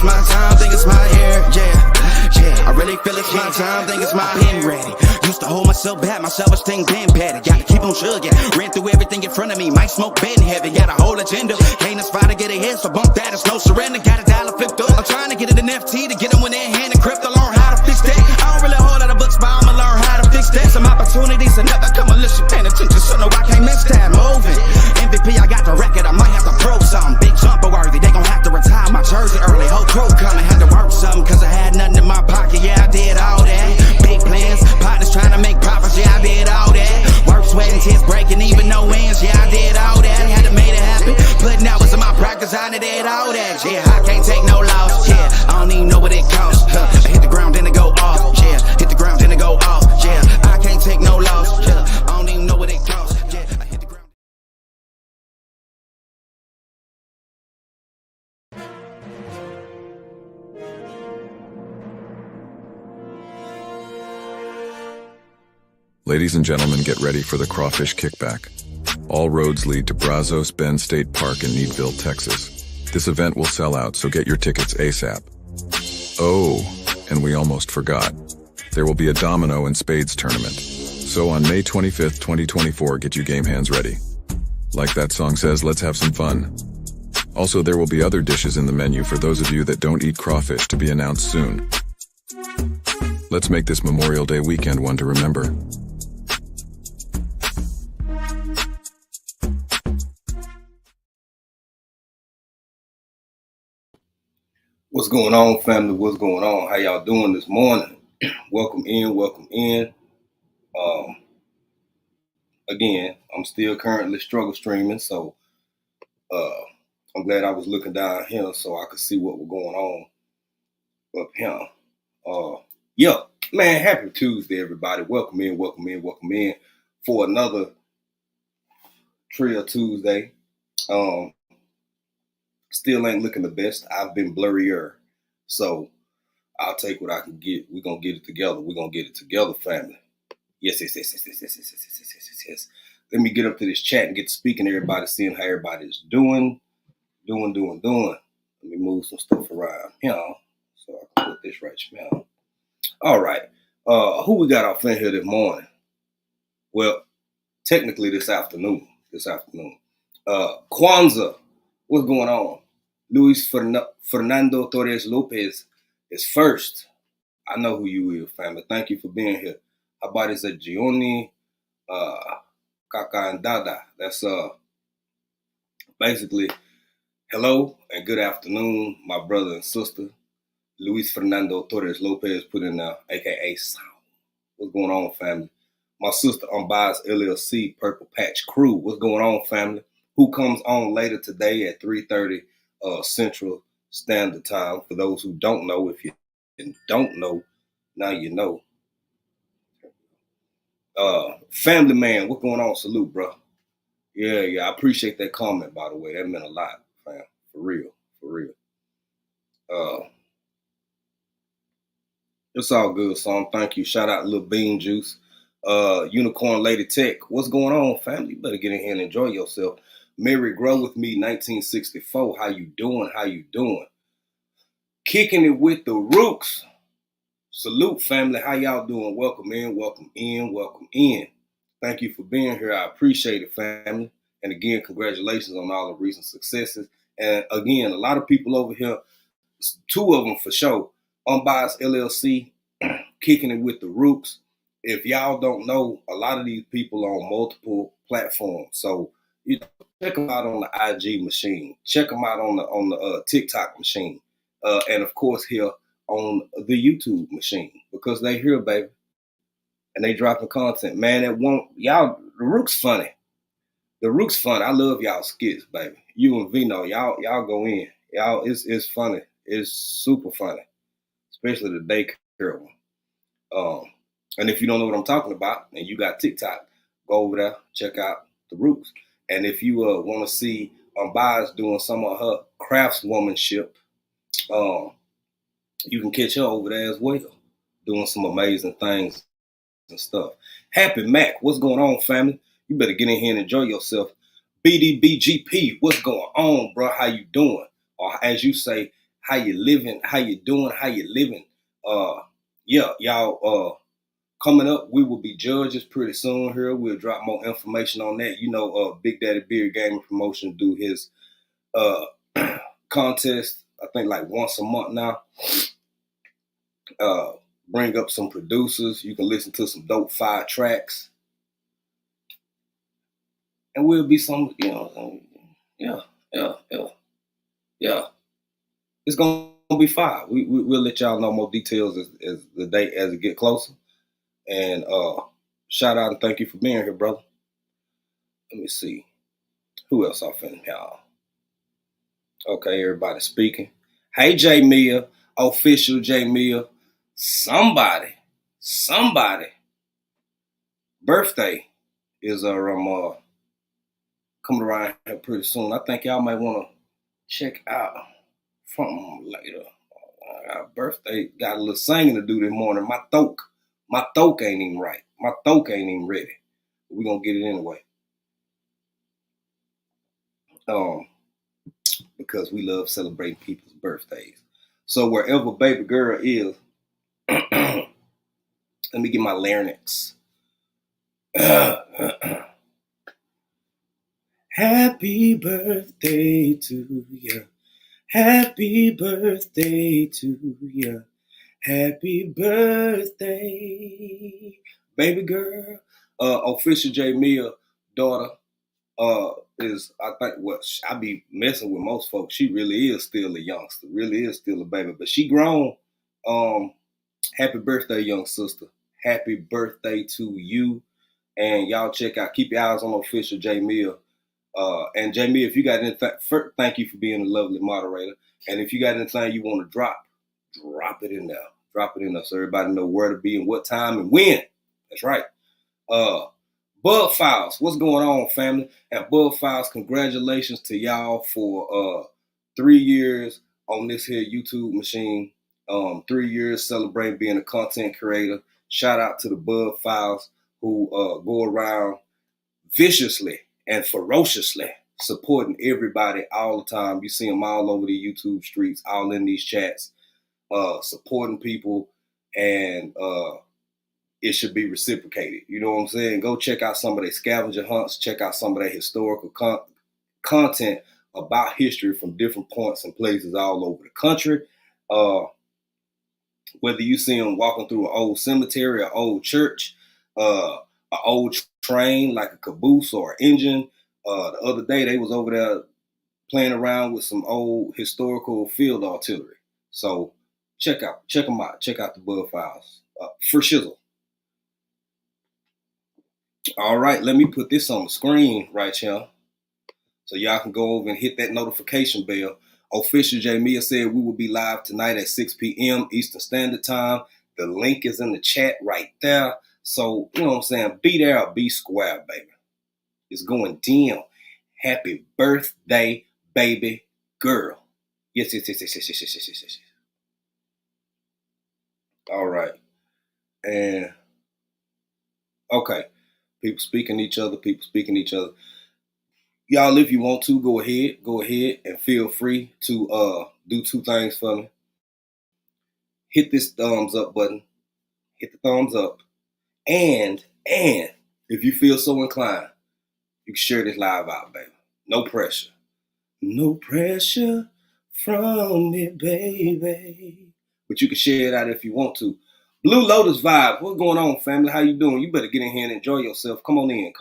my time, think it's my year, yeah. I really feel it's my time, think it's my pen ready. Used to hold myself back, my self-esteem been petty. Gotta keep on chugging, ran through everything in front of me. Might smoke bed heavy, got a whole agenda. Can't aspire to get ahead, so bump that, it's no surrender. Got a dollar flipped up, I'm trying to get it an FT to get them when they're hand and crypto. Learn how to fix that. I don't really hold out of books, but I'ma learn how to fix that. Some opportunities and never come unless you paying attention, so no, I can't miss that. Moving, MVP, I got the record, I might have to prove something. Big jumper worthy, they gon' have to retire my jersey early. Whole crew coming, had to work something, cause I had nothing in my pocket, yeah, I did all that. Big plans, partners trying to make profits, yeah, I did all that. Work, sweat, and tears breaking, even no ends, yeah, I did all that. Had to make it happen, putting hours in my practice, I did all that. Yeah, I can't take no loss, yeah, I don't even know what it costs. I hit the ground, then it go off, yeah, hit the ground, then it go off, yeah, I can't take no loss, yeah, I don't even know what it costs, yeah, I hit the ground. Ladies and gentlemen, get ready for the Crawfish Kickback. All roads lead to Brazos Bend State Park in Needville, Texas. This event will sell out, so get your tickets ASAP. Oh, and we almost forgot. There will be a domino and spades tournament. So on May 25th, 2024, get your game hands ready. Like that song says, let's have some fun. Also, there will be other dishes in the menu for those of you that don't eat crawfish to be announced soon. Let's make this Memorial Day weekend one to remember. What's going on, family? What's going on? How y'all doing this morning? Welcome in, welcome in. Again, I'm still currently struggle streaming, so I'm glad I was looking down here so I could see what was going on up here. Yeah, man, happy Tuesday, everybody. Welcome in, welcome in, welcome in for another Trail Tuesday. Still ain't looking the best. I've been blurrier. So I'll take what I can get. We're going to get it together. We're going to get it together, family. Yes. Let me get up to this chat and get to speaking to everybody, seeing how everybody's doing. Let me move some stuff around here so I can put this right here. All right. Who we got off in here this morning? Well, technically this afternoon. Kwanzaa. What's going on? Luis Fernando Torres Lopez is first. I know who you is, family. Thank you for being here. How about is that Gioni, Kaka and Dada? That's basically hello and good afternoon, my brother and sister. Luis Fernando Torres Lopez put in there, aka Sound. What's going on, family? My sister Unbiased LLC, Purple Patch Crew. What's going on, family? Who comes on later today at 3:30 Central Standard Time. For those who don't know, if you don't know, now you know. Family Man, what's going on? Salute, bro. Yeah, I appreciate that comment, by the way. That meant a lot, fam. For real. It's all good, son. Thank you. Shout out Lil Bean Juice. Unicorn Lady Tech. What's going on, family? You better get in here and enjoy yourself. Mary Grow with me, 1964. How you doing? Kicking it with the Rooks. Salute, family. How y'all doing? Welcome in. Thank you for being here. I appreciate it, family. And again, congratulations on all the recent successes. And again, a lot of people over here, two of them for sure. Unbiased LLC, Kicking It With The Rooks. If y'all don't know, a lot of these people are on multiple platforms. So you know, check them out on the IG machine. Check them out on the TikTok machine. And of course here on the YouTube machine. Because they here, baby. And they dropping content. Man, the Rook's funny. The Rook's funny. I love y'all skits, baby. You and Vino, y'all go in. Y'all, it's funny. It's super funny. Especially the daycare one. And if you don't know what I'm talking about, and you got TikTok, go over there, check out the Roots. And if you want to see Unbiased doing some of her craftswomanship, you can catch her over there as well, doing some amazing things and stuff. Happy Mac, what's going on, family? You better get in here and enjoy yourself. BDBGP, what's going on, bro? How you doing? Or as you say, how you living, how you doing, how you living. Yeah, y'all. Coming up, we will be judges pretty soon here. We'll drop more information on that. You know, Big Daddy Beard Gaming Promotion do his contest, I think like once a month now. Bring up some producers. You can listen to some dope fire tracks. And we'll be some, yeah. It's gonna be fire. We'll let y'all know more details as the date as it get closer. And shout out and thank you for being here, brother. Let me see. Who else I finna y'all? Okay, everybody speaking. Hey, J Mia, official J Mia. Somebody birthday is coming around here pretty soon. I think y'all might want to check out from later. Our birthday got a little singing to do this morning. My throat ain't even right. My throat ain't even ready. We're gonna get it anyway. Because we love celebrating people's birthdays. So wherever baby girl is, let me get my larynx. Happy birthday to you. Happy birthday to you. Happy birthday, baby girl. Official J Mia daughter is, I think, I be messing with most folks. She really is still a youngster, really is still a baby, but she grown. Happy birthday, young sister. Happy birthday to you. And y'all check out, keep your eyes on official J Mia. And J Mia, if you got anything, thank you for being a lovely moderator. And if you got anything you want to drop it in there. Drop it in there so everybody know where to be and what time and when. That's right. Bug Files, what's going on, family? And Bug Files, congratulations to y'all for 3 years on this here YouTube machine. 3 years celebrating being a content creator. Shout out to the Bug Files who go around viciously and ferociously supporting everybody all the time. You see them all over the YouTube streets, all in these chats, supporting people, and it should be reciprocated. You know what I'm saying? Go check out some of their scavenger hunts, check out some of their historical content about history from different points and places all over the country. Whether you see them walking through an old cemetery, an old church, an old train like a caboose or an engine. The other day they was over there playing around with some old historical field artillery. So check them out. Check out the Bug Files for shizzle. All right, let me put this on the screen right here so y'all can go over and hit that notification bell. Official J Mia said we will be live tonight at 6 p.m. Eastern Standard Time. The link is in the chat right there. So, you know what I'm saying? Be there or be square, baby. It's going down. Happy birthday, baby girl. Yes. All right. And, okay. People speaking each other. Y'all, if you want to, go ahead and feel free to do two things for me. Hit this thumbs up button. Hit the thumbs up. And if you feel so inclined, you can share this live out, baby. No pressure. No pressure from me, baby. But you can share it out if you want to. Blue Lotus Vibe. What's going on, family? How you doing? You better get in here and enjoy yourself. Come on in.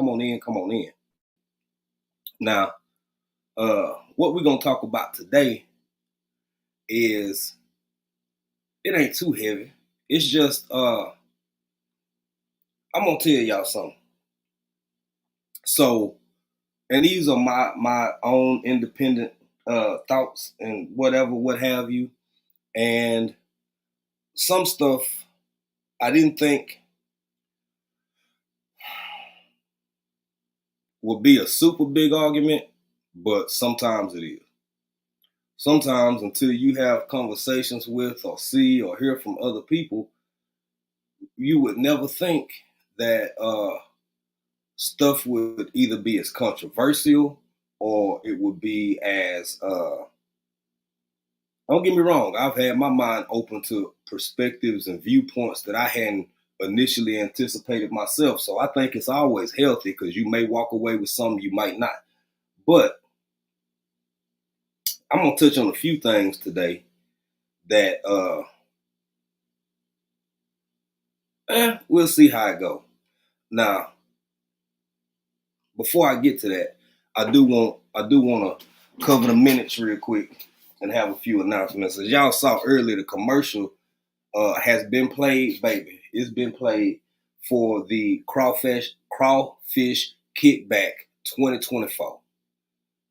Now, what we're going to talk about today is, it ain't too heavy. It's just, I'm going to tell y'all something. So, and these are my own independent thoughts and whatever, what have you. And some stuff I didn't think would be a super big argument, but sometimes it is. Sometimes until you have conversations with or see or hear from other people, you would never think that stuff would either be as controversial or it would be as Don't get me wrong, I've had my mind open to perspectives and viewpoints that I hadn't initially anticipated myself. So I think it's always healthy because you may walk away with something you might not. But I'm gonna touch on a few things today that we'll see how it go. Now, before I get to that, I do want to cover the minutes real quick and have a few announcements. As y'all saw earlier, the commercial has been played, baby. It's been played for the Crawfish Kickback 2024.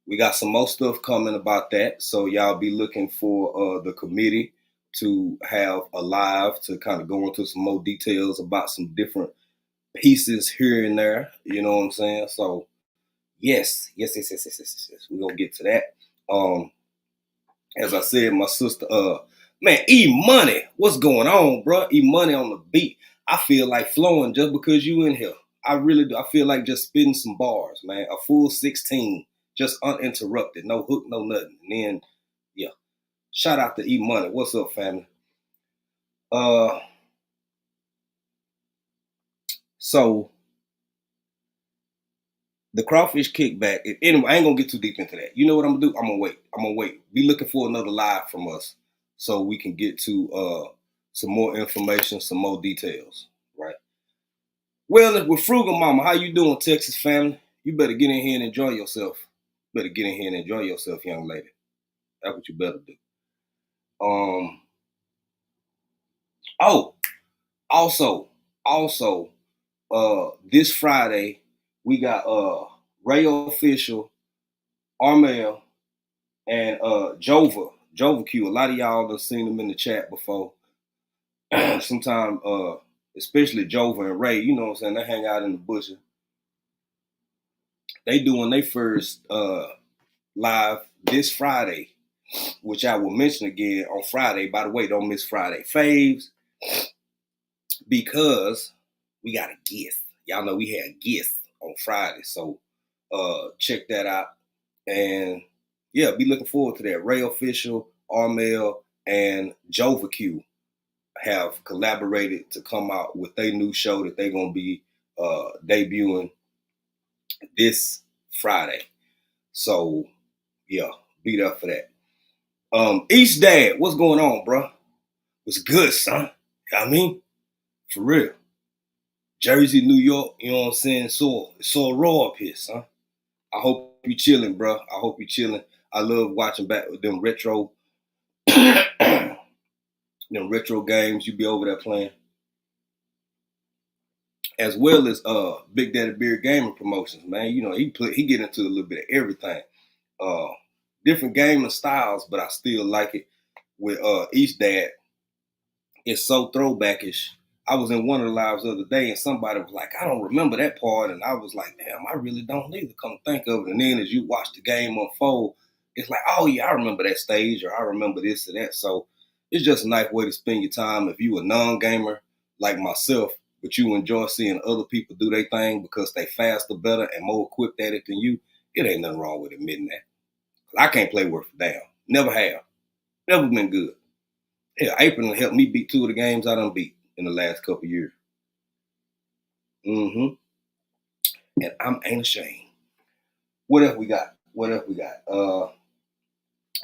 We got some more stuff coming about that, so y'all be looking for the committee to have a live to kind of go into some more details about some different pieces here and there. You know what I'm saying? So yes. We're gonna get to that. As I said, my sister, man, E Money, what's going on, bro? E Money on the beat. I feel like flowing just because you in here. I really do. I feel like just spitting some bars, man. A full 16, just uninterrupted, no hook, no nothing. And then, yeah, shout out to E Money. What's up, family? So the Crawfish Kickback. Anyway, I ain't gonna get too deep into that. You know what I'm gonna do? I'm gonna wait. Be looking for another live from us so we can get to some more information, some more details, right? Well, with Frugal Mama, how you doing, Texas family? You better get in here and enjoy yourself. Better get in here and enjoy yourself, young lady. That's what you better do. Also, this Friday we got Ray Official, Armel, and Jova Q. A lot of y'all have seen them in the chat before. Sometimes, especially Jova and Ray, you know what I'm saying, they hang out in the bushes. They doing their first live this Friday, which I will mention again on Friday. By the way, don't miss Friday Faves, because we got a guest. Y'all know we had a guest on Friday, so check that out. And yeah, be looking forward to that. Ray Official, Armel, and Jova Q have collaborated to come out with their new show that they're gonna be debuting this Friday. So yeah, be there for that. East Dad, what's going on, bro? What's good, son? You know what I mean? For real. Jersey, New York, you know what I'm saying? It's so raw up here, son. I hope you chilling, bro. I hope you chilling. I love watching back with them retro them retro games you be over there playing. As well as Big Daddy Beard Gaming Promotions, man. You know, he get into a little bit of everything. Different gaming styles, but I still like it. With East Dad, it's so throwbackish. I was in one of the lives the other day and somebody was like, I don't remember that part. And I was like, damn, I really don't either, come think of it. And then as you watch the game unfold, it's like, oh yeah, I remember that stage, or I remember this or that. So it's just a nice way to spend your time. If you a non-gamer like myself, but you enjoy seeing other people do their thing because they faster, better, and more equipped at it than you, it ain't nothing wrong with admitting that. I can't play worth a damn. Never have. Never been good. Yeah, April helped me beat 2 of the games I done beat in the last couple years. And ain't ashamed. What else we got?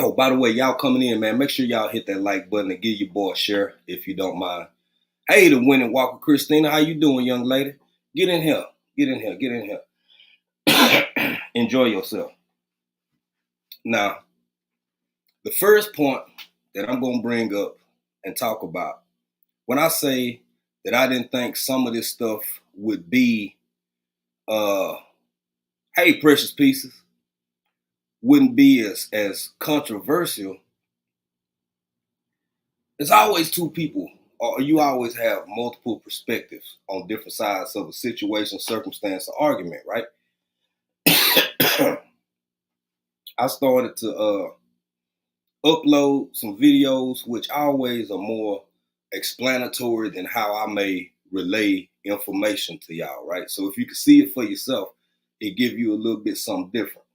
Oh, by the way, y'all coming in, man, make sure y'all hit that like button and give your boy a share if you don't mind. Hey, the winning Walker Christina, how you doing, young lady? Get in here. Enjoy yourself. Now, the first point that I'm going to bring up and talk about, when I say that I didn't think some of this stuff would be, hey, precious pieces, wouldn't be as controversial. There's always two people, or you always have multiple perspectives on different sides of a situation, circumstance, or argument, right? I started to upload some videos which always are more explanatory than how I may relay information to y'all, right? So if you can see it for yourself, it give you a little bit something different.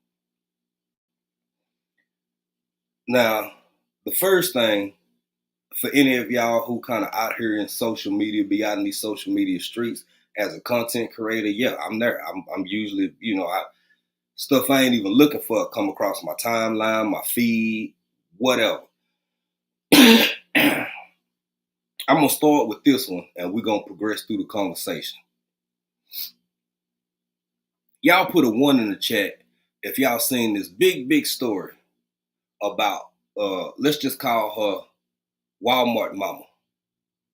Now, The first thing for any of y'all who kind of out here in social media, be out in these social media streets as a content creator, yeah, I'm there. I'm usually, stuff I ain't even looking for come across my timeline, my feed, whatever. I'm gonna start with this one, and we're gonna progress through the conversation. Y'all put a 1 in the chat if y'all seen this big story about let's just call her Walmart mama.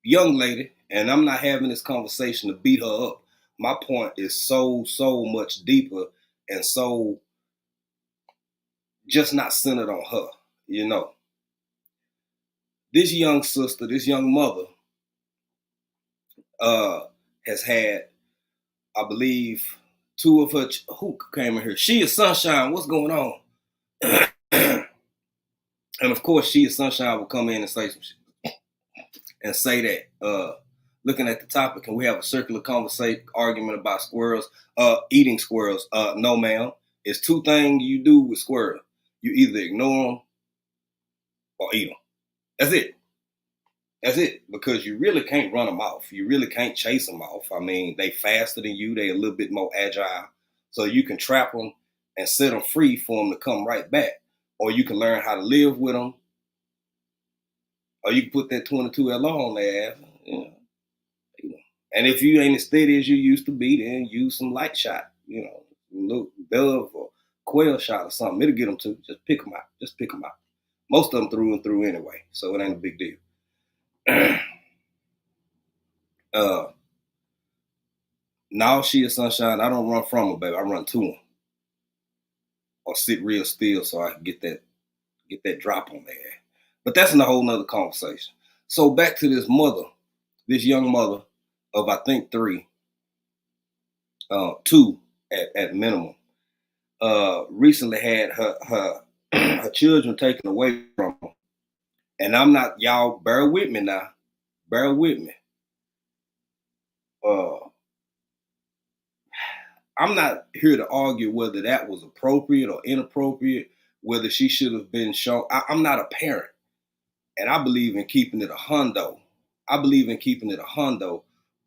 Young lady, and I'm not having this conversation to beat her up. My point is so much deeper and so just not centered on her, This young sister, this young mother, has had, I believe, 2 of her, who came in here? She is Sunshine, what's going on? And of course, She is Sunshine will come in and say some shit. And say that, looking at the topic, can we have a circular conversation argument about squirrels, eating squirrels? No, ma'am. It's 2 things you do with squirrels. You either ignore them or eat them. That's it. That's it. Because you really can't run them off. You really can't chase them off. I mean, they faster than you. They a little bit more agile. So you can trap them and set them free for them to come right back. Or you can learn how to live with them. Or you can put that 22 LR on their ass. And if you ain't as steady as you used to be, then use some light shot, little dove or quail shot or something. It'll get them to just pick them out. Most of them through and through anyway, so it ain't a big deal. Now She is Sunshine. I don't run from her, baby. I run to them, or sit real still so I can get that drop on there. But that's in a whole nother conversation. So back to this young mother of I think 3, 2 at minimum. Recently had her children taken away from her. And I'm not, y'all bear with me now. Bear with me. I'm not here to argue whether that was appropriate or inappropriate, whether she should have been shown. I'm not a parent. And I believe in keeping it a hundo.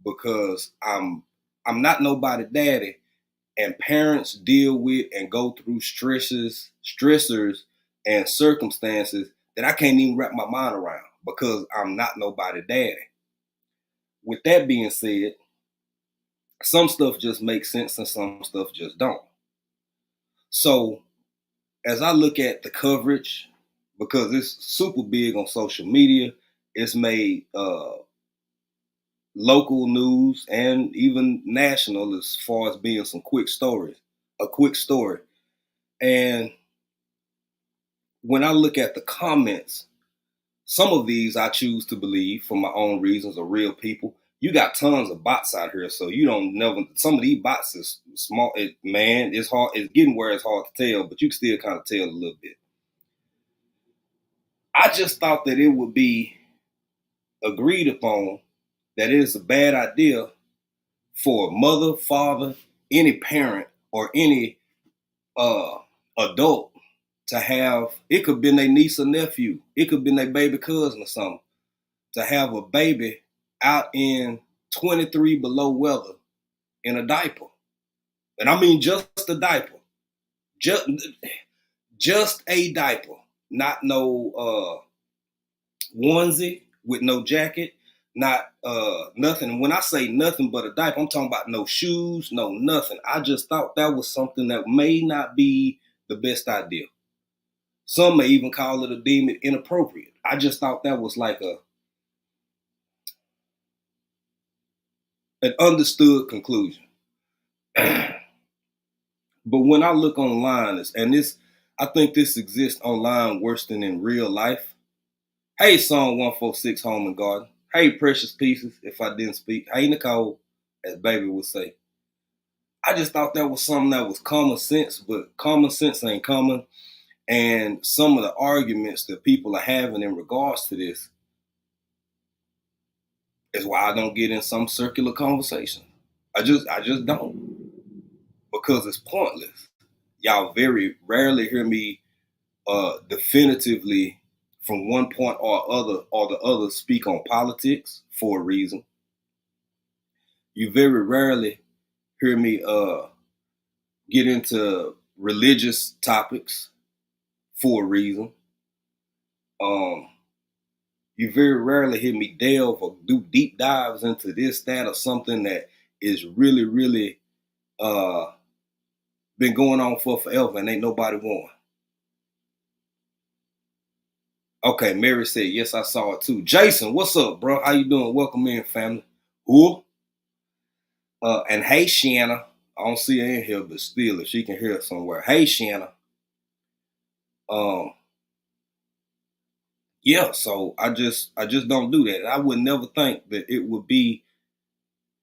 Because I'm not nobody daddy, and parents deal with and go through stressors, and circumstances that I can't even wrap my mind around because I'm not nobody daddy. With that being said, some stuff just makes sense and some stuff just don't. So as I look at the coverage, because it's super big on social media, it's made local news and even national as far as being some quick stories, a quick story. And when I look at the comments, some of these I choose to believe for my own reasons are real people. You got tons of bots out here, so you don't never. Some of these bots is small. It's hard. It's getting where it's hard to tell, but you can still kind of tell a little bit. I just thought that it would be agreed upon that it is a bad idea for a mother, father, any parent, or any adult to have, it could have been their niece or nephew, it could have been their baby cousin or something, to have a baby out in 23 below weather in a diaper. And I mean just a diaper. Just a diaper. Not no onesie with no jacket, not nothing. And when I say nothing but a diaper, I'm talking about no shoes, no nothing. I just thought that was something that may not be the best idea. Some may even call it or deem it inappropriate. I just thought that was like an understood conclusion. But when I look online, I think this exists online worse than in real life. Hey, Song 146 Home and Garden. Hey, Precious Pieces, if I didn't speak. Hey, Nicole, as Baby would say. I just thought that was something that was common sense, but common sense ain't common. And some of the arguments that people are having in regards to this is why I don't get in some circular conversation. I just don't. Because it's pointless. Y'all very rarely hear me definitively from one point or the other speak on politics for a reason. You very rarely hear me get into religious topics for a reason. You very rarely hear me delve or do deep dives into this, that, or something that is really, really been going on for forever and ain't nobody won. Okay, Mary said, yes, I saw it too. Jason, what's up, bro? How you doing? Welcome in, family. Who? And hey, Shanna. I don't see her in here, but still, if she can hear us somewhere. Hey, Shanna. Yeah, so I just don't do that. I would never think that it would be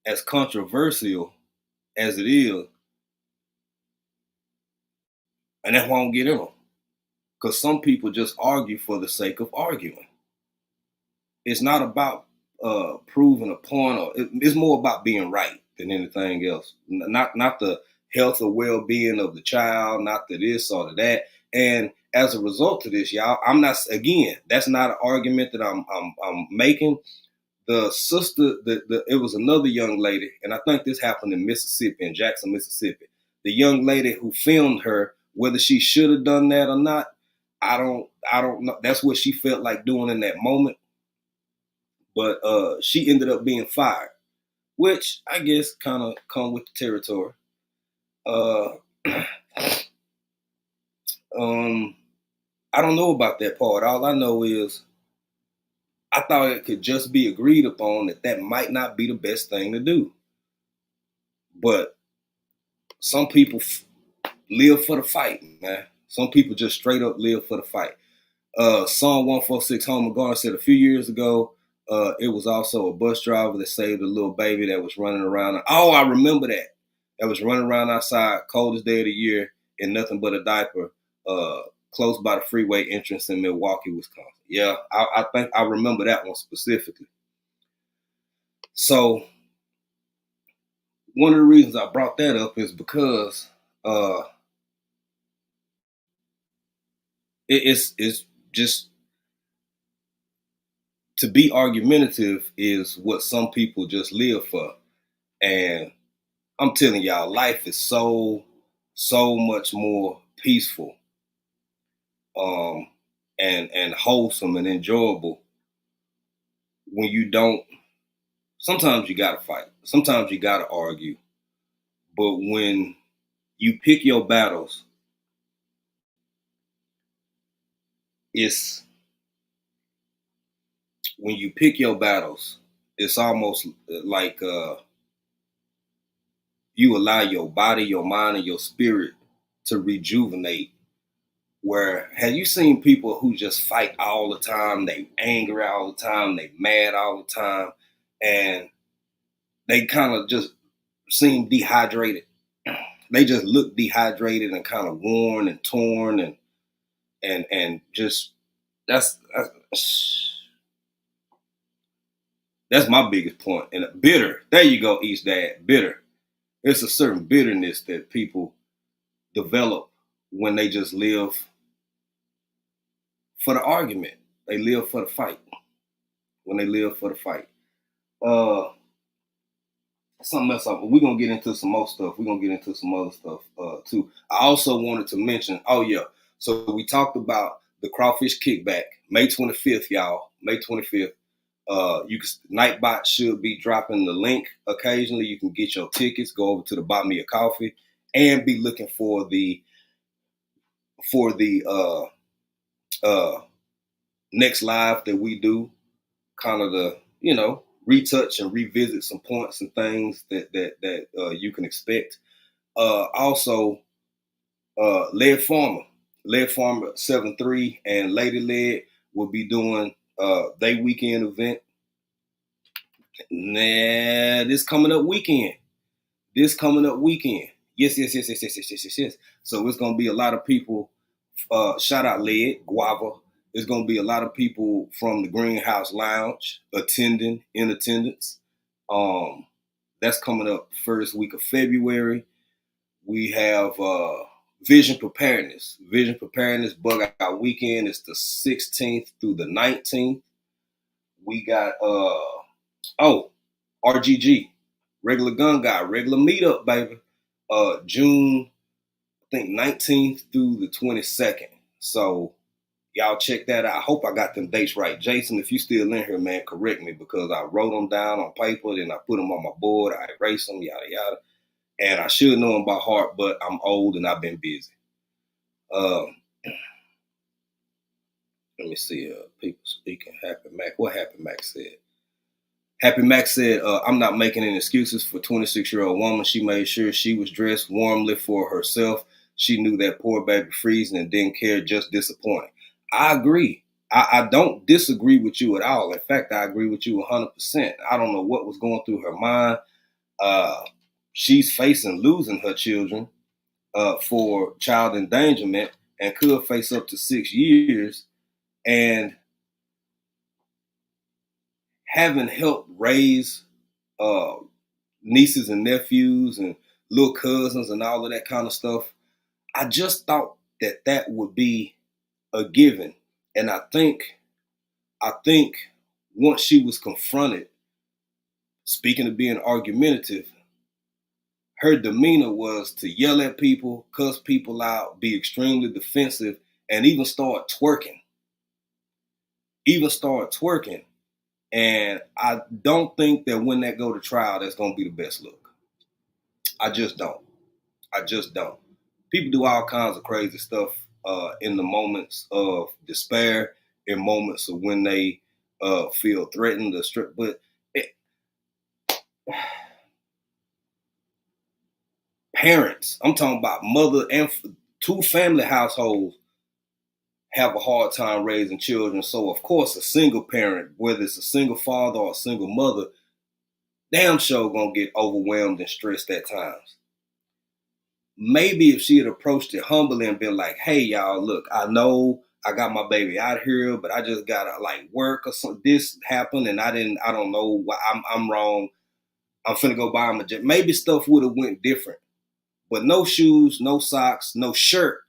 as controversial as it is. And that's why I don't get in them. Because some people just argue for the sake of arguing. It's not about proving a point, or it's more about being right than anything else. Not the health or well-being of the child, not the this or the that. And as a result of this, y'all, I'm not, again, that's not an argument that I'm making. The sister, it was another young lady, and I think this happened in Mississippi, in Jackson, Mississippi. The young lady who filmed her, whether she should have done that or not, I don't know. That's what she felt like doing in that moment. But she ended up being fired, which I guess kind of come with the territory. I don't know about that part. All I know is I thought it could just be agreed upon that might not be the best thing to do. But some people live for the fight, man. Some people just straight up live for the fight. Psalm 146 Homer Garden said a few years ago, it was also a bus driver that saved a little baby that was running around. Oh, I remember that. That was running around outside, coldest day of the year, in nothing but a diaper, close by the freeway entrance in Milwaukee, Wisconsin. Yeah, I think I remember that one specifically. So one of the reasons I brought that up is because it's just, to be argumentative is what some people just live for. And I'm telling y'all, life is so much more peaceful and wholesome and enjoyable when you don't. Sometimes you gotta fight. Sometimes you gotta argue. But when you pick your battles, it's almost like you allow your body, your mind, and your spirit to rejuvenate. Where have you seen people who just fight all the time? They angry all the time. They mad all the time, and they kind of just seem dehydrated. They just look dehydrated and kind of worn and torn, and just that's my biggest point. And bitter. There you go, East Dad. Bitter. It's a certain bitterness that people develop when they just live for the argument. They live for the fight. When they live for the fight. Something else. We're gonna get into some more stuff. We're gonna get into some other stuff too. I also wanted to mention, so we talked about the Crawfish Kickback, May 25th, y'all. May 25th. Nightbot should be dropping the link occasionally. You can get your tickets, go over to the Buy Me a Coffee, and be looking for the next live that we do, kind of the, retouch and revisit some points and things that you can expect. Also, Lead Farmer 7-3 and Lady Lead will be doing they weekend event. This coming up weekend. Yes. So it's gonna be a lot of people. Shout out Lead Guava. There's going to be a lot of people from the Greenhouse Lounge in attendance. That's coming up first week of February. We have Vision Preparedness. Vision Preparedness Bug Out Weekend is the 16th through the 19th. We got RGG, Regular Gun Guy, regular meetup, baby. June, I think 19th through the 22nd. So y'all check that out. I hope I got them dates right. Jason, if you still in here, man, correct me because I wrote them down on paper, then I put them on my board, I erased them, yada yada. And I should know them by heart, but I'm old and I've been busy. Let me see. People speaking. Happy Mac. What Happy Mac said? Happy Mac said, I'm not making any excuses for 26-year-old woman. She made sure she was dressed warmly for herself. She knew that poor baby freezing and didn't care, just disappointing. I agree. I don't disagree with you at all. In fact, I agree with you 100%. I don't know what was going through her mind. She's facing losing her children for child endangerment and could face up to 6 years. And having helped raise nieces and nephews and little cousins and all of that kind of stuff, I just thought that would be a given. And I think once she was confronted, speaking of being argumentative, her demeanor was to yell at people, cuss people out, be extremely defensive, and even start twerking. And I don't think that when that go to trial, that's going to be the best look. I just don't. People do all kinds of crazy stuff in the moments of despair, in moments of when they feel threatened or stripped. But parents, I'm talking about mother and two family households have a hard time raising children. So of course a single parent, whether it's a single father or a single mother, damn sure gonna get overwhelmed and stressed at times. Maybe if she had approached it humbly and been like, hey y'all, look, I know I got my baby out here, but I just gotta like work or something. This happened and I don't know why I'm wrong. I'm finna go buy him a jet. Maybe stuff would have went different. But no shoes, no socks, no shirt,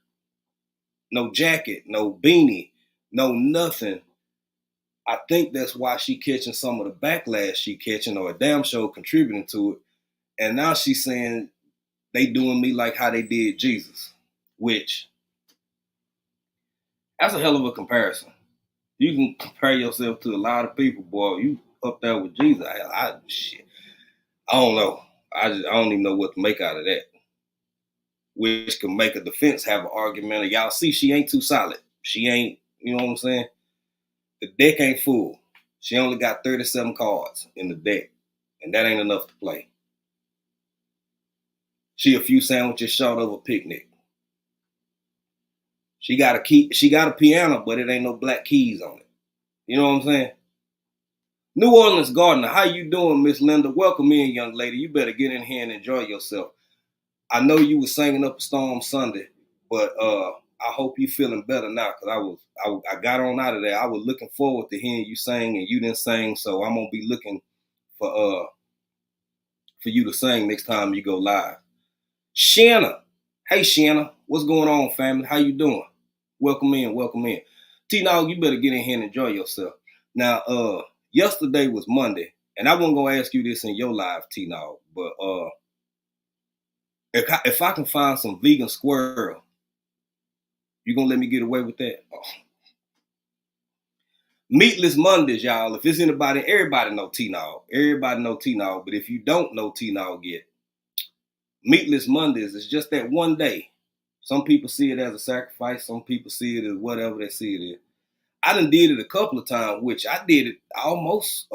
no jacket, no beanie, no nothing. I think that's why she catching some of the backlash she catching, or a damn show contributing to it. And now she's saying they doing me like how they did Jesus, which that's a hell of a comparison. You can compare yourself to a lot of people, boy. You up there with Jesus. Shit. I don't know. I don't even know what to make out of that. Which can make a defense have an argument. Y'all see, she ain't too solid. She ain't, you know what I'm saying? The deck ain't full. She only got 37 cards in the deck, and that ain't enough to play. She a few sandwiches short of a picnic. She got a piano, but it ain't no black keys on it. You know what I'm saying? New Orleans Gardener, how you doing, Miss Linda? Welcome in, young lady. You better get in here and enjoy yourself. I know you was singing up a storm Sunday, but I hope you feeling better now, because I got on out of there. I was looking forward to hearing you sing, and you didn't sing, so I'm gonna be looking for you to sing next time you go live. Shanna, hey Shanna, what's going on, family? How you doing? Welcome in. T-Nog, you better get in here and enjoy yourself. Now, yesterday was Monday, and I wasn't gonna ask you this in your live, T-Nog, but if I can find some vegan squirrel, you gonna let me get away with that? Oh. Meatless Mondays, y'all. If it's anybody, everybody know T-Nog. But if you don't know T-Nog yet, Meatless Mondays is just that one day. Some people see it as a sacrifice. Some people see it as whatever they see it as. I done did it a couple of times, which I did it almost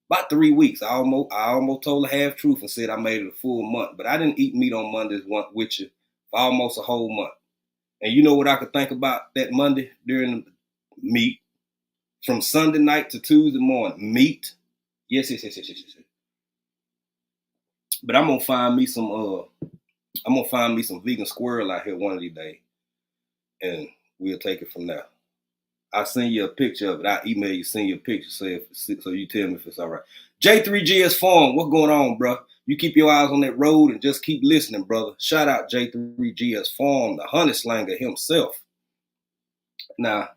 about 3 weeks. I almost told a half truth and said I made it a full month, but I didn't eat meat on Mondays with you for almost a whole month. And you know what I could think about that Monday during the meat? From Sunday night to Tuesday morning, meat. Yes. But I'm gonna find me some vegan squirrel out here one of these days, and we'll take it from there. I'll send you a picture of it. I'll email you, send you a picture, so you tell me if it's all right. J3GS Farm, what's going on, bro? You keep your eyes on that road and just keep listening, brother. Shout out J3GS Farm, the honey slanger himself. Now,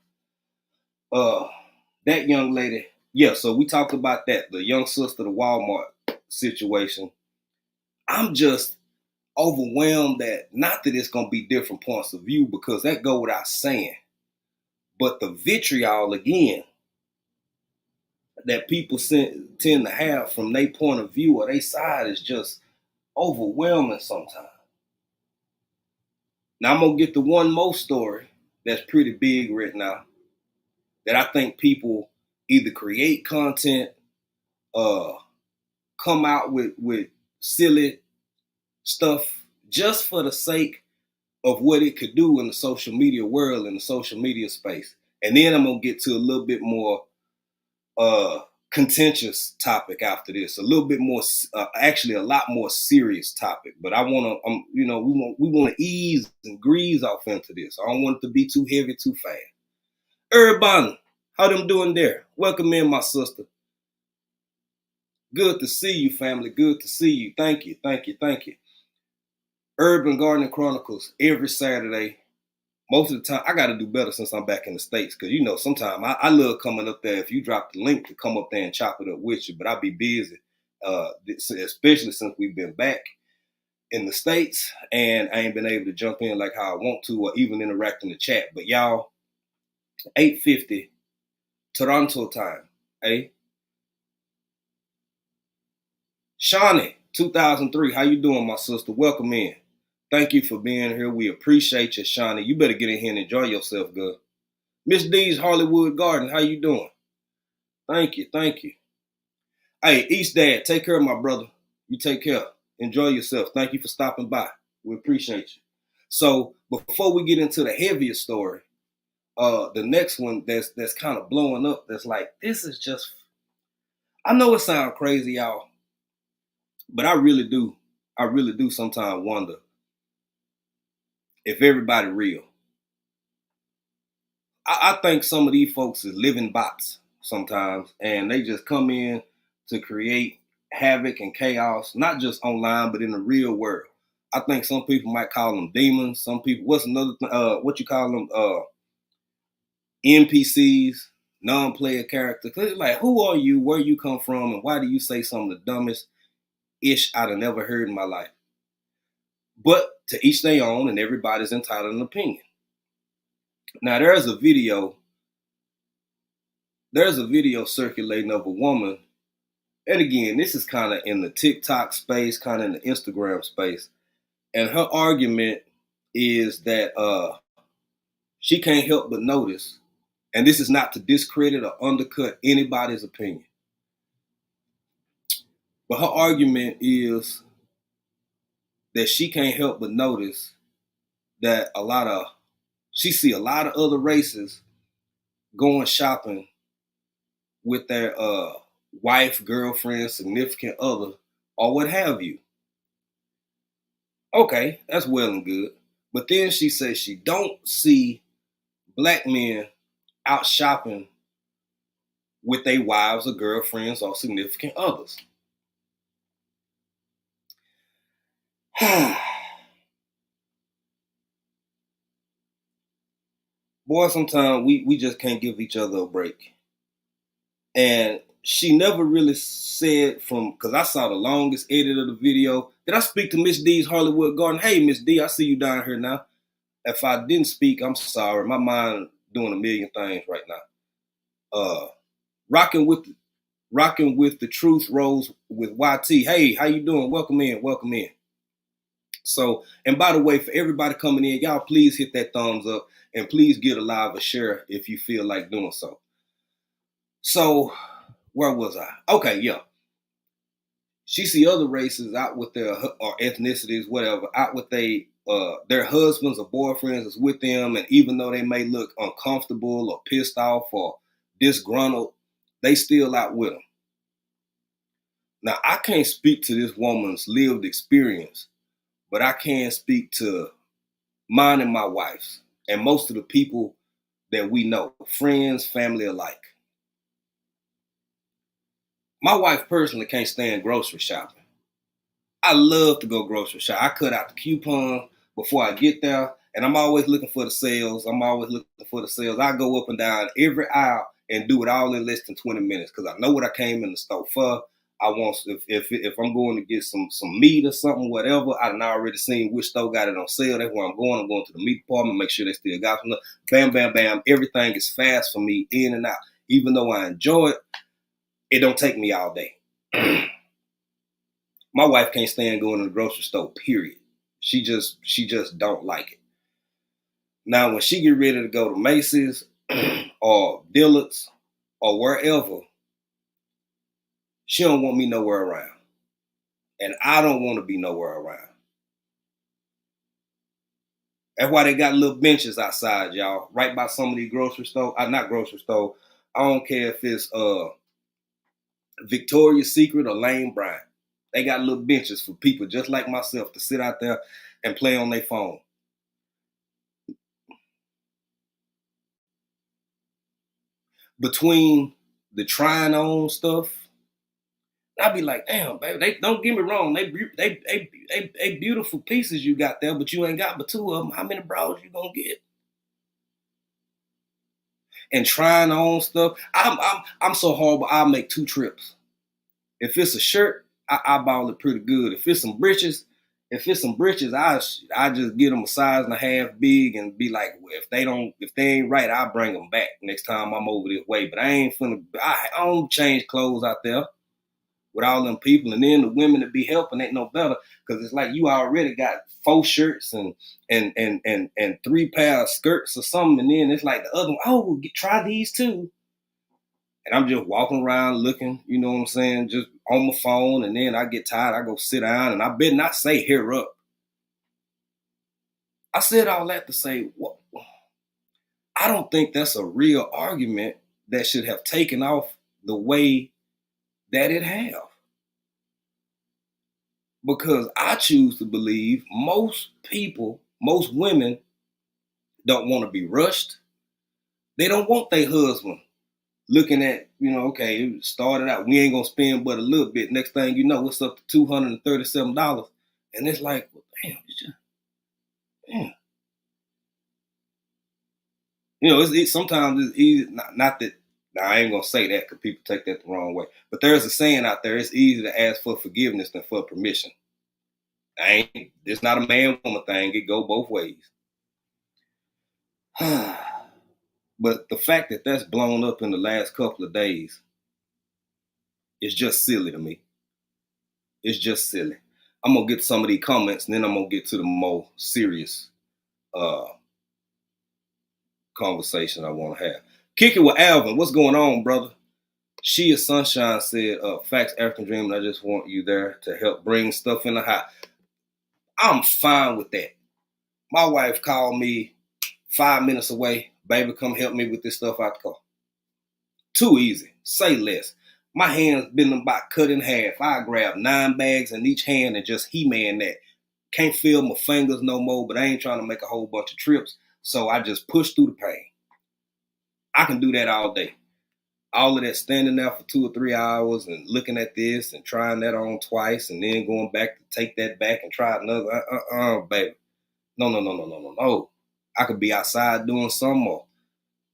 that young lady, yeah, so we talked about that, the young sister, the Walmart situation. I'm just overwhelmed that, not that it's going to be different points of view, because that go without saying, but the vitriol again that people tend to have from their point of view or their side is just overwhelming sometimes. Now I'm going to get to one more story that's pretty big right now that I think people either create content, come out with silly stuff just for the sake of what it could do in the social media world, in the social media space. And then I'm going to get to a little bit more contentious topic after this, a little bit more, actually a lot more serious topic. But I want to, we want to ease and grease off into this. I don't want it to be too heavy, too fast. Everybody, how them doing there? Welcome in, my sister. Good to see you, family. Good to see you. Thank you, thank you, thank you. Urban Gardening Chronicles every Saturday. Most of the time, I got to do better since I'm back in the States, because, sometimes I love coming up there. If you drop the link to come up there and chop it up with you, but I'll be busy, especially since we've been back in the States, and I ain't been able to jump in like how I want to or even interact in the chat. But y'all, 8:50 Toronto time, eh? Shawnee, 2003, how you doing, my sister? Welcome in. Thank you for being here. We appreciate you, Shawnee. You better get in here and enjoy yourself, good. Miss D's Hollywood Garden, how you doing? Thank you, thank you. Hey, East Dad, take care of my brother. You take care. Enjoy yourself. Thank you for stopping by. We appreciate you. So before we get into the heavier story, the next one that's kind of blowing up, that's like, this is just, I know it sounds crazy, y'all, but I really do sometimes wonder if everybody real. I think some of these folks is living bots sometimes, and they just come in to create havoc and chaos, not just online, but in the real world. I think some people might call them demons. Some people, what's another what you call them? NPCs, non-player character. Like, who are you? Where you come from? And why do you say some of the dumbest ish I'd have never heard in my life? But to each their own, and everybody's entitled to an opinion. Now there's a video circulating of a woman, and again, this is kind of in the TikTok space, kind of in the Instagram space, and her argument is that she can't help but notice, and this is not to discredit or undercut anybody's opinion, but her argument is that she can't help but notice that she see a lot of other races going shopping with their wife, girlfriend, significant other, or what have you. Okay, that's well and good. But then she says she don't see black men out shopping with their wives or girlfriends or significant others. Boy, sometimes we just can't give each other a break. And she never really said because I saw the longest edit of the video. Did I speak to Miss D's Hollywood Garden? Hey, Miss D, I see you down here now. If I didn't speak, I'm sorry. My mind doing a million things right now. Rocking with the Truth Rose with YT. Hey, how you doing? Welcome in, welcome in. So, and by the way, for everybody coming in, y'all please hit that thumbs up and please get a live a share if you feel like doing so. So, where was I? Okay, yeah. She see other races out with their, or ethnicities, whatever, out with their husbands or boyfriends is with them, and even though they may look uncomfortable or pissed off or disgruntled, they still out with them. Now, I can't speak to this woman's lived experience, but I can speak to mine and my wife's, and most of the people that we know, friends, family alike. My wife personally can't stand grocery shopping. I love to go grocery shop. I cut out the coupon before I get there, and I'm always looking for the sales. I go up and down every aisle and do it all in less than 20 minutes because I know what I came in the store for. I want if I'm going to get some meat or something, whatever. I done already seen which store got it on sale. That's where I'm going. I'm going to the meat department, make sure they still got some. Bam, bam, bam. Everything is fast for me, in and out. Even though I enjoy it, it don't take me all day. My wife can't stand going to the grocery store, period. She just don't like it. Now, when she get ready to go to Macy's or Dillard's or wherever, she don't want me nowhere around. And I don't want to be nowhere around. That's why they got little benches outside, y'all, right by some of these grocery stores. Not grocery store. I don't care if it's Victoria's Secret or Lane Bryant. They got little benches for people just like myself to sit out there and play on their phone. Between the trying on stuff, I'd be like, damn, baby, they don't get me wrong. They beautiful pieces you got there, but you ain't got but two of them. How many bras you gonna get? And trying on stuff. I'm so horrible. I'll make 2 trips. If it's a shirt, I ball it pretty good. If it's some britches, I just get them a size and a half big and be like, well, if they ain't right, I'll bring them back next time I'm over this way. But I don't change clothes out there with all them people, and then the women that be helping ain't no better because it's like you already got 4 shirts and 3 pair of skirts or something, and then it's like the other one, try these too. And I'm just walking around looking, you know what I'm saying, just on my phone, and then I get tired, I go sit down, and I better not say hair up. I said all that to say, I don't think that's a real argument that should have taken off the way that it have. Because I choose to believe most women don't want to be rushed. They don't want their husband looking at, okay, it started out, we ain't going to spend but a little bit. Next thing you know, it's up to $237. And it's like, well, damn. Sometimes it's easy, not that, now I ain't going to say that because people take that the wrong way. But there's a saying out there, it's easier to ask for forgiveness than for permission. It's not a man-woman thing. It go both ways. But the fact that that's blown up in the last couple of days is just silly to me. It's just silly. I'm going to get some of these comments, and then I'm going to get to the more serious conversation I want to have. Kick it with Alvin. What's going on, brother? She is Sunshine said, facts, African Dream, and I just want you there to help bring stuff in the house. I'm fine with that. My wife called me 5 minutes away. Baby, come help me with this stuff out the car. Too easy. Say less. My hands been about cut in half. I grab 9 bags in each hand and just He-Man that. Can't feel my fingers no more, but I ain't trying to make a whole bunch of trips. So I just push through the pain. I can do that all day. All of that standing there for 2 or 3 hours and looking at this and trying that on twice and then going back to take that back and try another. Baby. No. I could be outside doing something or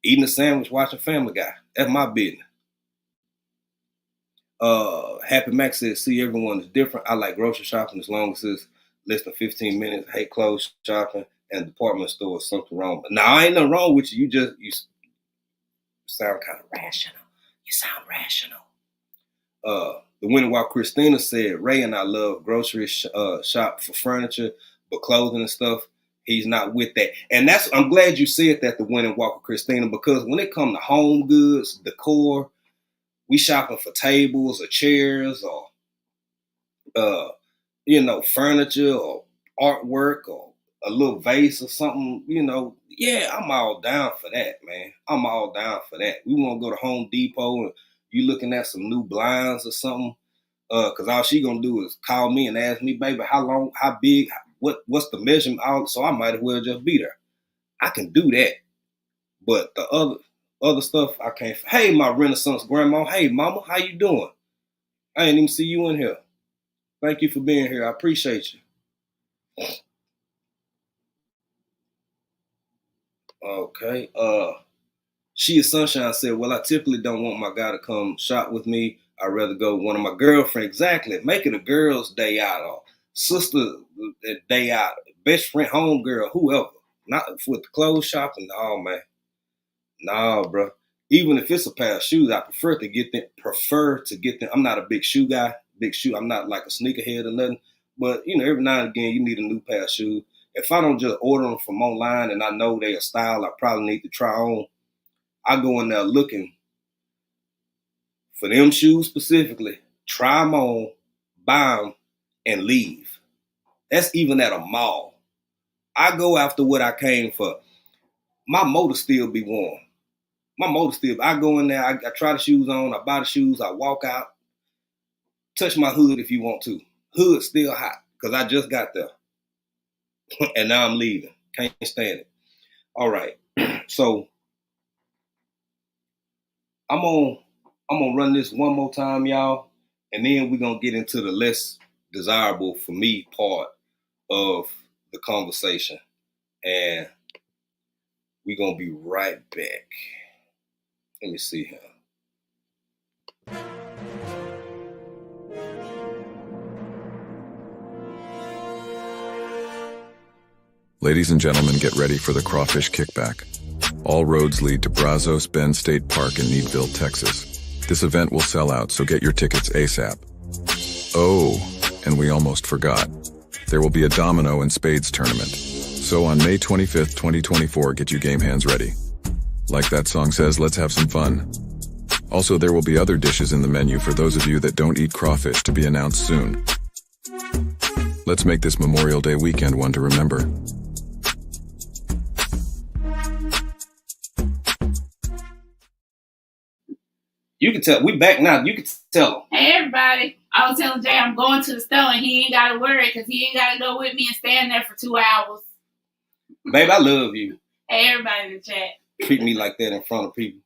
eating a sandwich, watching Family Guy. That's my business. Happy Max says, see, everyone is different. I like grocery shopping as long as it's less than 15 minutes. Hate clothes shopping and department store is something wrong. But now, ain't nothing wrong with you. You sound kind of rational. You sound rational. The Winnie Walk Christina said, Ray and I love grocery shop for furniture, but clothing and stuff, he's not with that. And I'm glad you said that, the Winnie Walker Christina, because when it comes to home goods, decor, we shopping for tables or chairs or, furniture or artwork or a little vase or something, yeah, I'm all down for that, man. I'm all down for that. We want to go to Home Depot and you looking at some new blinds or something, because all she gonna do is call me and ask me, baby, how long, how big, what's the measurement? So I might as well just be there. I can do that, but the other stuff I can't. Hey, my Renaissance grandma. Hey, mama, how you doing? I didn't even see you in here. Thank you for being here. I appreciate you. Okay. She is Sunshine said, well, I typically don't want my guy to come shop with me. I'd rather go with one of my girlfriends. Exactly. Make it a girl's day out or sister day out. Best friend, home girl, whoever. Not with the clothes shopping. No, man. No, bro. Even if it's a pair of shoes, I prefer to get them. I'm not a big shoe guy. I'm not like a sneakerhead or nothing. But every now and again you need a new pair of shoes. If I don't just order them from online and I know they a style I probably need to try on, I go in there looking for them shoes specifically, try them on, buy them, and leave. That's even at a mall. I go after what I came for. My motor still be warm. I go in there, I try the shoes on, I buy the shoes, I walk out, touch my hood if you want to. Hood still hot because I just got there. And now I'm leaving. Can't stand it. All right. So I'm gonna run this one more time, y'all, and then we're gonna get into the less desirable for me part of the conversation. And we're gonna be right back. Let me see here. Ladies and gentlemen, get ready for the crawfish kickback. All roads lead to Brazos Bend State Park in Needville, Texas. This event will sell out, so get your tickets ASAP. Oh, and we almost forgot. There will be a domino and spades tournament. So on May 25th, 2024, get you game hands ready. Like that song says, let's have some fun. Also, there will be other dishes in the menu for those of you that don't eat crawfish, to be announced soon. Let's make this Memorial Day weekend one to remember. You can tell, we back now. You can tell them. Hey, everybody. I was telling Jay I'm going to the store and he ain't got to worry because he ain't got to go with me and stand there for 2 hours. Babe, I love you. Hey, everybody in the chat. Treat me like that in front of people.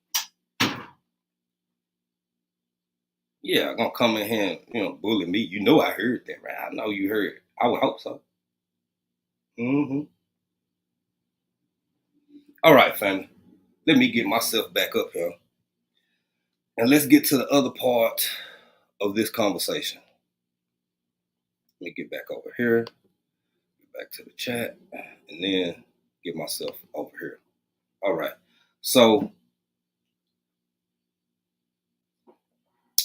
Yeah, I'm going to come in here and, bully me. You know I heard that, right? I know you heard it. I would hope so. All right, family. Let me get myself back up here. And let's get to the other part of this conversation. Let me get back over here, get back to the chat, and then get myself over here. All right. So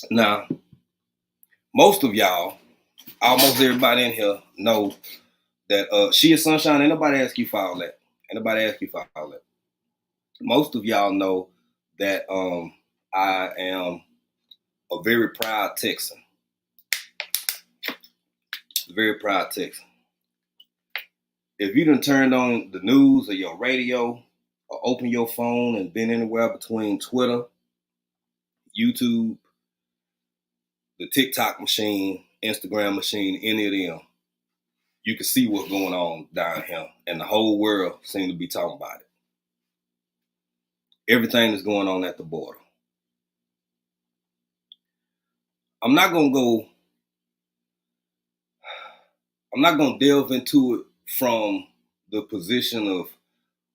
now, most of y'all, almost everybody in here know that She is Sunshine. Ain't nobody ask you for all that. Most of y'all know that I am a very proud Texan. Very proud Texan. If you done turned on the news or your radio or open your phone and been anywhere between Twitter, YouTube, the TikTok machine, Instagram machine, any of them, you can see what's going on down here. And the whole world seems to be talking about it. Everything that's going on at the border. I'm not going to delve into it from the position of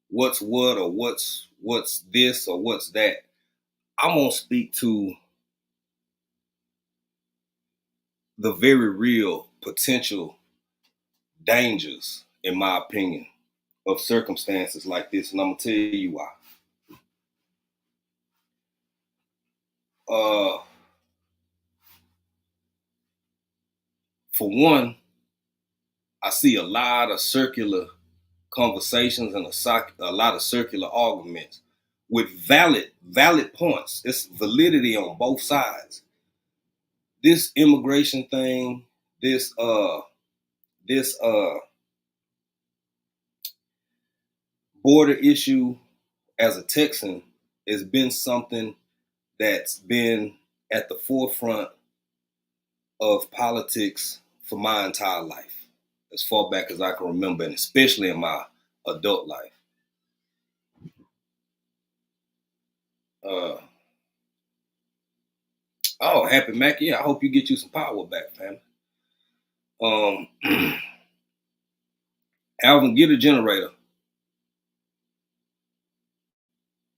what's what or what's this or what's that. I'm going to speak to the very real potential dangers, in my opinion, of circumstances like this. And I'm going to tell you why. For one, I see a lot of circular conversations and a lot of circular arguments with valid points. It's validity on both sides. This immigration thing, this border issue, as a Texan, has been something that's been at the forefront of politics for my entire life, as far back as I can remember, and especially in my adult life. Oh, Happy Mackie, yeah, I hope you get you some power back, family. Alvin, get a generator.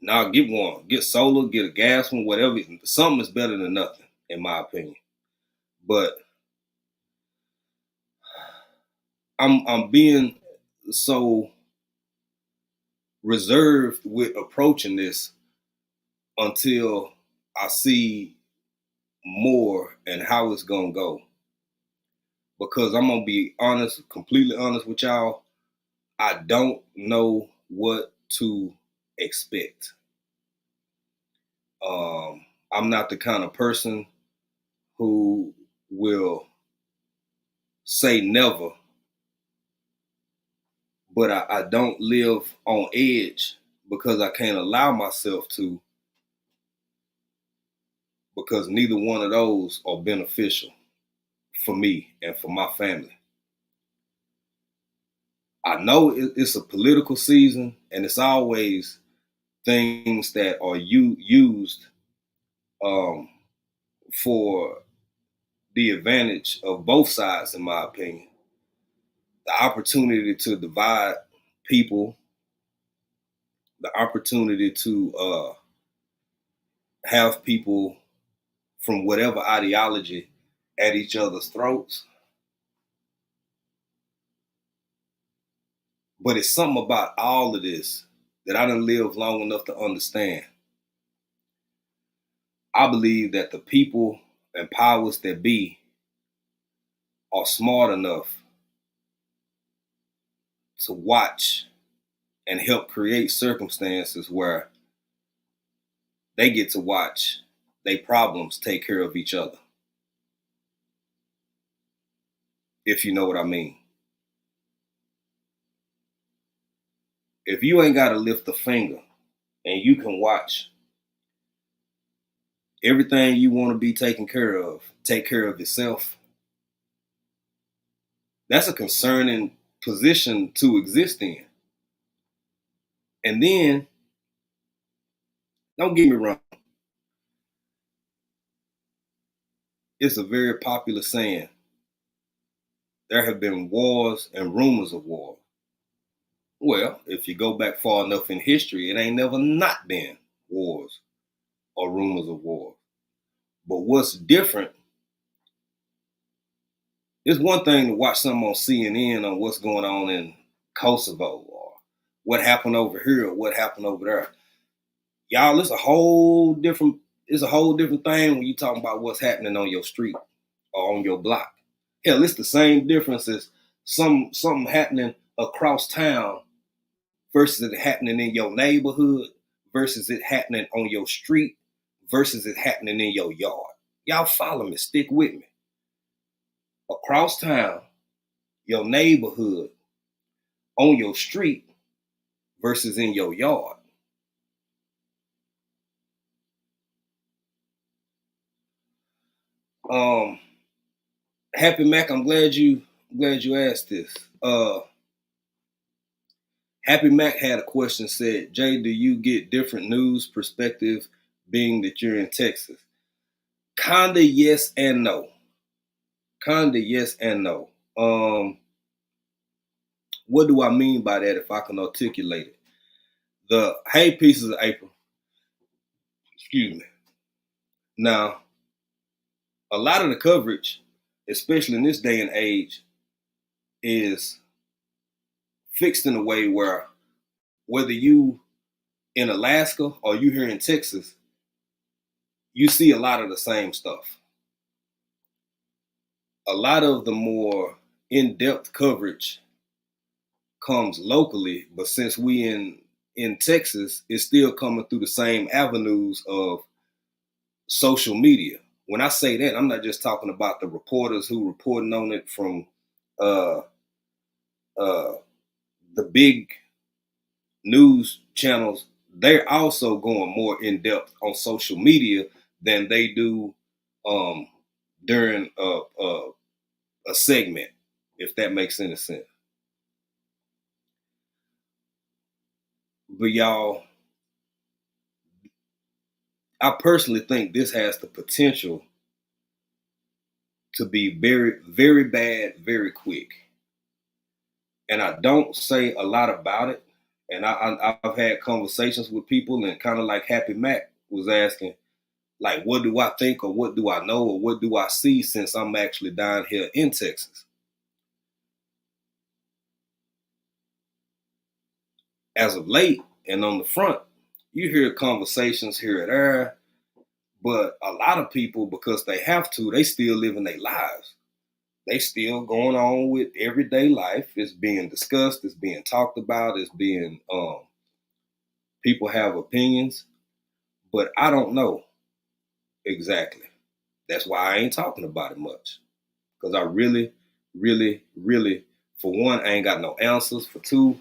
Now get one. Get solar, get a gas one, whatever. Something is better than nothing, in my opinion. But I'm being so reserved with approaching this until I see more and how it's gonna go. Because I'm gonna be honest, completely honest with y'all, I don't know what to expect. I'm not the kind of person who will say never, but I don't live on edge because I can't allow myself to, because neither one of those are beneficial for me and for my family. I know it's a political season, and it's always things that are used for the advantage of both sides, in my opinion. The opportunity to divide people, the opportunity to have people from whatever ideology at each other's throats. But it's something about all of this that I didn't live long enough to understand. I believe that the people and powers that be are smart enough to watch and help create circumstances where they get to watch their problems take care of each other. If you know what I mean. If you ain't got to lift a finger and you can watch everything you want to be taken care of, take care of itself, that's a concerning position to exist in. And then, don't get me wrong, it's a very popular saying. There have been wars and rumors of war. Well, if you go back far enough in history, it ain't never not been wars or rumors of war. But what's different, it's one thing to watch something on CNN on what's going on in Kosovo or what happened over here or what happened over there. Y'all, it's a whole different thing when you talking about what's happening on your street or on your block. Hell, it's the same difference as something happening across town versus it happening in your neighborhood versus it happening on your street versus it happening in your yard. Y'all follow me, stick with me. Across town, your neighborhood, on your street versus in your yard. Happy Mac, I'm glad you asked this. Happy Mac had a question, said, Jay, do you get different news perspective being that you're in Texas? Kinda yes and no. Kinda yes and no. What do I mean by that if I can articulate it? The hey pieces of April. Excuse me. Now, a lot of the coverage, especially in this day and age, is fixed in a way where whether you in Alaska or you here in Texas, you see a lot of the same stuff. A lot of the more in-depth coverage comes locally, but since we in Texas, it's still coming through the same avenues of social media. When I say that, I'm not just talking about the reporters who reporting on it from the big news channels. They're also going more in depth on social media than they do during a segment, if that makes any sense. But y'all, I personally think this has the potential to be very, very bad, very quick. And I don't say a lot about it. And I've had conversations with people, and kind of like Happy Mac was asking, like, what do I think, or what do I know, or what do I see, since I'm actually down here in Texas? As of late, and on the front, you hear conversations here and there, but a lot of people, because they have to, they still living their lives. They still going on with everyday life. It's being discussed, it's being talked about, it's being, people have opinions, but I don't know exactly. That's why I ain't talking about it much. Because I really, really, really, for one, I ain't got no answers. For two,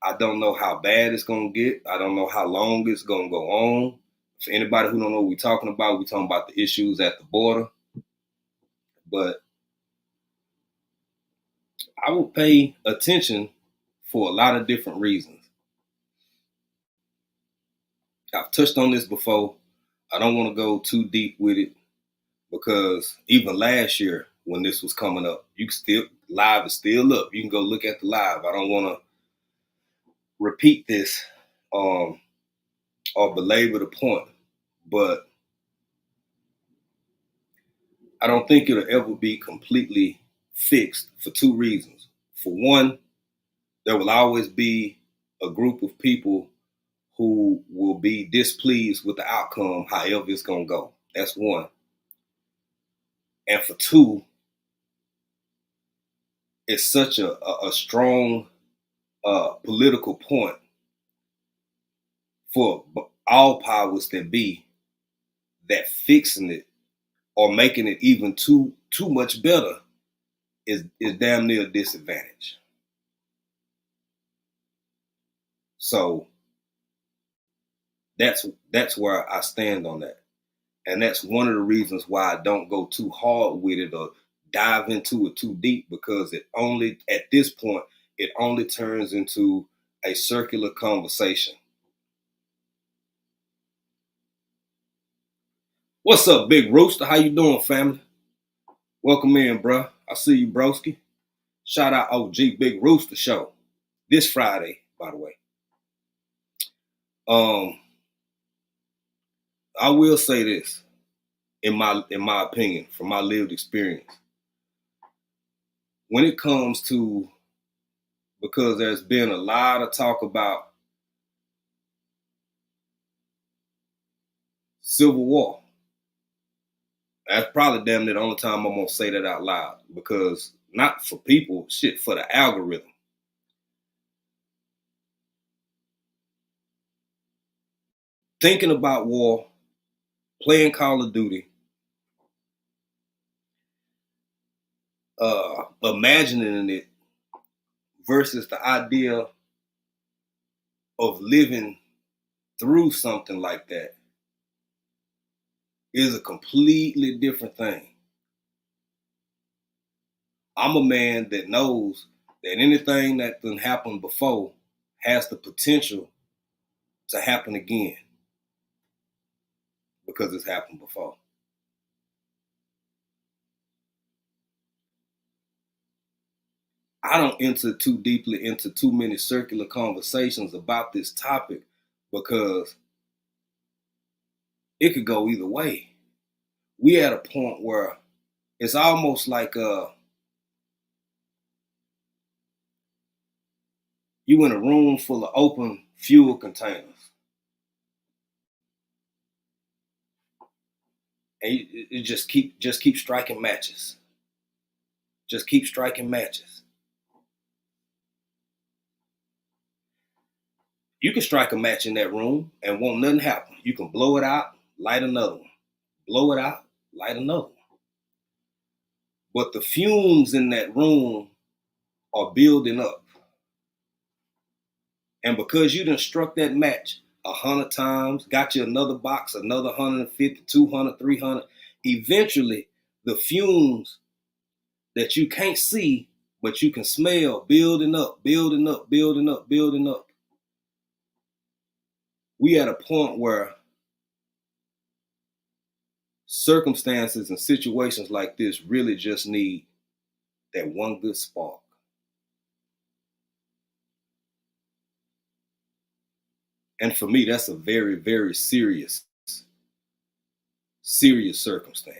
I don't know how bad it's gonna get. I don't know how long it's gonna go on. For anybody who don't know what we're talking about the issues at the border. But I will pay attention for a lot of different reasons. I've touched on this before. I don't want to go too deep with it, because even last year when this was coming up, you can still, live is still up. You can go look at the live. I don't want to repeat this or belabor the point, but I don't think it'll ever be completely fixed for two reasons. For one, there will always be a group of people who will be displeased with the outcome, however it's going to go. That's one. And for two, it's such a strong political point for all powers that be, that fixing it or making it even too much better is damn near a disadvantage. So that's where I stand on that. And that's one of the reasons why I don't go too hard with it or dive into it too deep, because it only, at this point, it only turns into a circular conversation. What's up, Big Rooster? How you doing, family? Welcome in, bruh. I see you, broski. Shout out OG Big Rooster Show this Friday, by the way. I will say this, in my opinion, from my lived experience, when it comes to, because there's been a lot of talk about Civil War. That's probably damn near the only time I'm gonna say that out loud, because not for people, shit, for the algorithm. Thinking about war, playing Call of Duty, imagining it versus the idea of living through something like that is a completely different thing. I'm a man that knows that anything that done happened before has the potential to happen again, because it's happened before. I don't enter too deeply into too many circular conversations about this topic, because it could go either way. We at a point where it's almost like you in a room full of open fuel containers, and you just keep striking matches. Just keep striking matches. You can strike a match in that room and won't nothing happen. You can blow it out, light another one. Blow it out, light another one. But the fumes in that room are building up. And because you done struck that match 100 times, got you another box, another 150, 200, 300, eventually the fumes that you can't see, but you can smell, building up, building up, building up, building up. We at a point where circumstances and situations like this really just need that one good spark. And for me, that's a very, very serious circumstance.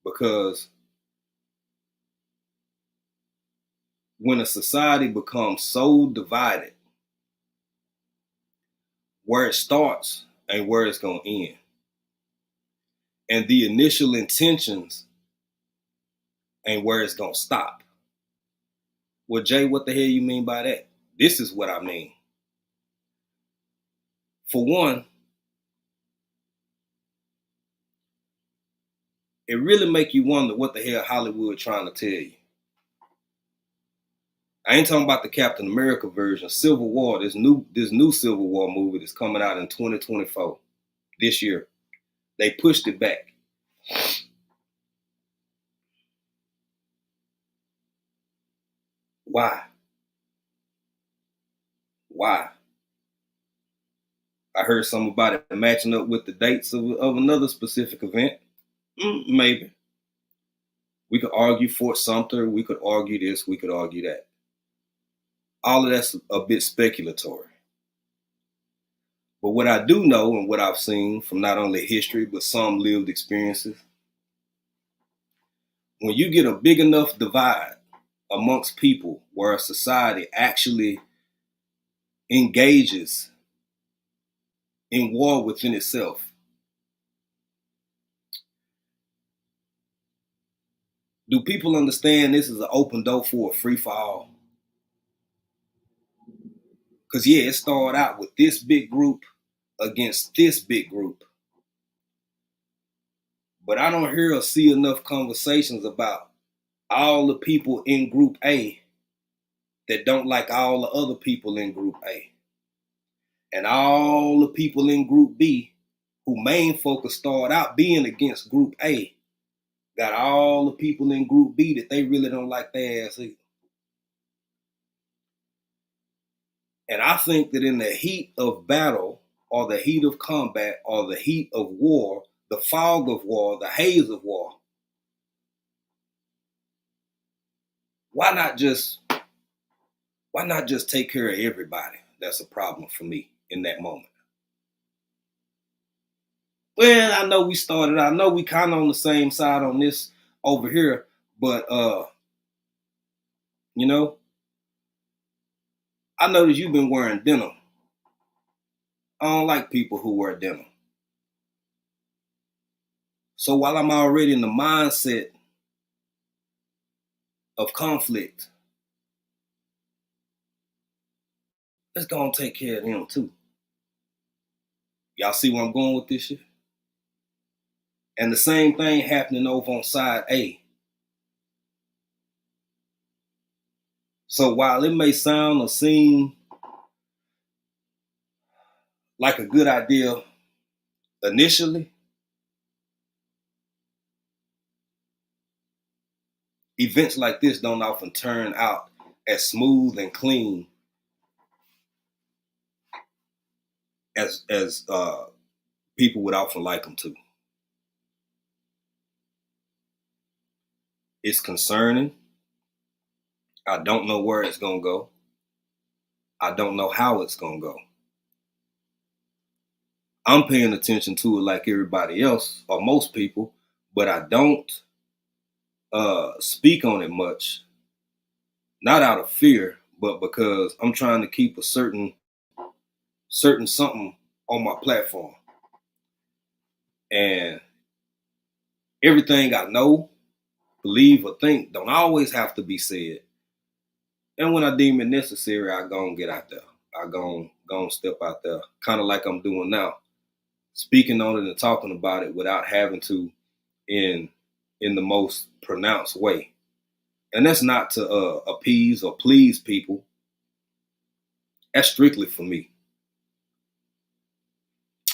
Because when a society becomes so divided, where it starts ain't where it's going to end. And the initial intentions ain't where it's going to stop. Well, Jay, what the hell you mean by that? This is what I mean. For one, it really make you wonder what the hell Hollywood trying to tell you. I ain't talking about the Captain America version. Civil War, this new Civil War movie that's coming out in 2024, this year. They pushed it back. Why? I heard something about it matching up with the dates of another specific event. Maybe. We could argue Fort Sumter. We could argue this. We could argue that. All of that's a bit speculatory. But what I do know and what I've seen from not only history, but some lived experiences, when you get a big enough divide amongst people where a society actually engages in war within itself, do people understand this is an open door for a free fall? Because, yeah, it started out with this big group against this big group. But I don't hear or see enough conversations about all the people in Group A that don't like all the other people in Group A. And all the people in Group B who main focus started out being against Group A got all the people in Group B that they really don't like their ass either. And I think that in the heat of battle, or the heat of combat, or the heat of war, the fog of war, the haze of war, why not just take care of everybody? That's a problem for me in that moment. Well, I know we started, I know we kind of on the same side on this over here, but you know, I noticed you've been wearing denim. I don't like people who wear denim. So while I'm already in the mindset of conflict, let's go and take care of them too. Y'all see where I'm going with this shit? And the same thing happening over on side A. So while it may sound or seem like a good idea initially, events like this don't often turn out as smooth and clean as people would often like them to. It's concerning. I don't know where it's going to go. I don't know how it's going to go. I'm paying attention to it like everybody else, or most people, but I don't speak on it much. Not out of fear, but because I'm trying to keep a certain something on my platform. And everything I know, believe, or think don't always have to be said. And when I deem it necessary, I go and get out there. I go and step out there, kind of like I'm doing now, speaking on it and talking about it without having to in the most pronounced way. And that's not to appease or please people. That's strictly for me.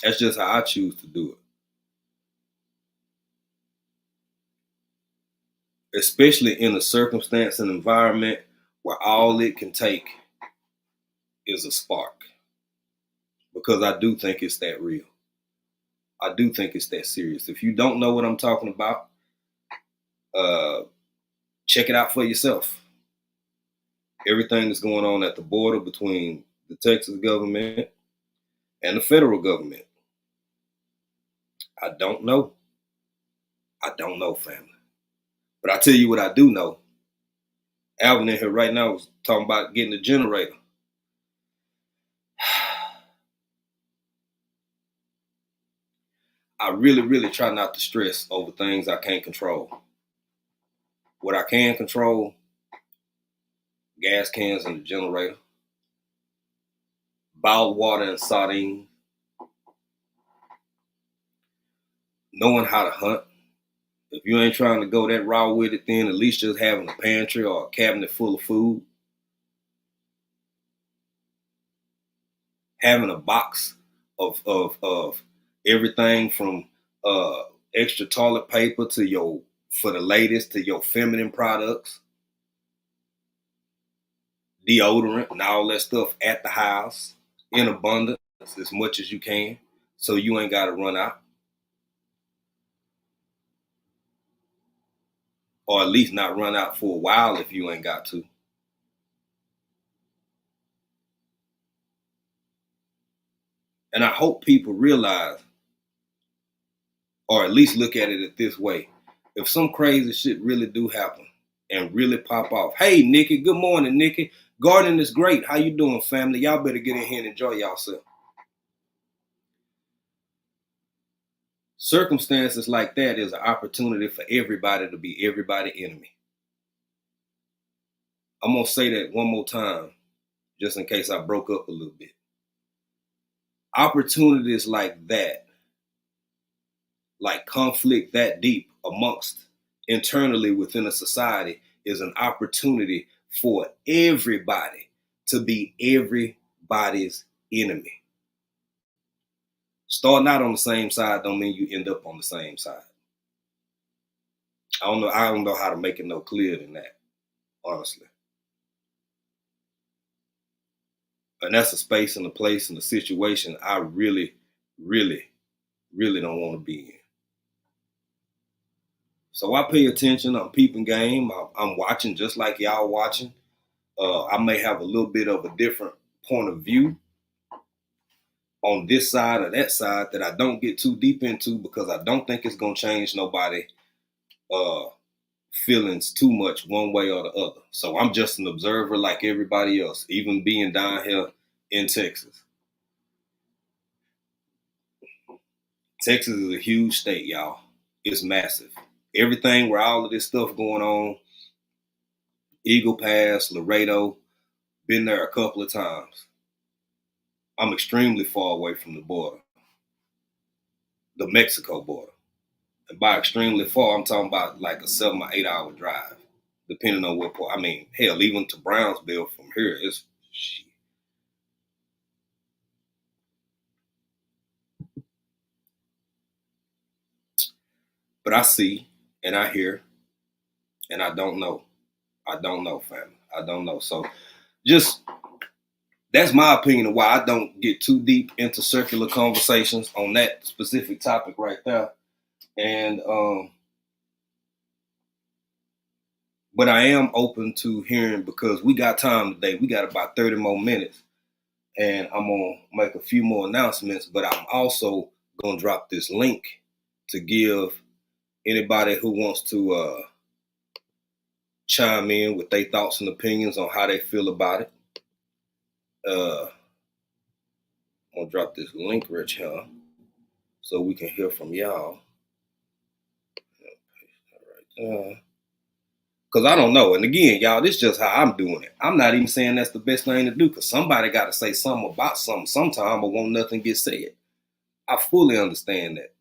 That's just how I choose to do it. Especially in a circumstance and environment where all it can take is a spark. Because I do think it's that real. I do think it's that serious. If you don't know what I'm talking about, check it out for yourself. Everything that's going on at the border between the Texas government and the federal government. I don't know. I don't know, family. But I tell you what I do know. Alvin in here right now was talking about getting a generator. I really, really try not to stress over things I can't control. What I can control, gas cans and the generator, bottled water and sardines, knowing how to hunt. If you ain't trying to go that raw with it, then at least just having a pantry or a cabinet full of food. Having a box of everything from extra toilet paper to for the ladies to your feminine products, deodorant and all that stuff at the house in abundance as much as you can, so you ain't got to run out. Or at least not run out for a while if you ain't got to. And I hope people realize, or at least look at it this way. If some crazy shit really do happen and really pop off. Hey, Nikki, good morning, Nikki. Gardening is great. How you doing, family? Y'all better get in here and enjoy yourself. Circumstances like that is an opportunity for everybody to be everybody's enemy. I'm going to say that one more time, just in case I broke up a little bit. Opportunities like that, like conflict that deep amongst internally within a society, is an opportunity for everybody to be everybody's enemy. Starting out on the same side don't mean you end up on the same side. I don't know how to make it no clearer than that, honestly. And that's a space and a place and a situation I really, really, really don't want to be in. So I pay attention. I'm peeping game. I'm watching just like y'all watching. I may have a little bit of a different point of view on this side or that side that I don't get too deep into, because I don't think it's going to change nobody feelings too much one way or the other. So I'm just an observer like everybody else, even being down here in Texas. Texas is a huge state, y'all. It's massive. Everything where all of this stuff going on, Eagle Pass, Laredo, been there a couple of times. I'm extremely far away from the border, the Mexico border. And by extremely far, I'm talking about like a 7 or 8 hour drive, depending on what part. I mean, hell, even to Brownsville from here is shit. But I see and I hear and I don't know. I don't know, family. I don't know. So just that's my opinion of why I don't get too deep into circular conversations on that specific topic right there. And but I am open to hearing, because we got time today. We got about 30 more minutes, and I'm gonna make a few more announcements. But I'm also gonna drop this link to give anybody who wants to chime in with their thoughts and opinions on how they feel about it. I'm gonna drop this link right here so we can hear from y'all. Because I don't know. And again, y'all, this is just how I'm doing it. I'm not even saying that's the best thing to do, because somebody got to say something about something sometime, or won't nothing get said. I fully understand that.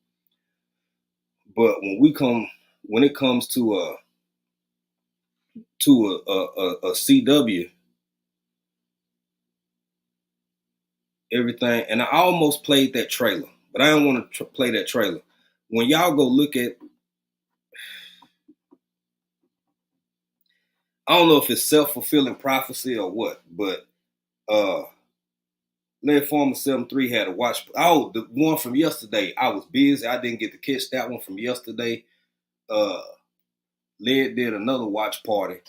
But when it comes to a CW, everything, and I almost played that trailer, but I don't want to play that trailer. When y'all go look at, I don't know if it's self-fulfilling prophecy or what, but Lead Former 7-3 had a watch. Oh, the one from yesterday. I was busy. I didn't get to catch that one from yesterday. Led did another watch party.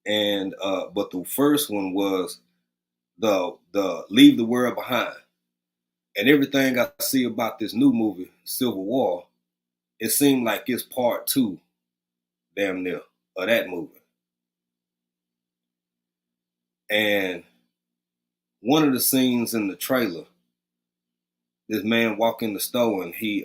And but the first one was the Leave the World Behind. And everything I see about this new movie, Civil War, it seemed like it's part 2, damn near, of that movie. And one of the scenes in the trailer, this man walk in the store and he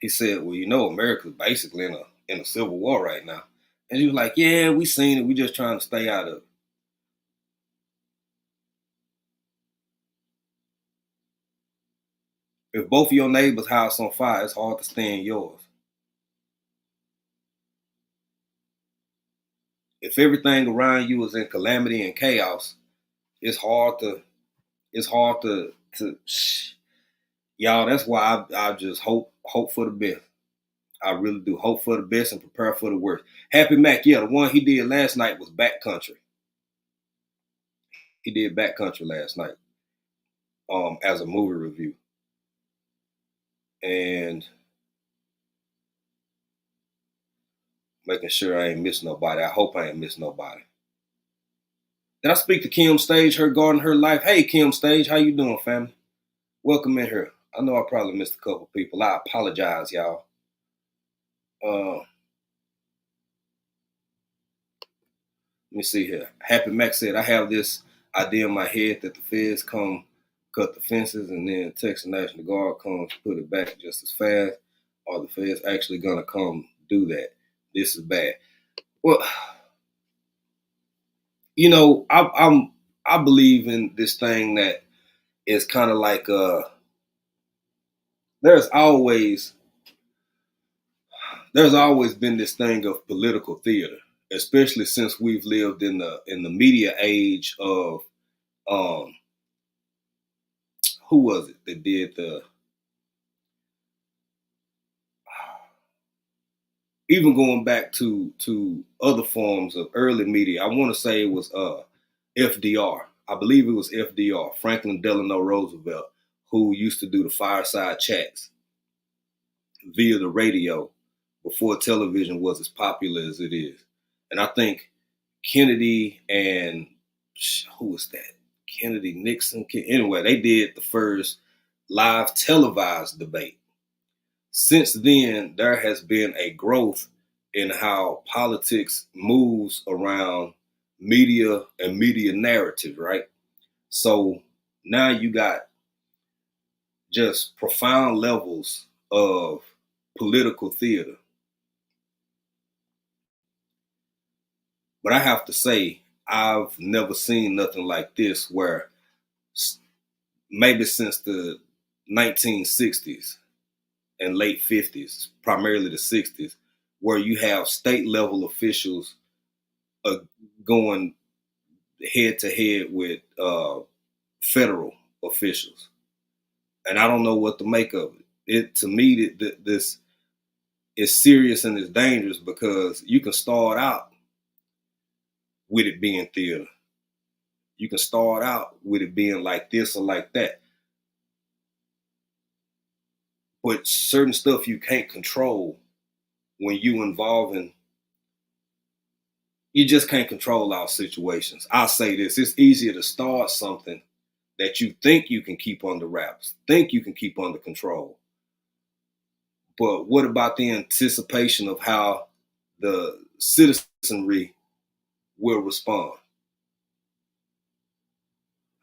said, well, you know, America's basically in a civil war right now. And he was like, yeah, we seen it. We just trying to stay out of it. If both of your neighbor's house on fire, it's hard to stay in yours. If everything around you is in calamity and chaos, it's hard to y'all. That's why I just hope for the best. I really do hope for the best and prepare for the worst. Happy Mac, yeah, the one he did last night was Backcountry. He did Backcountry last night, as a movie review, and making sure I ain't missing nobody. I hope I ain't missing nobody. Did I speak to Kim Stage, her garden, her life? Hey, Kim Stage, how you doing, family? Welcome in here. I know I probably missed a couple people. I apologize, y'all. Let me see here. Happy Mac said, I have this idea in my head that the feds come cut the fences and then Texas National Guard comes put it back just as fast. Are the feds actually gonna come do that? This is bad. Well, you know, I believe in this thing that is kind of like there's always been this thing of political theater, especially since we've lived in the media age of who was it that did even going back to other forms of early media. I want to say it was FDR. I believe it was FDR, Franklin Delano Roosevelt, who used to do the fireside chats via the radio before television was as popular as it is. And I think Kennedy and who was that? Kennedy, Nixon. Anyway, they did the first live televised debate. Since then, there has been a growth in how politics moves around media and media narrative, right? So now you got just profound levels of political theater. But I have to say, I've never seen nothing like this where maybe since the 1960s and late 50s, primarily the 60s, where you have state level officials going head to head with federal officials. And I don't know what to make of it. To me, this is serious and it's dangerous because you can start out with it being theater. You can start out with it being like this or like that. But certain stuff you can't control when you involving, you just can't control our situations. I'll say this, it's easier to start something that you think you can keep under wraps, think you can keep under control. But what about the anticipation of how the citizenry will respond?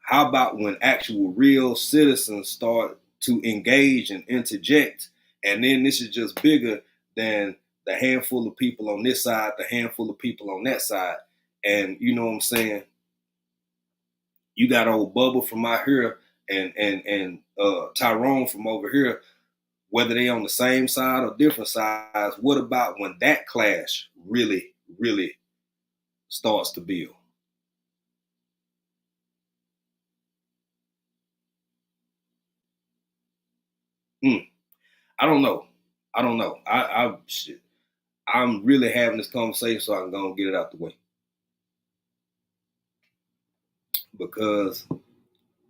How about when actual real citizens start to engage and interject, and then this is just bigger than the handful of people on this side, the handful of people on that side, and you know what I'm saying? You got old Bubba from out here and Tyrone from over here, whether they on the same side or different sides. What about when that clash really, really starts to build? I don't know. I I'm really having this conversation so I can go and get it out the way. Because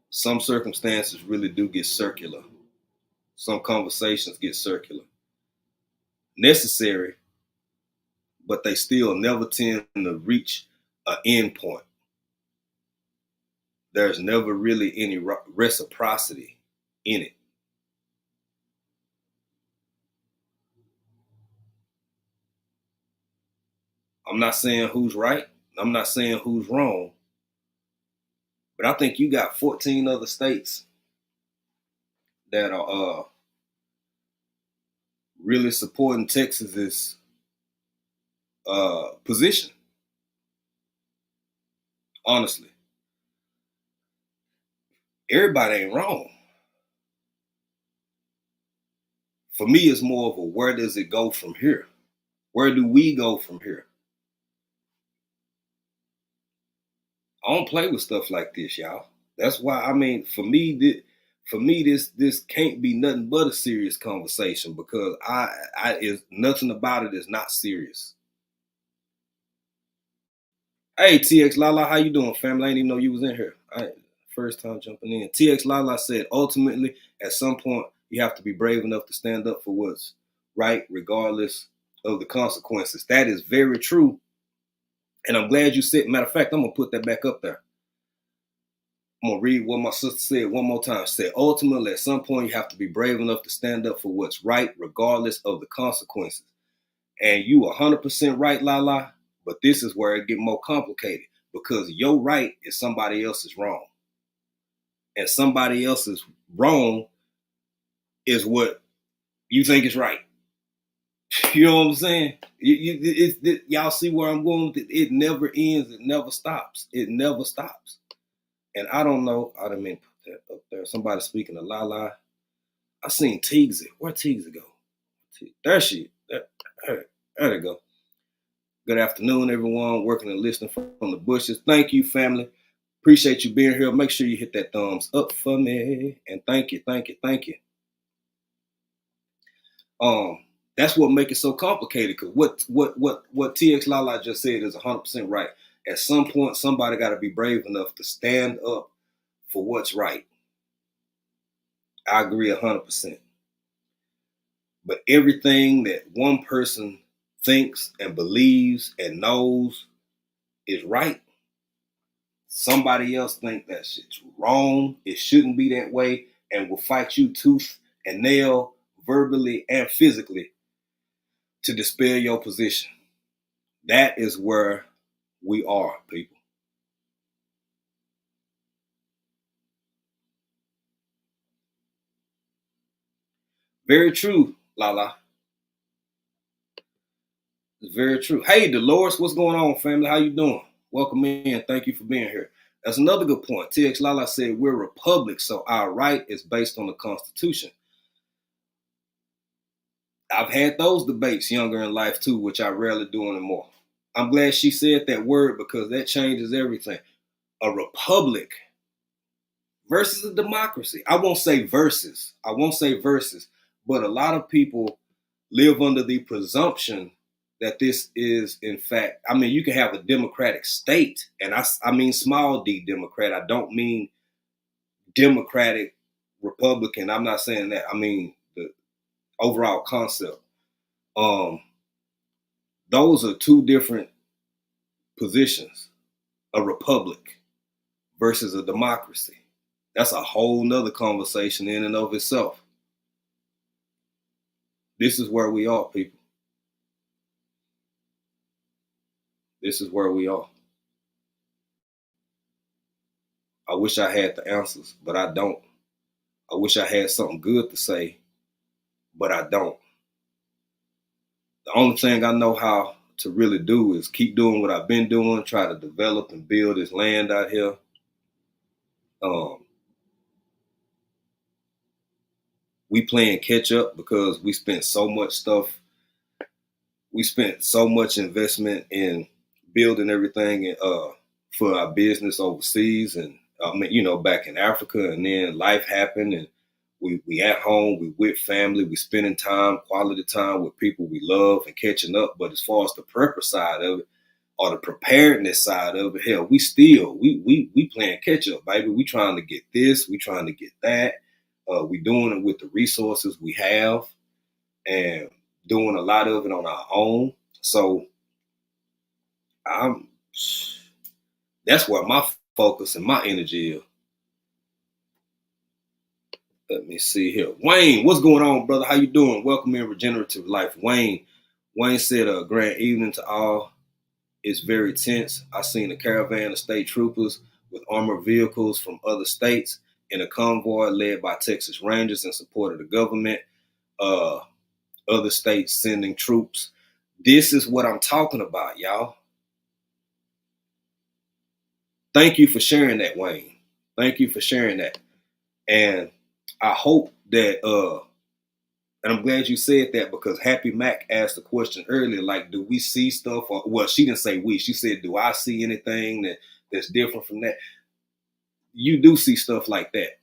some circumstances really do get circular. Some conversations get circular. Necessary, but they still never tend to reach an end point. There's never really any reciprocity in it. I'm not saying who's right. I'm not saying who's wrong. But I think you got 14 other states that are really supporting Texas's position. Honestly, everybody ain't wrong. For me, it's more of a where does it go from here? Where do we go from here? I don't play with stuff like this, y'all. That's why for me, this can't be nothing but a serious conversation because is nothing about it is not serious. Hey, TX Lala, how you doing, family? I didn't even know you was in here. First time jumping in. TX Lala said, ultimately, at some point, you have to be brave enough to stand up for what's right, regardless of the consequences. That is very true. And I'm glad you said, matter of fact, I'm going to put that back up there. I'm going to read what my sister said one more time. She said, ultimately, at some point, you have to be brave enough to stand up for what's right, regardless of the consequences. And you 100% right, Lala. But this is where it get more complicated because your right is somebody else's wrong. And somebody else's wrong is what you think is right. You know what I'm saying? Y'all see where I'm going? It never ends. It never stops. It never stops. And I don't know. I didn't mean to put that up there. Somebody speaking to Lala. I seen Teagsy. Where'd Teagsy go? There she is. There they go. Good afternoon, everyone. Working and listening from the bushes. Thank you, family. Appreciate you being here. Make sure you hit that thumbs up for me. And thank you. That's what makes it so complicated. Because what TX Lala just said is 100% right. At some point, somebody got to be brave enough to stand up for what's right. I agree 100%. But everything that one person thinks and believes and knows is right, somebody else think that shit's wrong. It shouldn't be that way, and will fight you tooth and nail, verbally and physically, to dispel your position. That is where we are, people. Very true, Lala. It's very true. Hey, Dolores, what's going on, family? How you doing? Welcome in. Thank you for being here. That's another good point. TX Lala said we're a republic, so our right is based on the Constitution. I've had those debates younger in life too, which I rarely do anymore. I'm glad she said that word because that changes everything. A republic versus a democracy. I won't say versus, but a lot of people live under the presumption that this is, in fact, you can have a democratic state, and I mean small d Democrat. I don't mean Democratic Republican. I'm not saying that. I mean the overall concept. Those are two different positions. A republic versus a democracy. That's a whole nother conversation in and of itself. This is where we are, people. This is where we are. I wish I had the answers, but I don't. I wish I had something good to say, but I don't. The only thing I know how to really do is keep doing what I've been doing, try to develop and build this land out here. We playing catch up because we spent so much stuff. We spent so much investment in building everything for our business overseas and back in Africa, and then life happened and We at home, we with family, we spending time, quality time with people we love and catching up. But as far as the prepper side of it or the preparedness side of it, hell, we playing catch up, baby. We trying to get this, we trying to get that. We doing it with the resources we have and doing a lot of it on our own. So that's where my focus and my energy is. Let me see here. Wayne, what's going on, brother? How you doing? Welcome in Regenerative Life. Wayne said, grand evening to all. It's very tense. I seen a caravan of state troopers with armored vehicles from other states in a convoy led by Texas Rangers in support of the government. Other states sending troops. This is what I'm talking about, y'all. Thank you for sharing that, Wayne. Thank you for sharing that. And I hope that, and I'm glad you said that, because Happy Mac asked a question earlier, like, do we see stuff? Or, well, she didn't say we. She said, do I see anything that's different from that? You do see stuff like that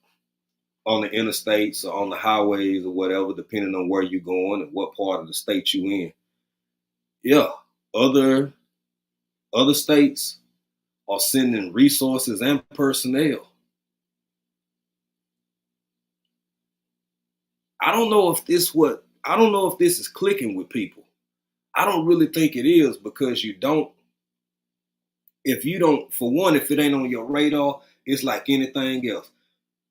on the interstates or on the highways or whatever, depending on where you're going and what part of the state you in. Yeah, other states are sending resources and personnel. I don't know if this is clicking with people. I don't really think it is, because if it ain't on your radar, it's like anything else.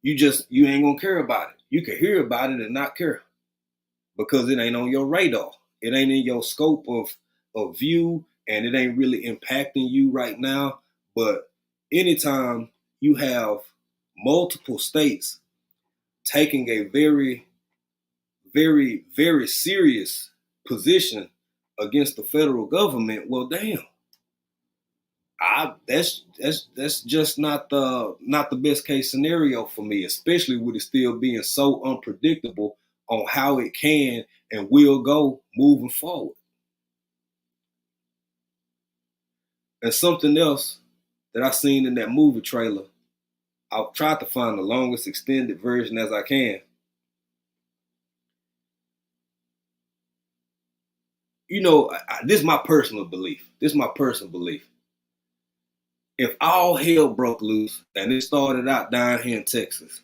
You ain't gonna care about it. You can hear about it and not care because it ain't on your radar. It ain't in your scope of view, and it ain't really impacting you right now. But anytime you have multiple states taking a very, very, very serious position against the federal government, well, damn, that's just not the best case scenario for me, especially with it still being so unpredictable on how it can and will go moving forward. And something else that I seen in that movie trailer, I've tried to find the longest extended version as I can. You know, this is my personal belief. If all hell broke loose and it started out down here in Texas,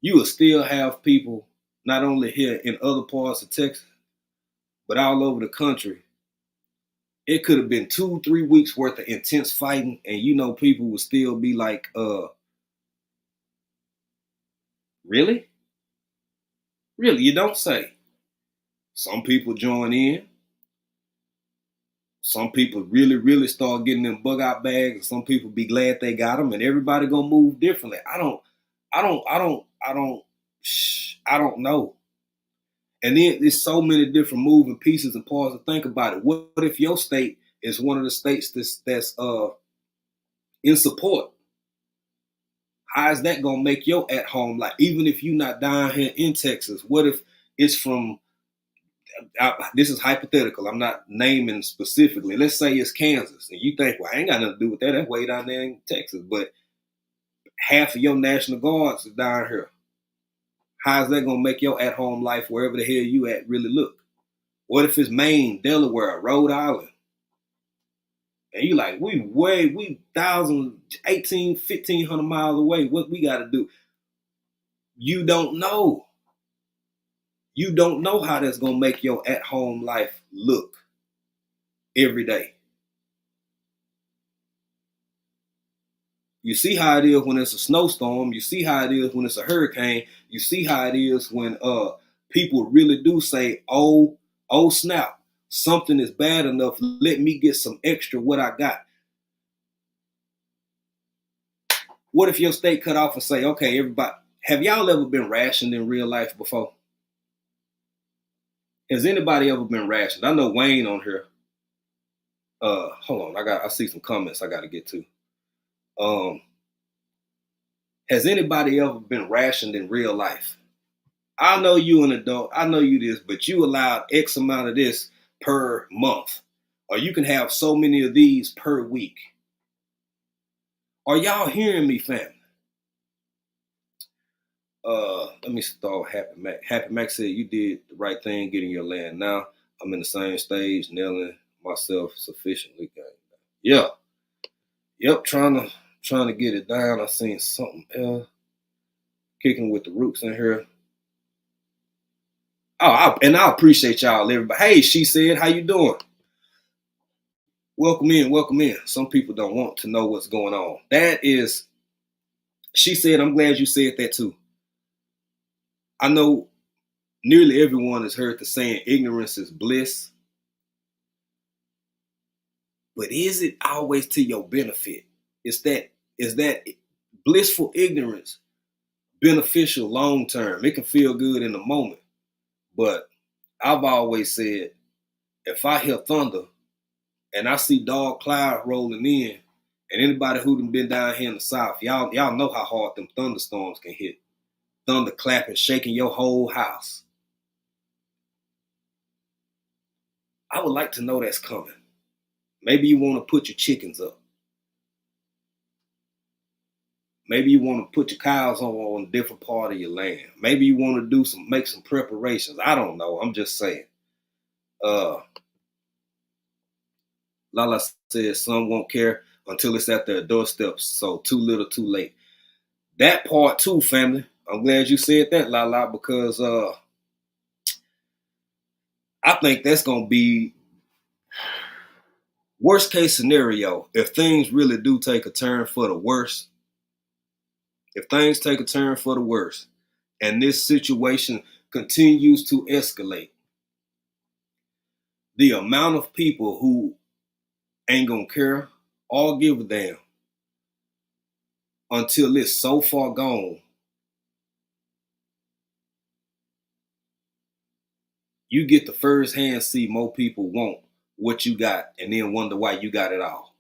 you will still have people not only here in other parts of Texas, but all over the country. It could have been 2-3 weeks worth of intense fighting, and people would still be like, really? Really, you don't say. Some people join in. Some people really, really start getting them bug out bags, and some people be glad they got them, and everybody gonna move differently. I don't know. And then there's so many different moving pieces and parts to think about it. What if your state is one of the states that's in support? How is that gonna make your at home life? Even if you're not down here in Texas, what if it's from? This is hypothetical. I'm not naming specifically. Let's say it's Kansas, and you think, well, I ain't got nothing to do with that. That's way down there in Texas. But half of your National Guards is down here. How's that gonna make your at-home life wherever the hell you at really look? What if it's Maine, Delaware, Rhode Island? And you like, we 1,000, 1,500 miles away. What we got to do? You don't know. You don't know how that's going to make your at-home life look every day. You see how it is when it's a snowstorm. You see how it is when it's a hurricane. You see how it is when people really do say, oh snap, something is bad enough. Let me get some extra what I got. What if your state cut off and say, okay, everybody, have y'all ever been rationed in real life before? Has anybody ever been rationed? I know Wayne on here. Hold on, I see some comments I got to get to. Has anybody ever been rationed in real life? I know you an adult, I know you this, but you allowed X amount of this per month, or you can have so many of these per week. Are y'all hearing me, family? Let me start Happy Mac. Happy Mac said you did the right thing getting your land. Now I'm in the same stage, nailing myself sufficiently. Yeah. Yep, trying to get it down. I seen something else. Kicking with the roots in here. I appreciate y'all, everybody. Hey, she said, how you doing? Welcome in, welcome in. Some people don't want to know what's going on. That is, she said, I'm glad you said that too. I know nearly everyone has heard the saying, ignorance is bliss. But is it always to your benefit? Is that blissful ignorance beneficial long term? It can feel good in the moment. But I've always said, if I hear thunder and I see dark cloud rolling in, and anybody who done been down here in the South, y'all know how hard them thunderstorms can hit. Thunder clapping, shaking your whole house. I would like to know that's coming. Maybe you want to put your chickens up. Maybe you want to put your cows on a different part of your land. Maybe you want to make some preparations. I don't know. I'm just saying. Lala says some won't care until it's at their doorsteps. So too little, too late. That part too, family. I'm glad you said that, Lala, because I think that's gonna be worst case scenario if things really do take a turn for the worse. If things take a turn for the worse and this situation continues to escalate, the amount of people who ain't gonna care or give a damn until it's so far gone, you get to first hand see more people want what you got and then wonder why you got it all.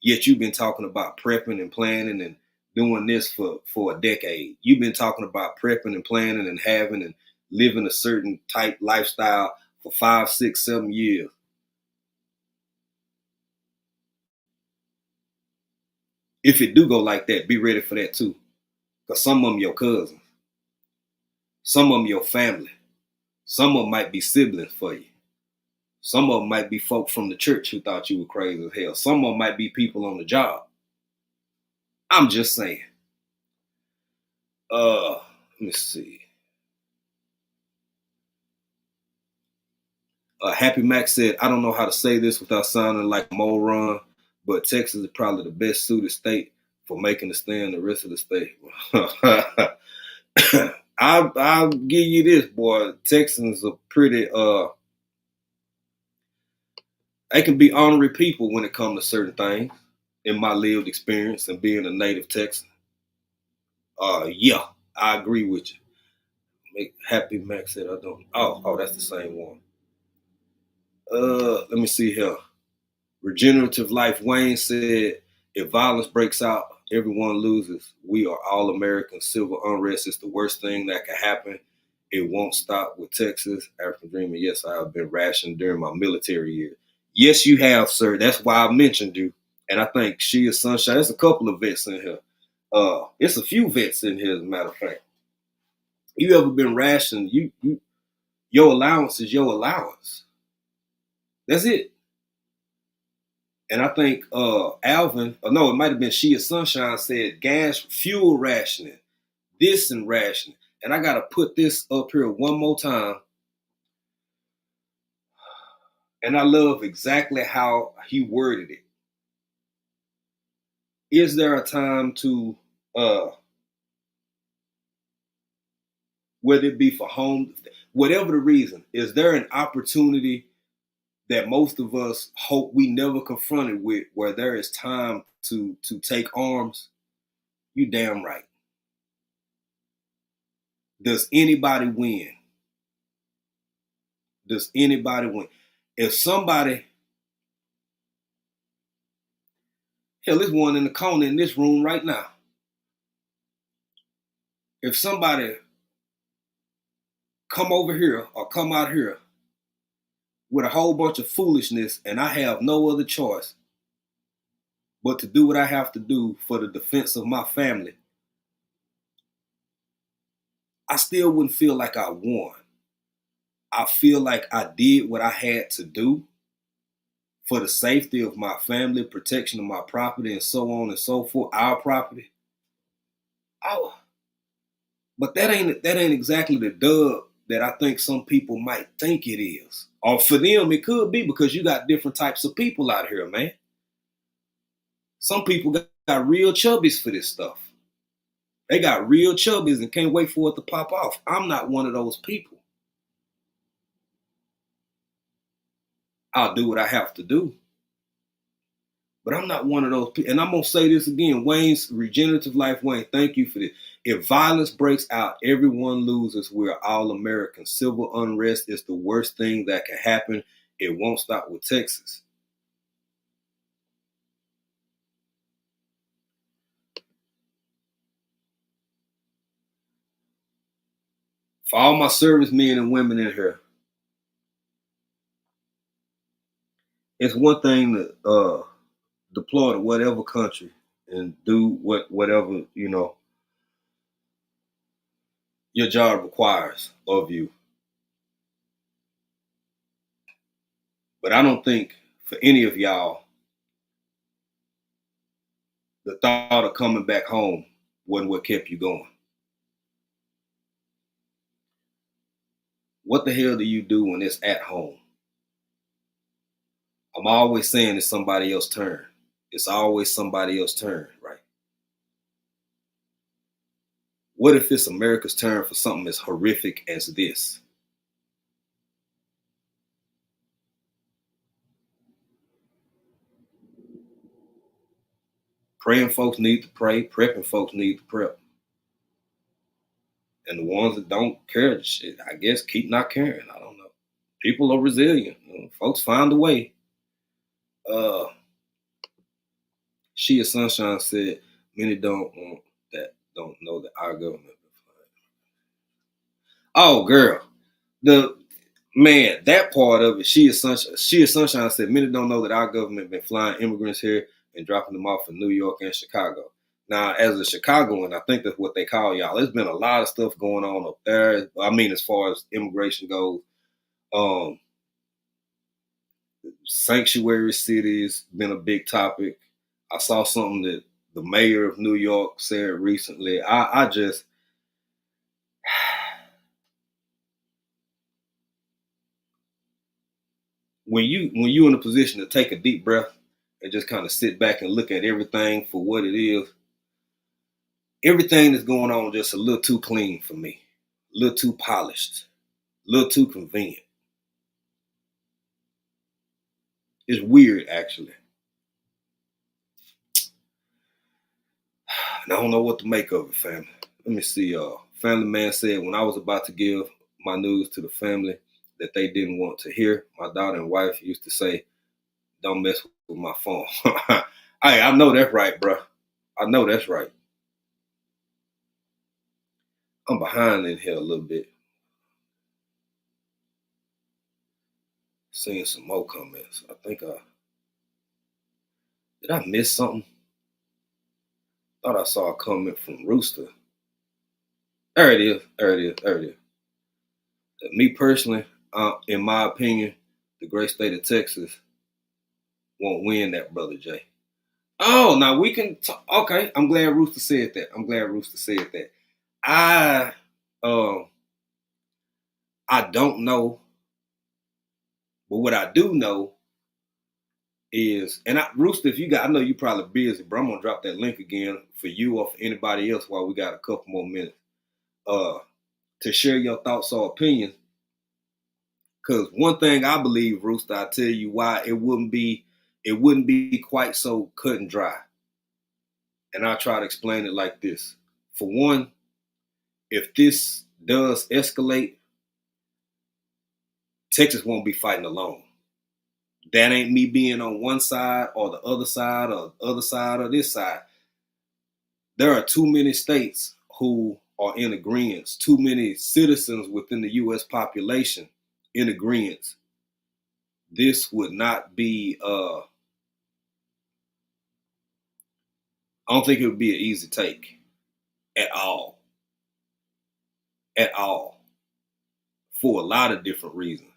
Yet you've been talking about prepping and planning and doing this for a decade. You've been talking about prepping and planning and having and living a certain type lifestyle for 5, 6, 7 years. If it do go like that, be ready for that too. Because some of them your cousins. Some of them your family. Some of them might be siblings for you. Some of them might be folk from the church who thought you were crazy as hell. Some of them might be people on the job. I'm just saying. Let me see. Happy Mac said, I don't know how to say this without sounding like a moron, but Texas is probably the best suited state for making a stand the rest of the state. I'll give you this, boy. Texans are pretty, they can be honorary people when it comes to certain things, in my lived experience and being a native Texan. Yeah, I agree with you. Happy Mac said, I don't. Oh, that's the same one. Let me see here. Regenerative Life Wayne said, if violence breaks out, everyone loses. We are all Americans. Civil unrest is the worst thing that can happen. It won't stop with Texas. African Dreamer, yes, I have been rationed during my military years. Yes, you have, sir. That's why I mentioned you. And I think she is Sunshine. There's a couple of vets in here. It's a few vets in here, as a matter of fact. You ever been rationed? Your allowance is your allowance. That's it. And I think Alvin, no, it might have been Shia Sunshine said gas, fuel rationing, this and rationing. And I got to put this up here one more time. And I love exactly how he worded it. Is there a time to, whether it be for home, whatever the reason, is there an opportunity that most of us hope we never confronted with where there is time to take arms? You damn right. Does anybody win? Does anybody win? If somebody, hell, there's one in the corner in this room right now. If somebody come over here or come out here with a whole bunch of foolishness and I have no other choice but to do what I have to do for the defense of my family, I still wouldn't feel like I won. I feel like I did what I had to do for the safety of my family, protection of my property, and so on and so forth, our property. Oh, but that ain't exactly the dub that I think some people might think it is. Or for them, it could be because you got different types of people out here, man. Some people got real chubbies for this stuff. They got real chubbies and can't wait for it to pop off. I'm not one of those people. I'll do what I have to do. But I'm not one of those people. And I'm going to say this again. Wayne's Regenerative Life, Wayne, thank you for this. If violence breaks out, everyone loses. We're all Americans. Civil unrest is the worst thing that can happen. It won't stop with Texas. For all my servicemen and women in here, it's one thing to deploy to whatever country and do whatever, your job requires of you. But I don't think for any of y'all, the thought of coming back home wasn't what kept you going. What the hell do you do when it's at home? I'm always saying it's somebody else's turn. It's always somebody else's turn, right? What if it's America's turn for something as horrific as this? Praying folks need to pray. Prepping folks need to prep. And the ones that don't care, shit, I guess keep not caring. I don't know. People are resilient. Folks find a way. She is Sunshine said, many don't know that our government. Oh, girl. That part of it, She is Sunshine said, many don't know that our government been flying immigrants here and dropping them off in New York and Chicago. Now, as a Chicagoan, I think that's what they call y'all. There's been a lot of stuff going on up there. I mean, as far as immigration goes, sanctuary cities been a big topic. I saw something that the mayor of New York said recently. I just, when you in a position to take a deep breath and just kind of sit back and look at everything for what it is, everything that's going on just a little too clean for me, a little too polished, a little too convenient. It's weird, actually. And I don't know what to make of it, family. Let me see. Family man said, when I was about to give my news to the family that they didn't want to hear, my daughter and wife used to say, don't mess with my phone. Hey, I know that's right, bro. I know that's right. I'm behind in here a little bit. Seeing some more comments. I think did I miss something? Thought I saw a comment from Rooster. There it is. Me personally, in my opinion, the great state of Texas won't win that, Brother Jay. Oh, now we can talk. Okay, I'm glad Rooster said that. I don't know, but what I do know is, and Rooster, if I know you probably busy, but I'm gonna drop that link again for you or for anybody else while we got a couple more minutes to share your thoughts or opinions. Because one thing I believe, Rooster, I'll tell you why it wouldn't be quite so cut and dry. And I'll try to explain it like this. For one, if this does escalate, Texas won't be fighting alone. That ain't me being on one side or the other side or the other side or this side. There are too many states who are in agreement, too many citizens within the U.S. population in agreement. This would not be, I don't think it would be an easy take at all. at all for a lot of different reasons.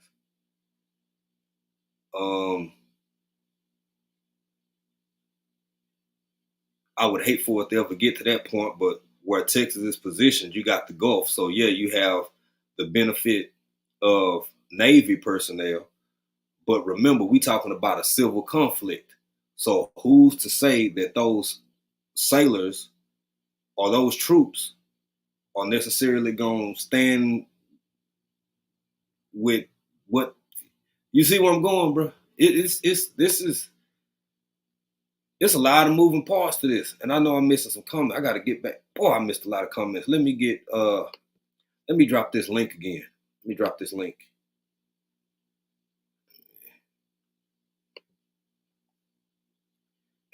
I would hate for it to ever get to that point, but where Texas is positioned, you got the Gulf. So yeah, you have the benefit of Navy personnel. But remember, we talking about a civil conflict. So who's to say that those sailors or those troops are necessarily going to stand with what you see where I'm going, bro? It's a lot of moving parts to this, and I know I'm missing some comments. I got to get back. Boy, I missed a lot of comments. Let me drop this link again. Let me drop this link.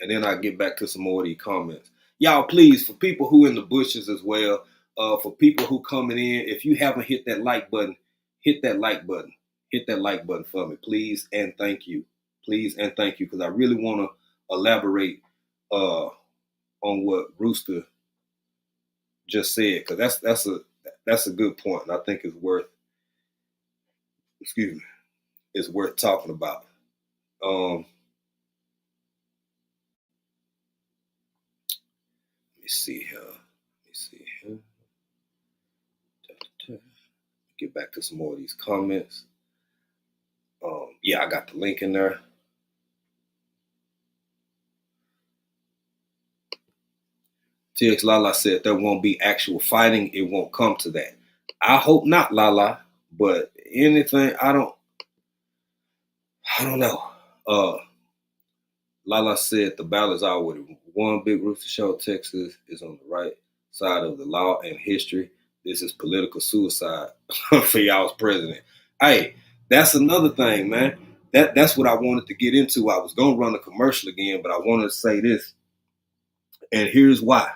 And then I'll get back to some more of these comments. Y'all, please, for people who in the bushes as well, for people who coming in, if you haven't hit that like button, hit that like button. Hit that like button for me, please, and thank you. Please and thank you, because I really want to elaborate on what Rooster just said, because that's a good point, and I think it's worth talking about. Let me see here. Get back to some more of these comments. Yeah, I got the link in there. TX Lala said there won't be actual fighting. It won't come to that. I hope not, Lala. But anything, I don't know. Lala said the battle is already won. Big Rooster Show. Texas is on the right side of the law and history. This is political suicide for y'all's president. Hey, that's another thing, man. That's what I wanted to get into. I was going to run a commercial again, but I wanted to say this. And here's why.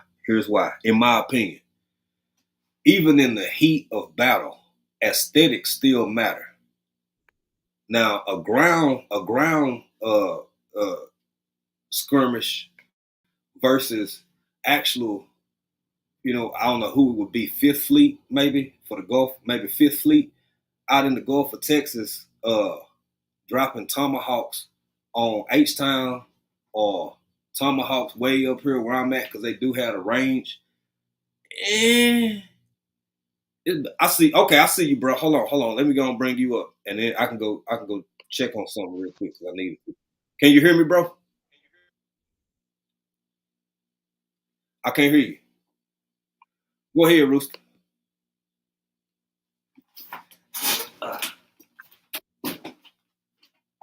In my opinion, even in the heat of battle, aesthetics still matter. Now, a ground skirmish versus actual, I don't know who it would be, Fifth Fleet maybe for the Gulf, maybe Fifth Fleet out in the Gulf of Texas, dropping tomahawks on H-Town or tomahawks way up here where I'm at, because they do have a range. I see you, bro. Hold on. Let me go and bring you up, and then I can go check on something real quick because I need it. Can you hear me, bro? I can't hear you. Go ahead, Rooster.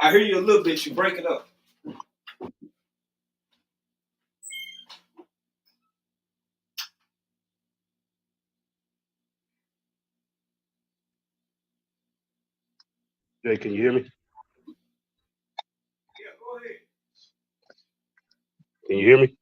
I hear you a little bit. You break it up. Jay, can you hear me? Yeah, go ahead. Can you hear me?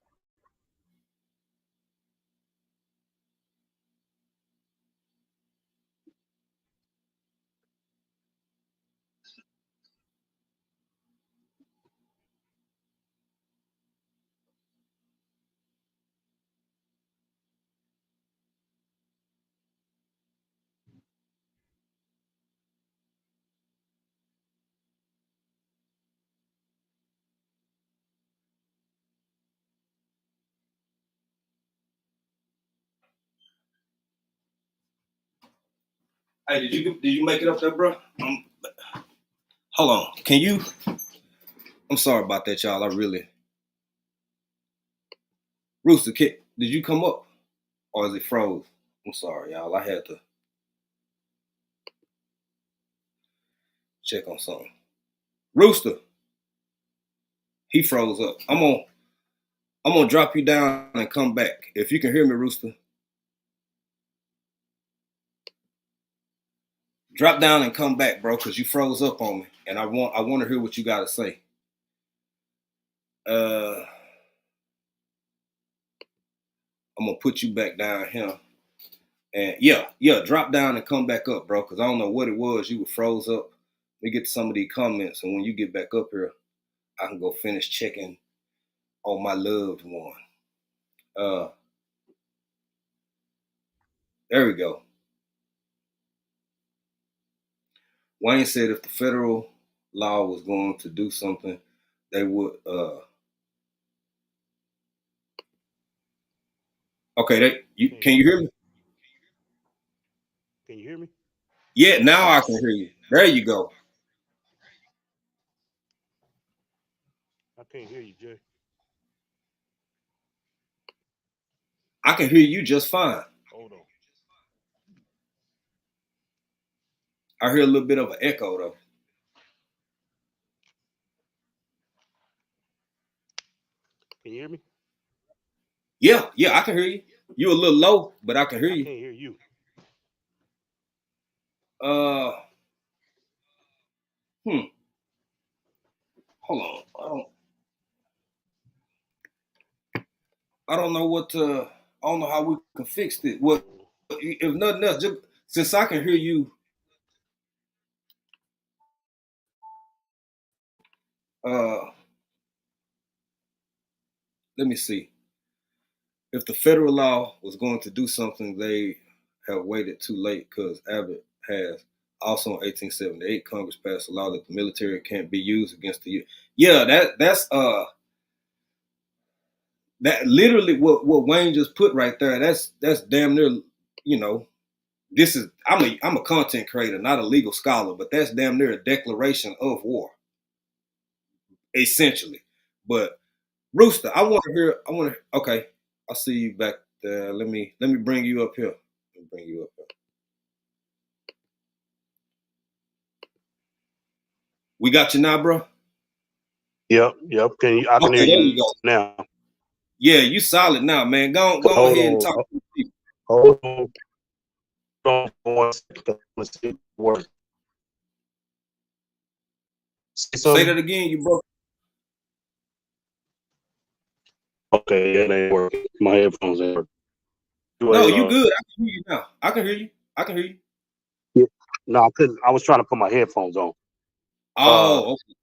Hey, did you make it up there, bro? Hold on. Can you? I'm sorry about that, y'all. Rooster, did you come up, or is it froze? I'm sorry, y'all. I had to check on something. Rooster, he froze up. I'm gonna drop you down and come back. If you can hear me, Rooster, drop down and come back, bro, because you froze up on me, and I want to hear what you got to say. I'm gonna put you back down here, and yeah, drop down and come back up, bro, because I don't know what it was. You were froze up. Let me get to some of these comments, and when you get back up here, I can go finish checking on my loved one. There we go. Wayne said if the federal law was going to do something, they would. Okay, can you hear me? Can you hear me? Yeah, now I can hear you. There you go. I can't hear you, Jay. I can hear you just fine. Hold on. I hear a little bit of an echo though. Can you hear me? Yeah, I can hear you. You a little low, but I can hear I you. can't hear you. Hold on. I don't know what I don't know how we can fix it. Well, if nothing else, just since I can hear you, let me see. If the federal law was going to do something, they have waited too late because Abbott has. Also in 1878, Congress passed a law that the military can't be used against the youth. Yeah, that's that literally what Wayne just put right there. That's damn near, you know, this is I'm a content creator, not a legal scholar, but that's damn near a declaration of war, essentially. But Rooster, okay, I see you back there. Let me bring you up here. Let me bring you up here. We got you now, bro. Yep. I can Okay, hear there you you go. now. Yeah, you solid now, man. Go ahead and talk. Hold on. Hold on 1 second. Let's see what. Say that again, you broke. Okay, it ain't working. My headphones ain't working. No, you good. I can hear you now. I can hear you. Yeah. No, I couldn't. I was trying to put my headphones on. Oh, okay.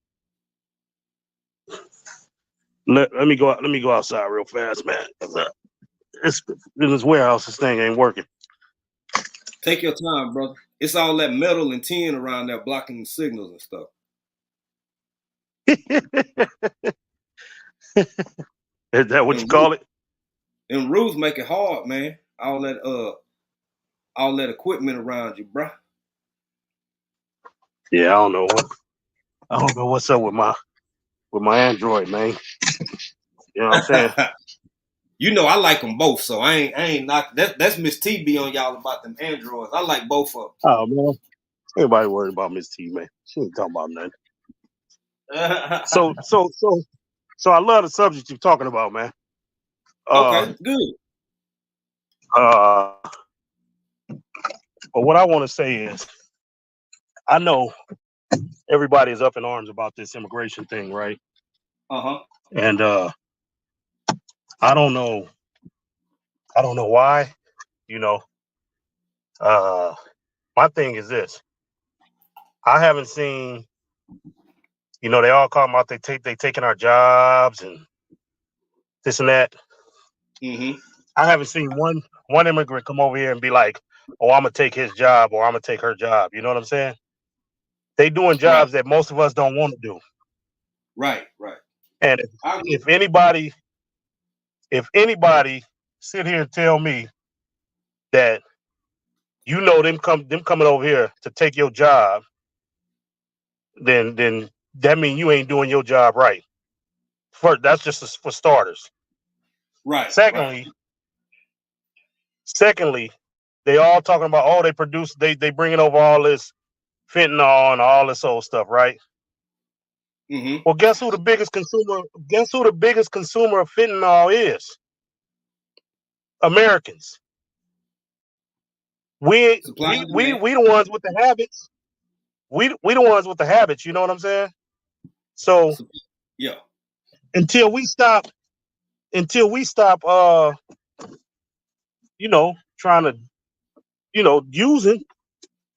Let me go out. Let me go outside real fast, man. It's in this warehouse. This thing ain't working. Take your time, brother. It's all that metal and tin around there blocking the signals and stuff. Is that what you call it? And roofs make it hard, man. All that equipment around you, bruh. Yeah, I don't know what's up with my Android, man. You know what I'm saying? You know I like them both, so I ain't not that's Miss T be on y'all about them Androids. I like both of Oh man, everybody worried about Miss T, man. She ain't talking about nothing. them. So I love the subject you're talking about, man. Okay, good. But what I want to say is, I know everybody is up in arms about this immigration thing, right? And I don't know why. You know, my thing is this: I haven't seen. You know, they all call about they taking our jobs and this and that. Mm-hmm. I haven't seen one immigrant come over here and be like, "Oh, I'm gonna take his job or I'm gonna take her job." You know what I'm saying? They doing jobs that most of us don't want to do. Right. And if anybody sit here and tell me that them coming over here to take your job, then that means you ain't doing your job right. That's just for starters. Right. Secondly, they all talking about they bringing over all this fentanyl and all this old stuff, right? Mm-hmm. Well, guess who the biggest consumer of fentanyl is? Americans. We the ones with the habits. We the ones with the habits, you know what I'm saying? So yeah. until we stop trying to, using,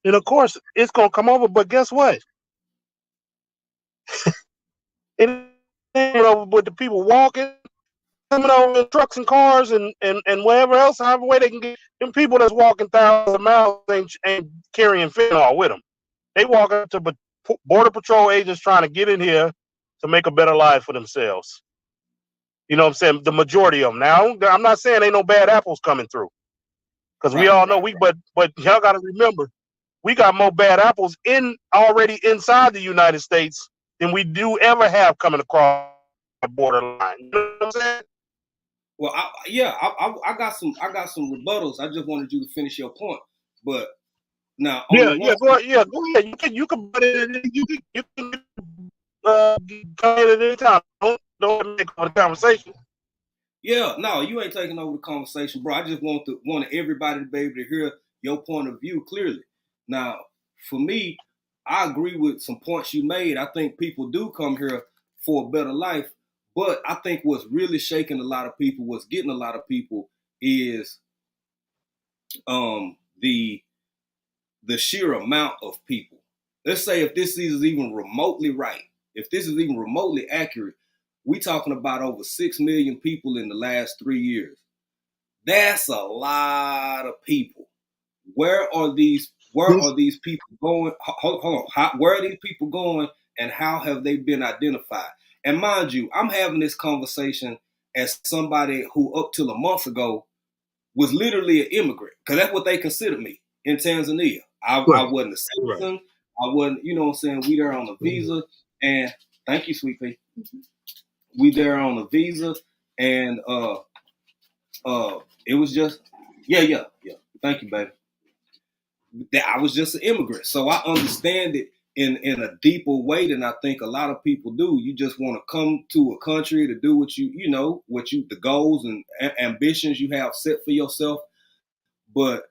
then of course it's gonna come over. But guess what? It ain't over with the people walking, coming over in trucks and cars and wherever else, however way they can get them people that's walking thousands of miles ain't carrying fentanyl with them. They walk up to border patrol agents trying to get in here to make a better life for themselves. You know what I'm saying? The majority of them. Now, I'm not saying ain't no bad apples coming through, because we all know but y'all got to remember, we got more bad apples already inside the United States than we do ever have coming across the borderline. You know what I'm saying? Well, I got some rebuttals. I just wanted you to finish your point, but now Go ahead. You can put it in. You can come in at any time. Don't make the conversation. Yeah, no, you ain't taking over the conversation, bro. I just wanted everybody to be able to hear your point of view clearly. Now, for me, I agree with some points you made. I think people do come here for a better life, but I think what's really shaking a lot of people, what's getting a lot of people, is the sheer amount of people. Let's say if this is even remotely right, if this is even remotely accurate, we talking about over 6 million people in the last 3 years. That's a lot of people. Where are these people going? Hold on. Where are these people going, and how have they been identified? And mind you, I'm having this conversation as somebody who up till a month ago was literally an immigrant, because that's what they considered me in Tanzania. I wasn't a citizen. Right. I wasn't, you know what I'm saying? We there on a visa, and thank you, Sweet Pea. We there on a visa, and it was just, yeah. Thank you, baby. That I was just an immigrant, so I understand it in a deeper way than I think a lot of people do. You just want to come to a country to do what the goals and ambitions you have set for yourself. But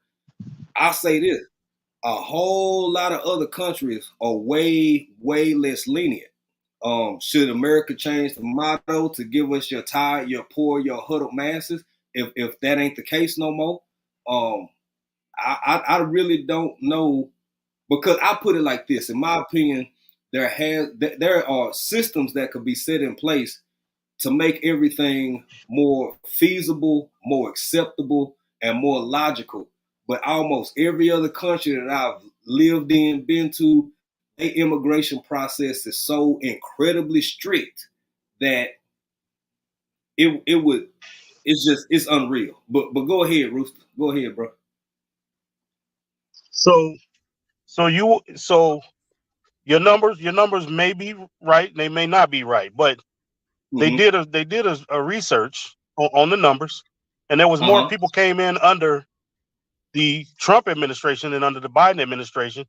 I say this, a whole lot of other countries are way, way less lenient. Should America change the motto to give us your tired, your poor, your huddled masses? If that ain't the case no more, I really don't know, because I put it like this. In my opinion, there are systems that could be set in place to make everything more feasible, more acceptable, and more logical. But almost every other country that I've lived in, been to, the immigration process is so incredibly strict that it's unreal. But go ahead, Rooster. Go ahead, bro. So your numbers may be right, they may not be right, but they did a research on the numbers, and there was more people came in under the Trump administration than under the Biden administration.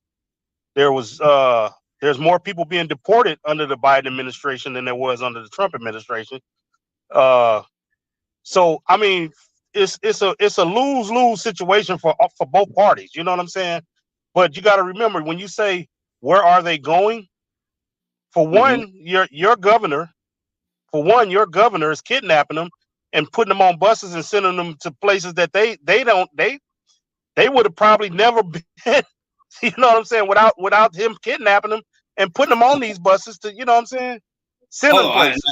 There's more people being deported under the Biden administration than there was under the Trump administration. So I mean, it's a lose-lose situation for both parties. You know what I'm saying? But you got to remember, when you say where are they going, for one, your governor is kidnapping them and putting them on buses and sending them to places that they would have probably never been. You know what I'm saying? Without him kidnapping them and putting them on these buses to, you know what I'm saying, send them places.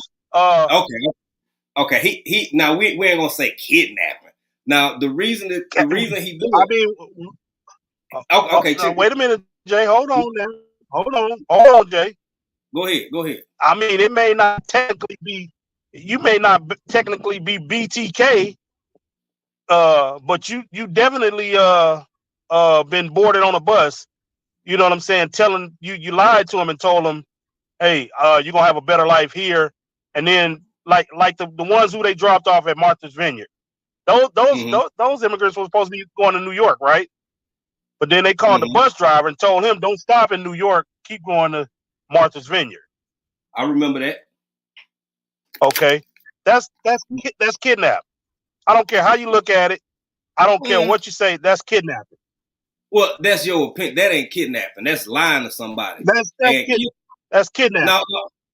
Okay. He now we ain't gonna say kidnapping. Now the reason he did it, I mean, okay. Wait a minute, Jay. Hold on now. Hold on, Jay. Go ahead. I mean, it may not technically be. You may not technically be BTK, but you definitely been boarded on a bus. You know what I'm saying? Telling you lied to him and told him, hey, you're gonna have a better life here. And then like the ones who they dropped off at Martha's Vineyard, those immigrants were supposed to be going to New York, right? But then they called the bus driver and told him, don't stop in New York, keep going to Martha's Vineyard. I remember that. Okay, that's kidnapping. I don't care how you look at it. I don't care what you say. That's kidnapping. Well, that's your opinion. That ain't kidnapping. That's lying to somebody. That's kidnapping.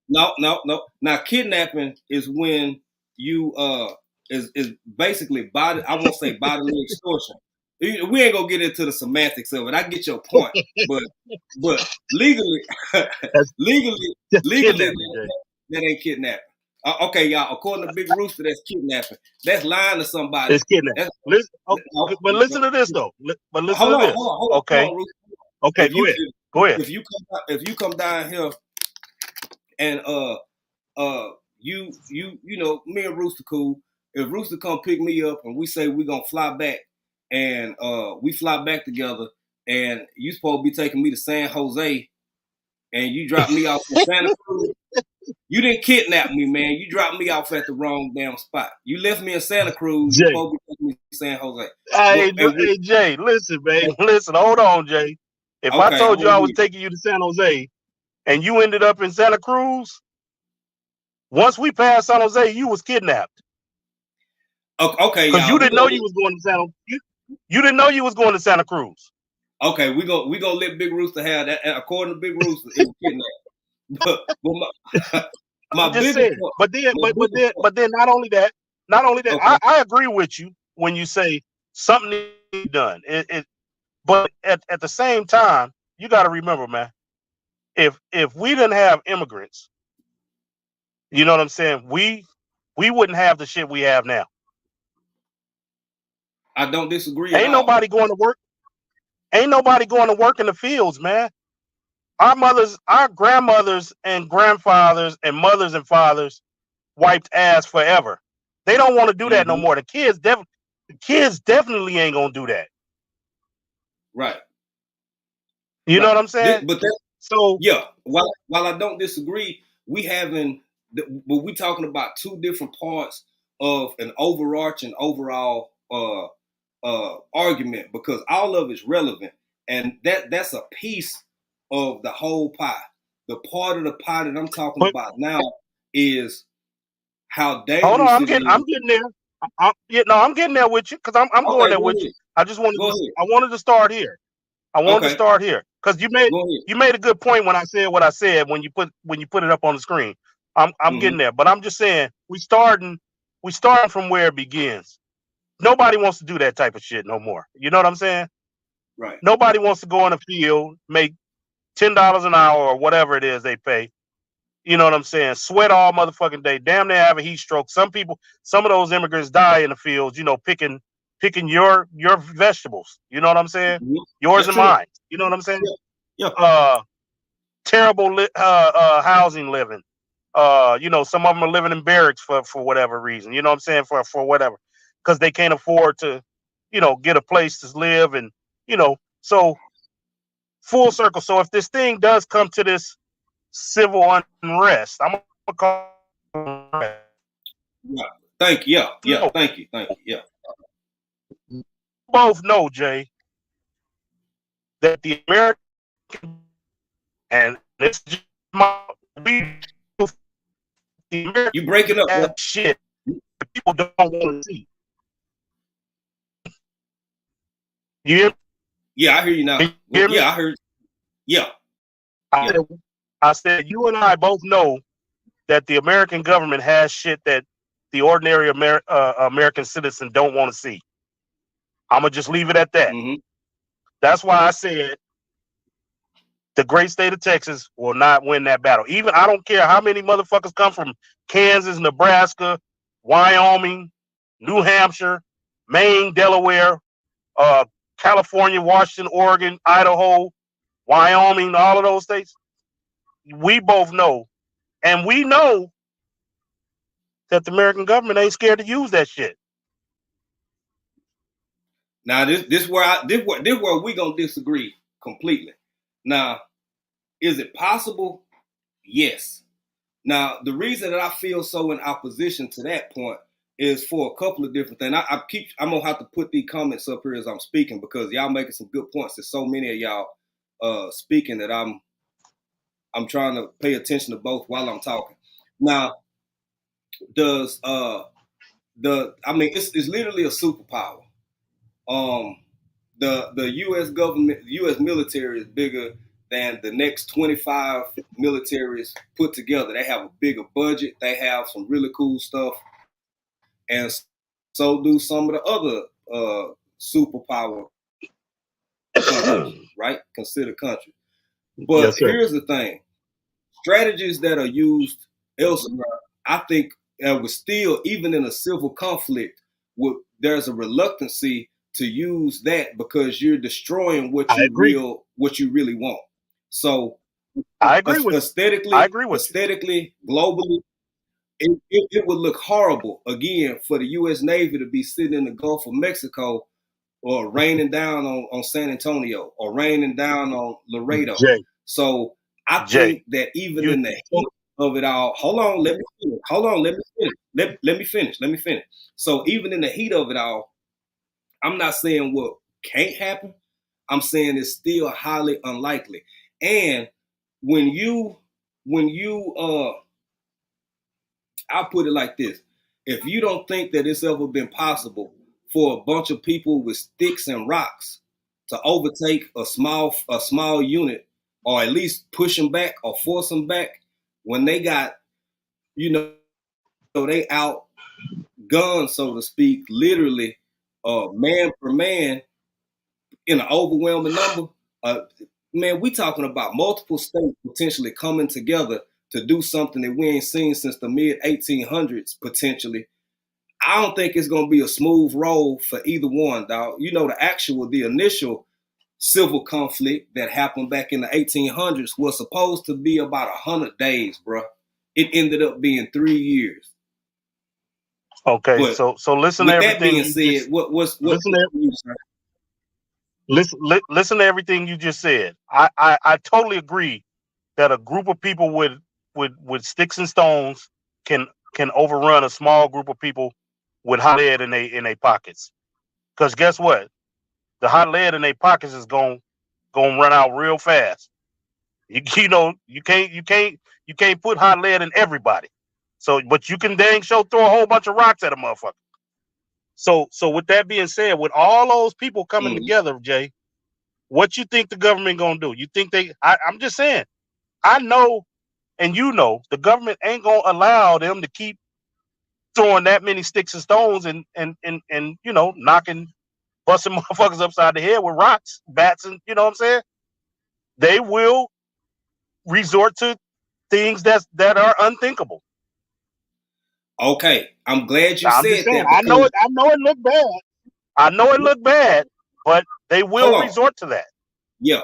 No. Now, kidnapping is when you is basically body. I won't say bodily extortion. We ain't gonna get into the semantics of it. I get your point, but legally, that ain't kidnapping. Okay, y'all. According to Big Rooster, that's kidnapping. That's lying to somebody. It's kidnapping. But listen to this though. Hold on. Okay, go ahead. Go ahead. If you come down here and you know, me and Rooster cool. If Rooster come pick me up and we say we gonna fly back, and we fly back together, and you supposed to be taking me to San Jose, and you drop me off in Santa Cruz. You didn't kidnap me, man. You dropped me off at the wrong damn spot. You left me in Santa Cruz. You Jay. supposed to be taking me to San Jose. Hey, But- hey, Jay, listen, man. Listen, hold on, Jay. If I Okay, told you I'm I was with taking you to San Jose and you ended up in Santa Cruz, once we passed San Jose, you was kidnapped. Okay, Because y'all. you didn't know you was going to Santa you didn't know you was going to Santa Cruz. Okay, we gonna let Big Rooster have that. And according to Big Rooster, it was kidnapped. But my I'm just biggest saying. point- But then my biggest but then not only that, Okay. I agree with you when you say something needs to be done. But at the same time, you gotta remember, man, if we didn't have immigrants, you know what I'm saying, we wouldn't have the shit we have now. I don't disagree at Ain't all. nobody going to work. Ain't nobody going to work in the fields, man. Our grandmothers and grandfathers and mothers and fathers wiped ass forever. They don't want to do that no more. The kids definitely ain't gonna do that. Right. You know Right. what I'm saying? But that, So yeah, while I don't disagree, but we talking about two different parts of an overarching overall argument, because all of it's relevant, and that's a piece of the whole pie. The part of the pie that I'm talking But- about now is how dangerous hold on, I'm it getting is. there. I'm getting there with you because I'm Okay, going there go with ahead. you. I just wanted Go ahead. I wanted to start here. I wanted to Okay. start here because Go ahead. you made a good point when I said what I said when you put it up on the screen. I'm Mhm. getting there, but I'm just saying we starting from where it begins. Nobody wants to do that type of shit no more. You know what I'm saying? Right. Nobody wants to go in the field, make $10 an hour or whatever it is they pay. You know what I'm saying? Sweat all motherfucking day. Damn near have a heat stroke. Some of those immigrants die in the fields, you know, picking your vegetables. You know what I'm saying? Mhm. Yours That's and true. mine. You know what I'm saying? Yeah. Terrible housing living. You know, some of them are living in barracks for whatever reason. You know what I'm saying? For whatever, because they can't afford to, you know, get a place to live, and you know, so full circle. So if this thing does come to this civil unrest, I'm gonna call it Yeah. Thank you. Yeah. No. Thank you. Yeah. both know, Jay, that the American and this is the American You breaking up, bro. shit that people don't want to see. You hear me? Yeah, I hear you now. Can you hear me? Yeah, I heard. Yeah. I said you and I both know that the American government has shit that the ordinary American citizen don't want to see. I'm gonna just leave it at that. Mm-hmm. That's why I said the great state of Texas will not win that battle. Even I don't care how many motherfuckers come from Kansas, Nebraska, Wyoming, New Hampshire, Maine, Delaware, California, Washington, Oregon, Idaho, Wyoming, all of those states. We both know, and we know that the American government ain't scared to use that shit. Now this where we gonna disagree completely. Now, is it possible? Yes. Now, the reason that I feel so in opposition to that point is for a couple of different things. I'm gonna have to put these comments up here as I'm speaking, because y'all making some good points. There's so many of y'all speaking that I'm trying to pay attention to both while I'm talking. Now, it's literally a superpower. The U.S. government, the U.S. military is bigger than the next 25 militaries put together. They have a bigger budget. They have some really cool stuff, and so do some of the other superpower countries, right? Considered countries. But Yes, sir. here's the thing: strategies that are used elsewhere, I think, was still, even in a civil conflict, there's a reluctancy to use that because you're destroying what I you agree. really want. So I agree with aesthetically, globally, it would look horrible again for the U.S. Navy to be sitting in the Gulf of Mexico or raining down on San Antonio or raining down on Laredo. Jay. So I Jay, think that even in the heat of it all, hold on, let me finish. So even in the heat of it all, I'm not saying what can't happen. I'm saying it's still highly unlikely. And when you I'll put it like this. If you don't think that it's ever been possible for a bunch of people with sticks and rocks to overtake a small unit, or at least push them back or force them back, when they got, they outgunned, so to speak, literally, man per man, in an overwhelming number, man, we talking about multiple states potentially coming together to do something that we ain't seen since the mid 1800s, potentially. I don't think it's going to be a smooth roll for either one, dog. The initial civil conflict that happened back in the 1800s was supposed to be about 100 days, bro. It ended up being 3 years. Okay, but so listen with to that everything. being said, Listen to everything you just said. I totally agree that a group of people with sticks and stones can overrun a small group of people with hot lead in their pockets. Because guess what? The hot lead in their pockets is gonna run out real fast. You can't put hot lead in everybody. So, but you can dang sure throw a whole bunch of rocks at a motherfucker. So with that being said, with all those people coming together, Jay, what you think the government gonna do? You think I'm just saying, I know, and the government ain't gonna allow them to keep throwing that many sticks and stones and busting motherfuckers upside the head with rocks, bats, and you know what I'm saying? They will resort to things that are unthinkable. Okay, I'm glad you I'm said just saying, that. I know it looked bad. I know it looked bad, but they will resort to that. Yeah.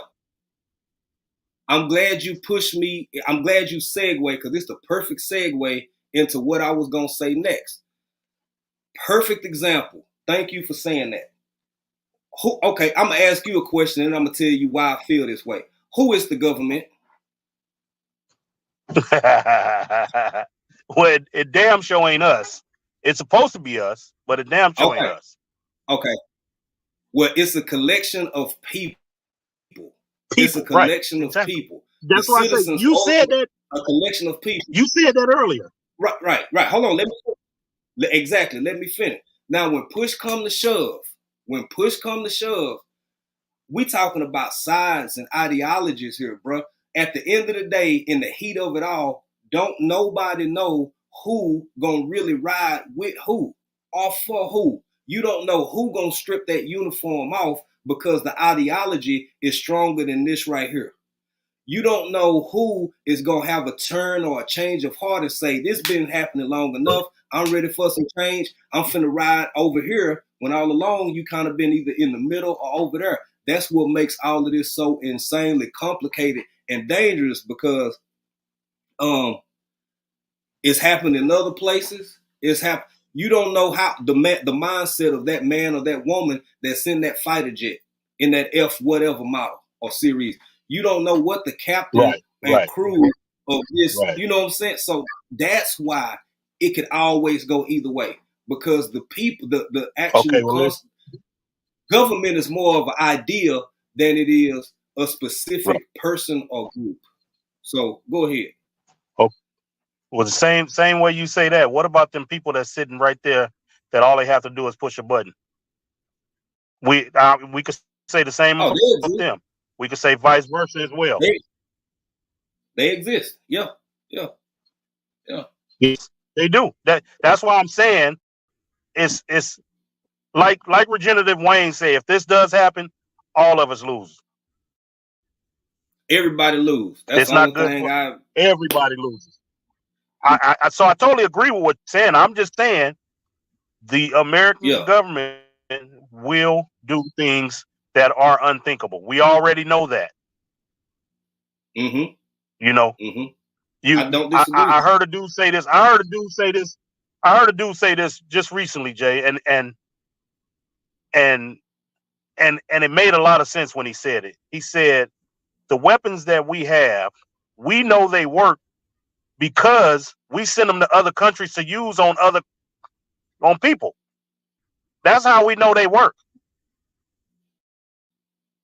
I'm glad you pushed me. I'm glad you segue, because it's the perfect segue into what I was going to say next. Perfect example. Thank you for saying that. Okay, I'm going to ask you a question, and I'm going to tell you why I feel this way. Who is the government? Well, it damn sure ain't us. It's supposed to be us, but it damn sure ain't us. Okay. Well, it's a collection of people. It's a collection of people. That's why I say you said that. A collection of people. You said that earlier. Right. Hold on. Exactly. Let me finish. Now, when push come to shove, we talking about sides and ideologies here, bro. At the end of the day, in the heat of it all, don't nobody know who gonna really ride with who or for who. You don't know who gonna strip that uniform off because the ideology is stronger than this right here. You don't know who is gonna have a turn or a change of heart and say, this been happening long enough. I'm ready for some change. I'm finna ride over here, when all along you kind of been either in the middle or over there. That's what makes all of this so insanely complicated and dangerous, because it's happened in other places. You don't know how the mindset of that man or that woman that's in that fighter jet, in that F whatever model or series. You don't know what the captain and crew of this, you know what I'm saying? So that's why it could always go either way, because the people, the actual government is more of an idea than it is a specific person or group. So go ahead. Okay. Well, the same way you say that, what about them people that's sitting right there that all they have to do is push a button? We could say the same about them. We could say vice versa as well. They exist. Yeah. Yes, they do. That's why I'm saying it's like Regenerative Wayne say, if this does happen, all of us lose. Everybody lose. That's it's not good. Everybody loses. So I totally agree with what you're saying. I'm just saying the American government will do things that are unthinkable. We already know that. Mm-hmm. You know, Mm-hmm. I don't disagree. I heard a dude say this. I heard a dude say this just recently, Jay, and it made a lot of sense when he said it. He said the weapons that we have, we know they work because we send them to other countries to use on people. That's how we know they work.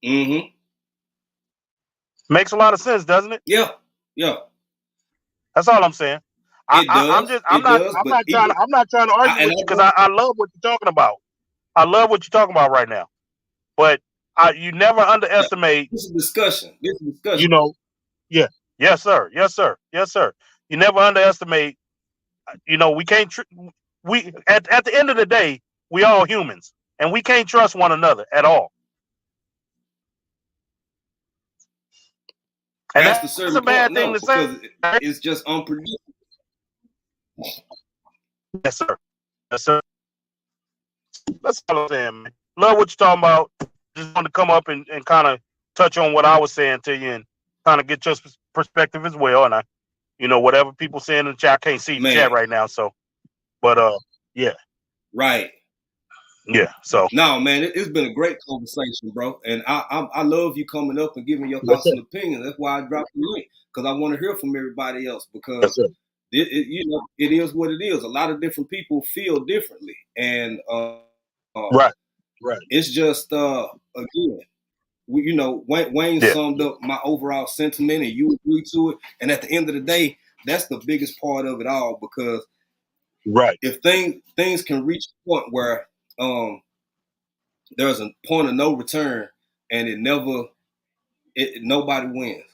Mm-hmm. Makes a lot of sense, doesn't it? Yeah. Yeah. That's all I'm saying. It does. I'm not trying to argue with you because I love what you're talking about. I love what you're talking about right now. But you never underestimate. This is discussion. You know, yeah, yes, sir, yes, sir, yes, sir. You never underestimate. You know, we can't. We at the end of the day, we all humans, and we can't trust one another at all. And that's a bad thing to say. It's just unpredictable. Yes, sir. Yes, sir. That's all I'm saying, man. Love what you're talking about. Just want to come up and kind of touch on what I was saying to you and kind of get your perspective as well. And you know, whatever people saying in the chat, I can't see the chat right now. So, but yeah. Right. Yeah. So. No, man, it's been a great conversation, bro. And I love you coming up and giving your thoughts and opinions. That's why I dropped the link, because I want to hear from everybody else, because you know, it is what it is. A lot of different people feel differently, and right. It's just again, you know, Wayne summed up my overall sentiment, and you agree to it. And at the end of the day, that's the biggest part of it all, because if things can reach a point where there's a point of no return, and nobody wins.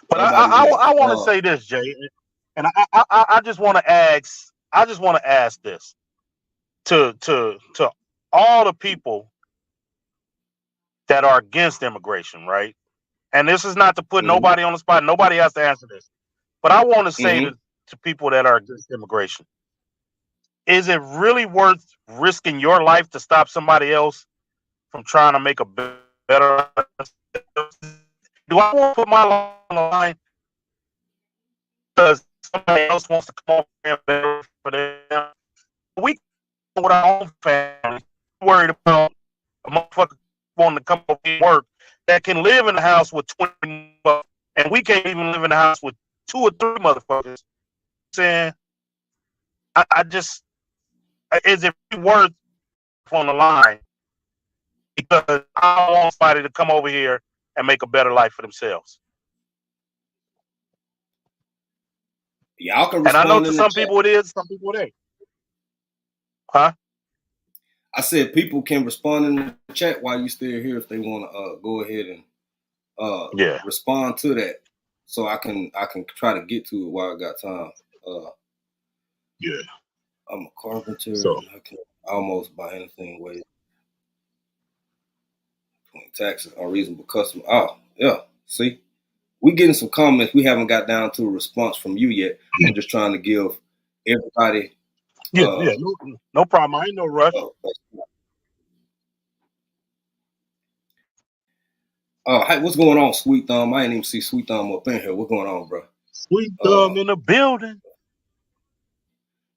But I want to say this, Jay, and I just want to ask. I just want to ask this to all the people that are against immigration, right? And this is not to put nobody on the spot. Nobody has to answer this. But I want to say to people that are against immigration, is it really worth risking your life to stop somebody else from trying to make a better? Do I want to put my life on the line because somebody else wants to come over here and better for them? We with our own family, worried about a motherfucker wanting to come over here and work that can live in the house with 20 bucks, and we can't even live in the house with 2 or 3 motherfuckers. Saying, I just, is it worth on the line? Because I don't want somebody to come over here and make a better life for themselves. Y'all can respond. And I know to some people it is, some people it ain't. Huh? I said people can respond in the chat while you still here if they want to go ahead and respond to that, so I can try to get to it while I got time. I'm a carpenter, so and I can almost buy anything with taxes on reasonable customer. Oh, yeah. See, we getting some comments. We haven't got down to a response from you yet. I'm just trying to give everybody. No problem. I ain't no rush. Hey, what's going on, Sweet Thumb? I ain't even see Sweet Thumb up in here. What's going on, bro? Sweet Thumb in the building.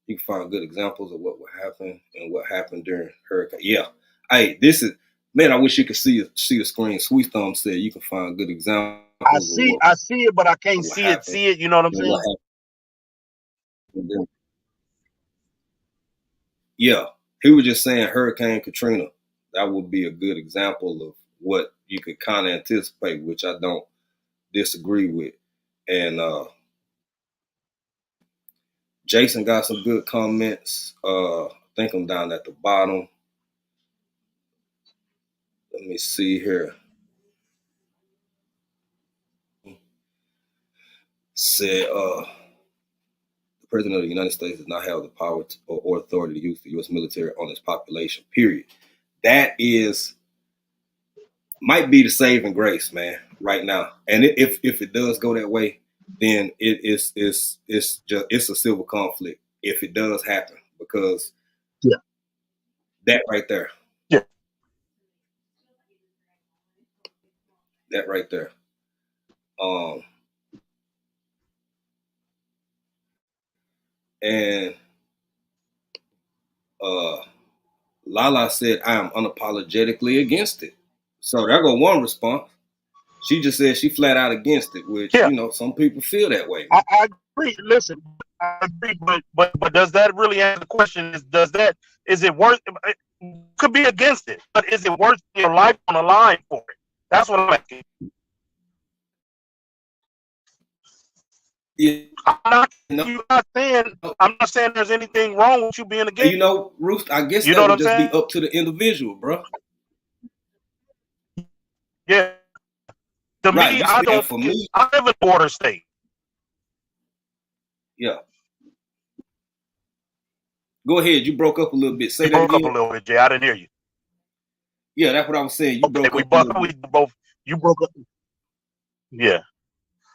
You can find good examples of what would happen and what happened during hurricane. Yeah. Hey, this is, man, I wish you could see the screen. Sweet Thumb said you can find good examples. I see it, but I can't see it. You know what I'm saying? Yeah. He was just saying Hurricane Katrina. That would be a good example of what you could kind of anticipate, which I don't disagree with. And Jason got some good comments. I think I'm down at the bottom. Let me see here. Said the President of the United States does not have the power or authority to use the U.S. military on its population, period. That might be the saving grace, man, right now. And if it does go that way, then it's a civil conflict if it does happen, because that right there. Yeah. That right there. And Lala said, I am unapologetically against it. So there go one response. She just said she flat out against it, which, Yeah. you know, some people feel that way. I agree. Listen, I agree, but does that really answer the question? Is it worth? It could be against it, but is it worth your life on the line for it? That's what I'm asking. Yeah. I'm not saying there's anything wrong with you being against. You know, Ruth, I guess you that know would what I'm just saying? be up to the individual, bro. Yeah. To Right, me, you I see, don't. for me, I live in a border state. yeah. Go ahead. You broke up a little bit. Say You that broke up a again. little bit, Jay. I didn't hear you. Yeah, that's what I was saying. You Okay, broke up a little bit. You broke up. Yeah.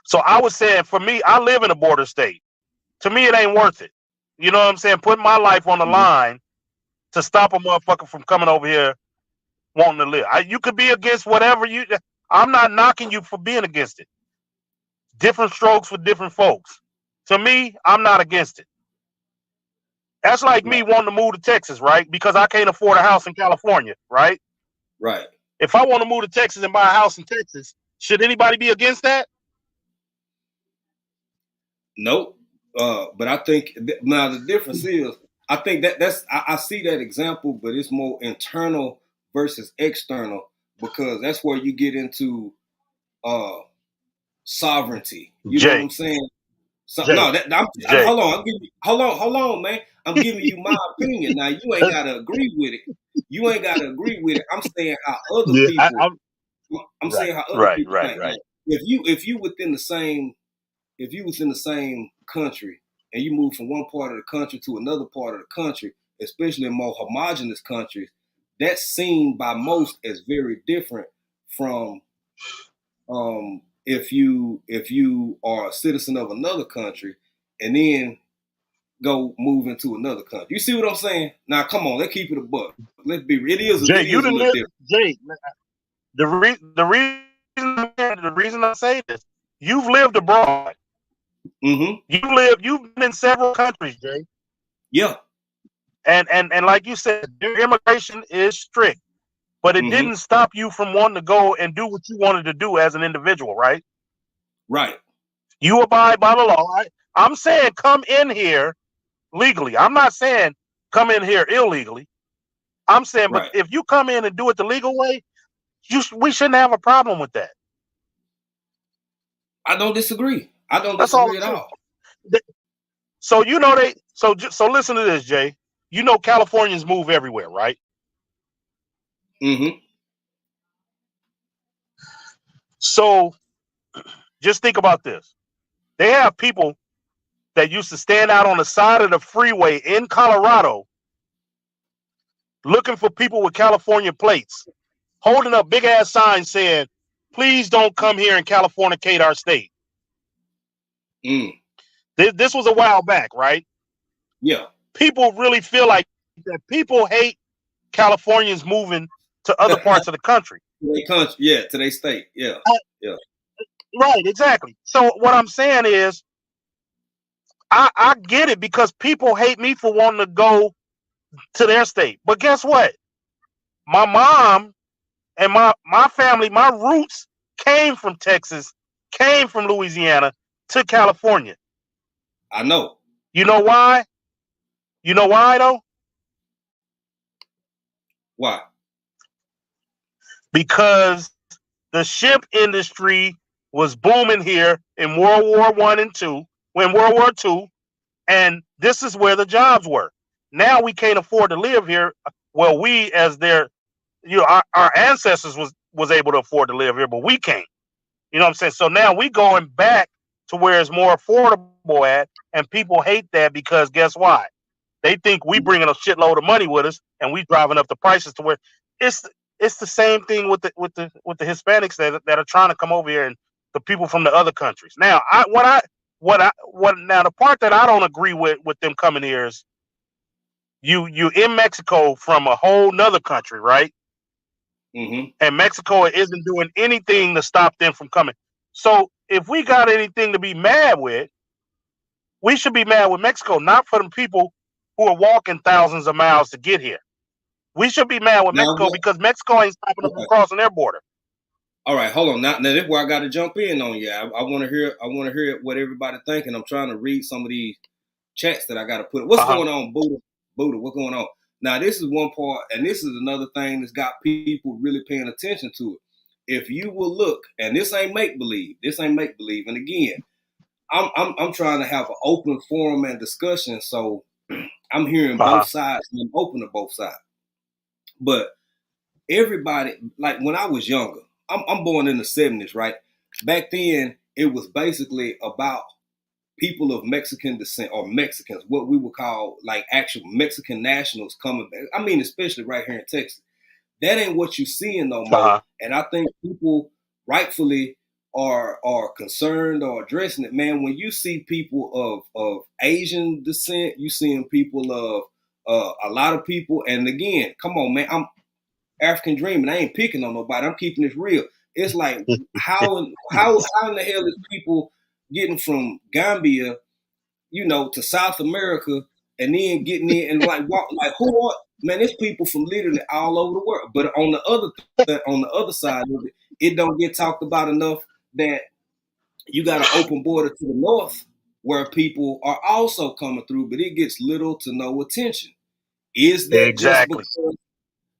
So I was saying, for me, I live in a border state. To me, it ain't worth it. You know what I'm saying? Putting my life on the line to stop a motherfucker from coming over here wanting to live. You could be against whatever you. I'm not knocking you for being against it. Different strokes for different folks. To me, I'm not against it. That's like me wanting to move to Texas, right? Because I can't afford a house in California, right? Right. If I want to move to Texas and buy a house in Texas, should anybody be against that? Nope. But I think now the difference is, I think I see that example, but it's more internal versus external, because that's where you get into sovereignty. You know what I'm saying? So, no, hold on, man. I'm giving you my opinion. Now you ain't gotta agree with it. You ain't gotta agree with it. I'm saying how other people. I'm saying how other people think. Right. If you within the same country and you move from one part of the country to another part of the country, especially in more homogenous countries, that's seen by most as very different from if you are a citizen of another country and then go move into another country. You see what I'm saying? Now, come on, let's keep it a buck. Let's be. It is Jay, a little different. Jay, the reason I say this, you've lived abroad. Mm-hmm. You've been in several countries, Jay. Yeah. And like you said, your immigration is strict, but it didn't stop you from wanting to go and do what you wanted to do as an individual, right? Right. You abide by the law. I'm saying come in here legally. I'm not saying come in here illegally. I'm saying, but if you come in and do it the legal way, we shouldn't have a problem with that. I don't disagree. I don't disagree at all. So you know so listen to this, Jay. You know Californians move everywhere, right? Mm-hmm. So just think about this. They have people that used to stand out on the side of the freeway in Colorado looking for people with California plates, holding up big ass signs saying, please don't come here and Californicate our state. This was a while back, right? Yeah. People really feel like that people hate Californians moving to other parts of the country. To their state. Yeah. Yeah. Right, exactly. So what I'm saying is, I get it, because people hate me for wanting to go to their state. But guess what? My mom and my family, my roots came from Texas, came from Louisiana to California. I know. You know why? You know why though? Why? Because the ship industry was booming here in World War I and II, when World War II, and this is where the jobs were. Now we can't afford to live here. Well, we as their, our ancestors was able to afford to live here, but we can't. You know what I'm saying? So now we going back to where it's more affordable at, and people hate that because guess why? They think we bringing a shitload of money with us, and we driving up the prices to where it's the same thing with the Hispanics that are trying to come over here and the people from the other countries. Now, now the part that I don't agree with them coming here is you in Mexico from a whole nother country, right? Mm-hmm. And Mexico isn't doing anything to stop them from coming. So if we got anything to be mad with, we should be mad with Mexico, not for the people who are walking thousands of miles to get here. We should be mad with Now, Mexico because Mexico ain't stopping us from crossing their border. all right, hold on. Now this is where I got to jump in on you. I want to hear. I want to hear what everybody thinking. I'm trying to read some of these chats that I got to put. What's going on, Buddha? Buddha, what's going on? Now this is one part, and this is another thing that's got people really paying attention to it. If you will look, and this ain't make believe. This ain't make believe. And again, I'm trying to have an open forum and discussion. So I'm hearing both sides and I'm open to both sides. But everybody, like when I was younger, I'm born in the 70s, right? Back then, it was basically about people of Mexican descent or Mexicans, what we would call like actual Mexican nationals coming back. I mean, especially right here in Texas. That ain't what you seeing no more. And I think people rightfully are concerned or addressing it. Man, when you see people of Asian descent, you seeing people of a lot of people. And again, come on, man, I'm African dreaming. I ain't picking on nobody. I'm keeping this real. It's like how in the hell is people getting from Gambia, to South America and then getting in and like who are, man, it's people from literally all over the world. But on the other side of it, it don't get talked about enough that you got an open border to the north where people are also coming through, but it gets little to no attention. Is that exactly?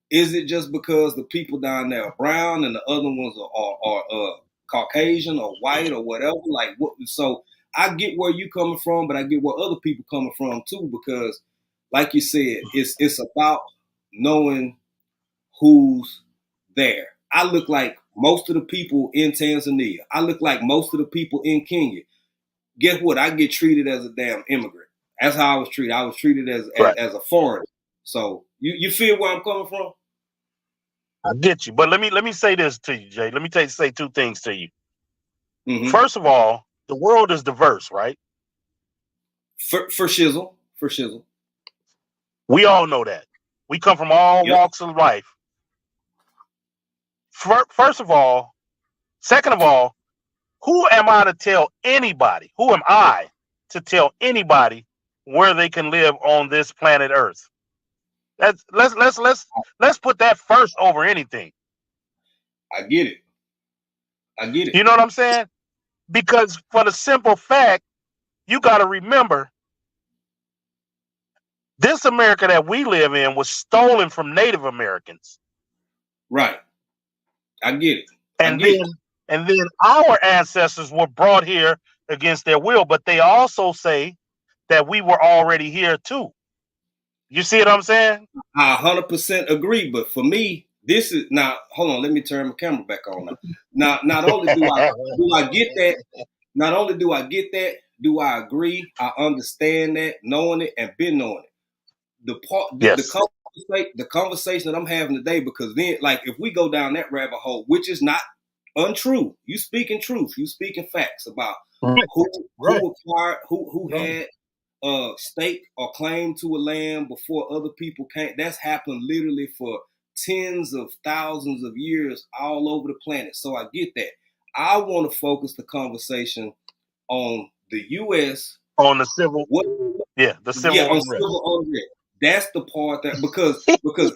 Is it just because the people down there are brown and the other ones are Caucasian or white or whatever? Like, what? So I get where you coming from, but I get where other people coming from too, because, like you said, it's about knowing who's there. I look like most of the people in Tanzania. I look like most of the people in Kenya. Guess what? I get treated as a damn immigrant. That's how I was treated. I was treated as a foreigner. So you feel where I'm coming from? I get you, but let me say this to you, Jay. Let me say two things to you. Mm-hmm. First of all, the world is diverse, right? For shizzle. We all know that. We come from all walks of life. First of all, second of all, who am I to tell anybody? Who am I to tell anybody where they can live on this planet Earth? Let's put that first over anything. I get it. You know what I'm saying? Because for the simple fact, you got to remember, this America that we live in was stolen from Native Americans. Right. I get it. And then our ancestors were brought here against their will, but they also say that we were already here too. You see what I'm saying? I 100% agree, but for me, this is now. Hold on, let me turn my camera back on now. Not only do I get that, not only do I get that, do I agree? I understand that, knowing it and been knowing it. The conversation that I'm having today, because then, like, if we go down that rabbit hole, which is not untrue, you speaking truth, you speaking facts about who acquired, who had stake or claim to a land before other people came. That's happened literally for tens of thousands of years all over the planet. So I get that. I want to focus the conversation on the U.S. on the civil, the civil unrest. That's the part that because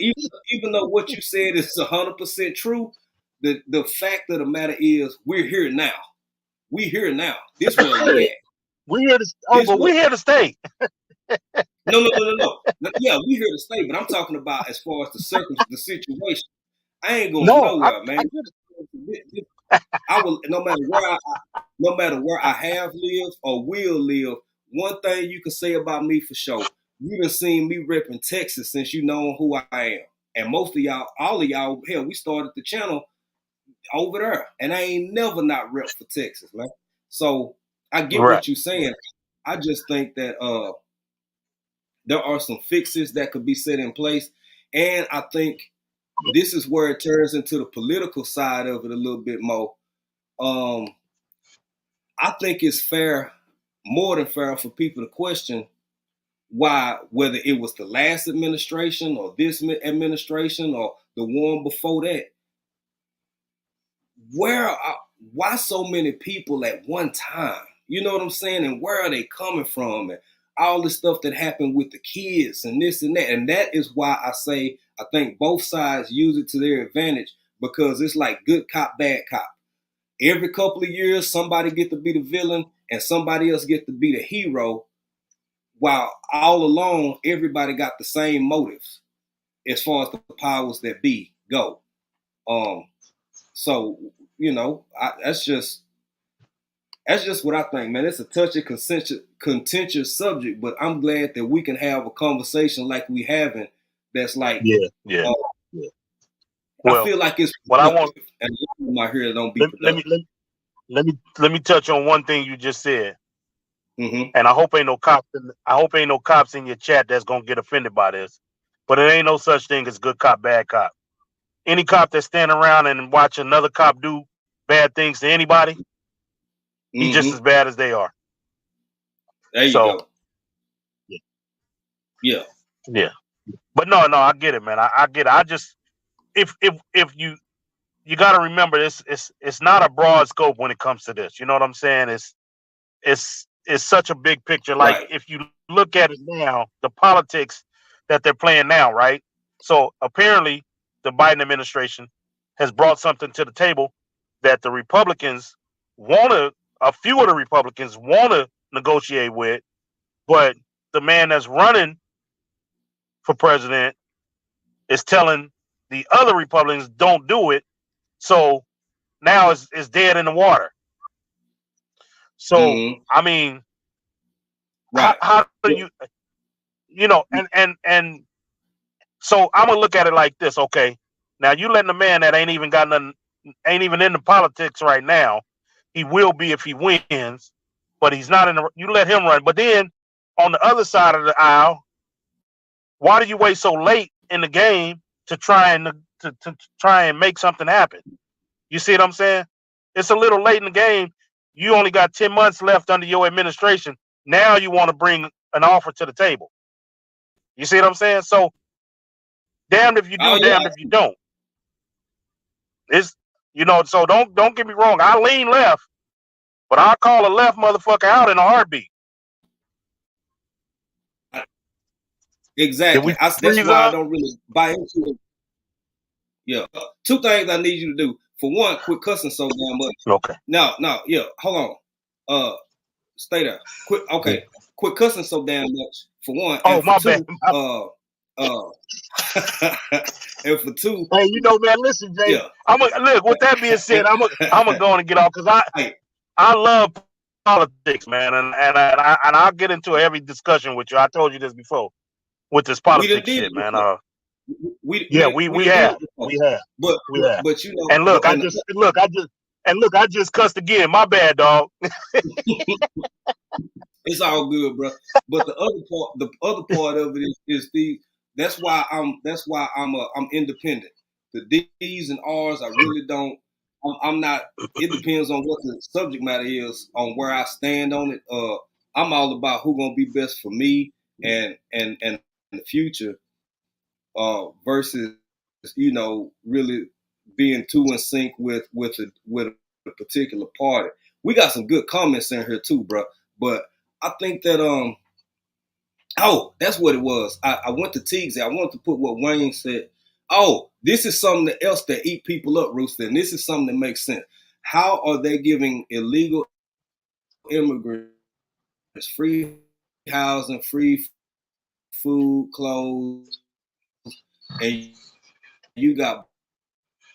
even though what you said is 100% true, the fact of the matter is we're here now. We here now. This where we at. We're here to stay. No. Yeah, we here to stay, but I'm talking about as far as the situation. I ain't going nowhere, man. I will no matter where I have lived or will live. One thing you can say about me for sure, you done seen me repping Texas since you know who I am. And most of y'all, all of y'all, hell, we started the channel over there, and I ain't never not repped for Texas, man. So I get what you're saying. I just think that there are some fixes that could be set in place. And I think this is where it turns into the political side of it a little bit more. I think it's fair, more than fair, for people to question why, whether it was the last administration or this administration or the one before that, why so many people at one time? You know what I'm saying? And where are they coming from? And all the stuff that happened with the kids and this and that. And that is why I say I think both sides use it to their advantage, because it's like good cop, bad cop. Every couple of years, somebody get to be the villain and somebody else get to be the hero, while all along everybody got the same motives as far as the powers that be go. So that's just what I think, man. It's a touchy, contentious subject, but I'm glad that we can have a conversation like we having. That's like, yeah. I feel like it's what I want, and a lot of my here don't be. Let me touch on one thing you just said, mm-hmm. and I hope ain't no cops in your chat that's gonna get offended by this. But it ain't no such thing as good cop, bad cop. Any cop that stand around and watch another cop do bad things to anybody, he's just as bad as they are. There you go. Yeah. But no, I get it, man. I get it. I just, if you got to remember this, it's not a broad scope when it comes to this. You know what I'm saying? It's such a big picture. Like, right. If you look at it now, the politics that they're playing now, right? So apparently the Biden administration has brought something to the table that the Republicans a few of the Republicans want to negotiate with, but the man that's running for president is telling the other Republicans don't do it. So now it's dead in the water. So, I mean, right. how do and so I'm going to look at it like this. Okay. Now you letting a man that ain't even in the politics right now. He will be if he wins, but he's not you let him run. But then on the other side of the aisle, why do you wait so late in the game to try and make something happen? You see what I'm saying? It's a little late in the game. You only got 10 months left under your administration. Now you want to bring an offer to the table. You see what I'm saying? So damned if you do, damned if you don't. It's, so don't get me wrong. I lean left, but I'll call a left motherfucker out in a heartbeat. Exactly. That's why I don't really buy into it. Yeah. Two things I need you to do. For one, quit cussing so damn much. Okay. No. Yeah. Hold on. Stay there. Quit cussing so damn much. For one. Oh, my bad. And for two. Hey, man, listen, Jay. Yeah. Look. With that being said, I'm gonna go on and get off because I love politics, man, and I'll get into a heavy discussion with you. I told you this before with this politics shit, man. We have. But And look, I just cussed again. My bad, dog. It's all good, bro. But the other part of it is that's why I'm independent. The D's and R's, I really don't. I'm not. It depends on what the subject matter is, on where I stand on it. I'm all about who gonna be best for me and in the future. Versus, really being too in sync with a particular party. We got some good comments in here too, bro. But I think that that's what it was. I went to Teagues. I wanted to put what Wayne said. Oh, this is something else that eat people up, Rooster, and this is something that makes sense. How are they giving illegal immigrants free housing, free food, clothes, and you got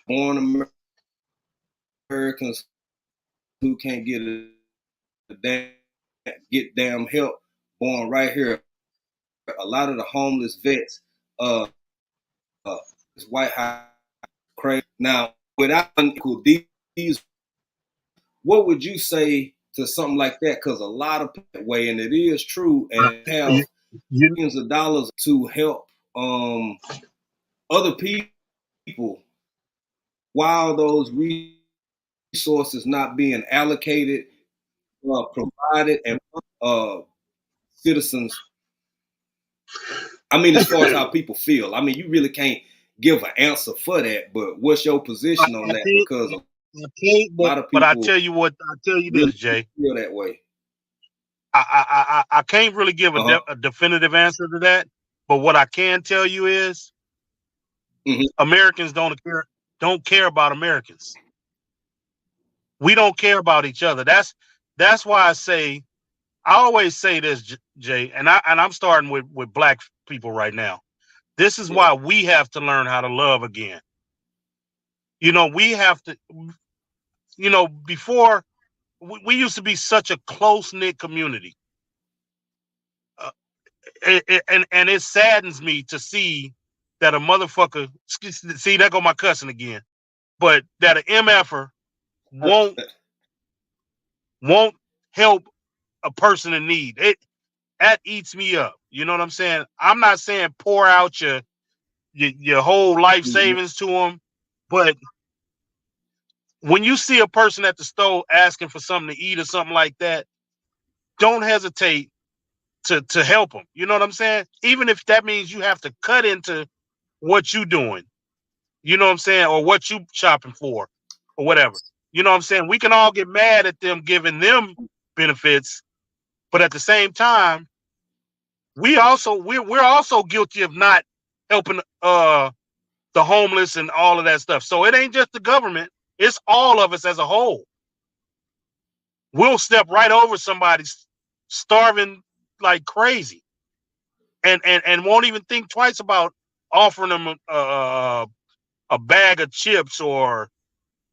born Americans who can't get damn help born right here? A lot of the homeless vets, this White House crazy. Now, without unequal these, what would you say to something like that? Because a lot of people way, and it is true, and have millions of dollars to help other people while those resources not being allocated, provided, and citizens. I mean, as far as how people feel, I mean, you really can't give an answer for that. But what's your position on that? Because can't, A lot of but I people tell you what, I tell you really this, Jay. feel that way. I can't really give Uh-huh. a definitive answer to that. But what I can tell you is Mhm. Americans don't care about Americans. We don't care about each other. That's why I always say this, Jay, and I'm starting with black people right now. This is Yeah. why we have to learn how to love again. You know, we have to. You know, before we used to be such a close knit community, and it saddens me to see that a motherfucker. See, there go my cussing again. But that an mf'er won't help a person in need. That eats me up. You know what I'm saying? I'm not saying pour out your whole life Mhm. savings to them, but when you see a person at the store asking for something to eat or something like that, don't hesitate to help them. You know what I'm saying? Even if that means you have to cut into what you doing, you know what I'm saying, or what you shopping for, or whatever. You know what I'm saying? We can all get mad at them giving them benefits, but at the same time, we're also guilty of not helping the homeless and all of that stuff. So it ain't just the government; it's all of us as a whole. We'll step right over somebody starving like crazy, and won't even think twice about offering them a bag of chips or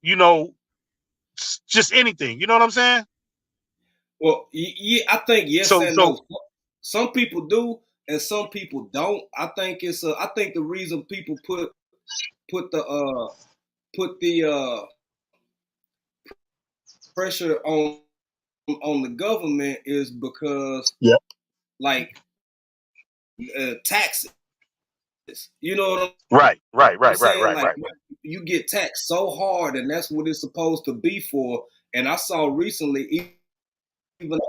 you know just anything. You know what I'm saying? Well, yeah, I think yes So and so no. Some people do, and some people don't. I think I think the reason people put the put the pressure on the government is because yeah, like taxes. You know what right, right, I'm right, right, saying? right, Like right, right. you get taxed so hard, and that's what it's supposed to be for. And I saw recently, even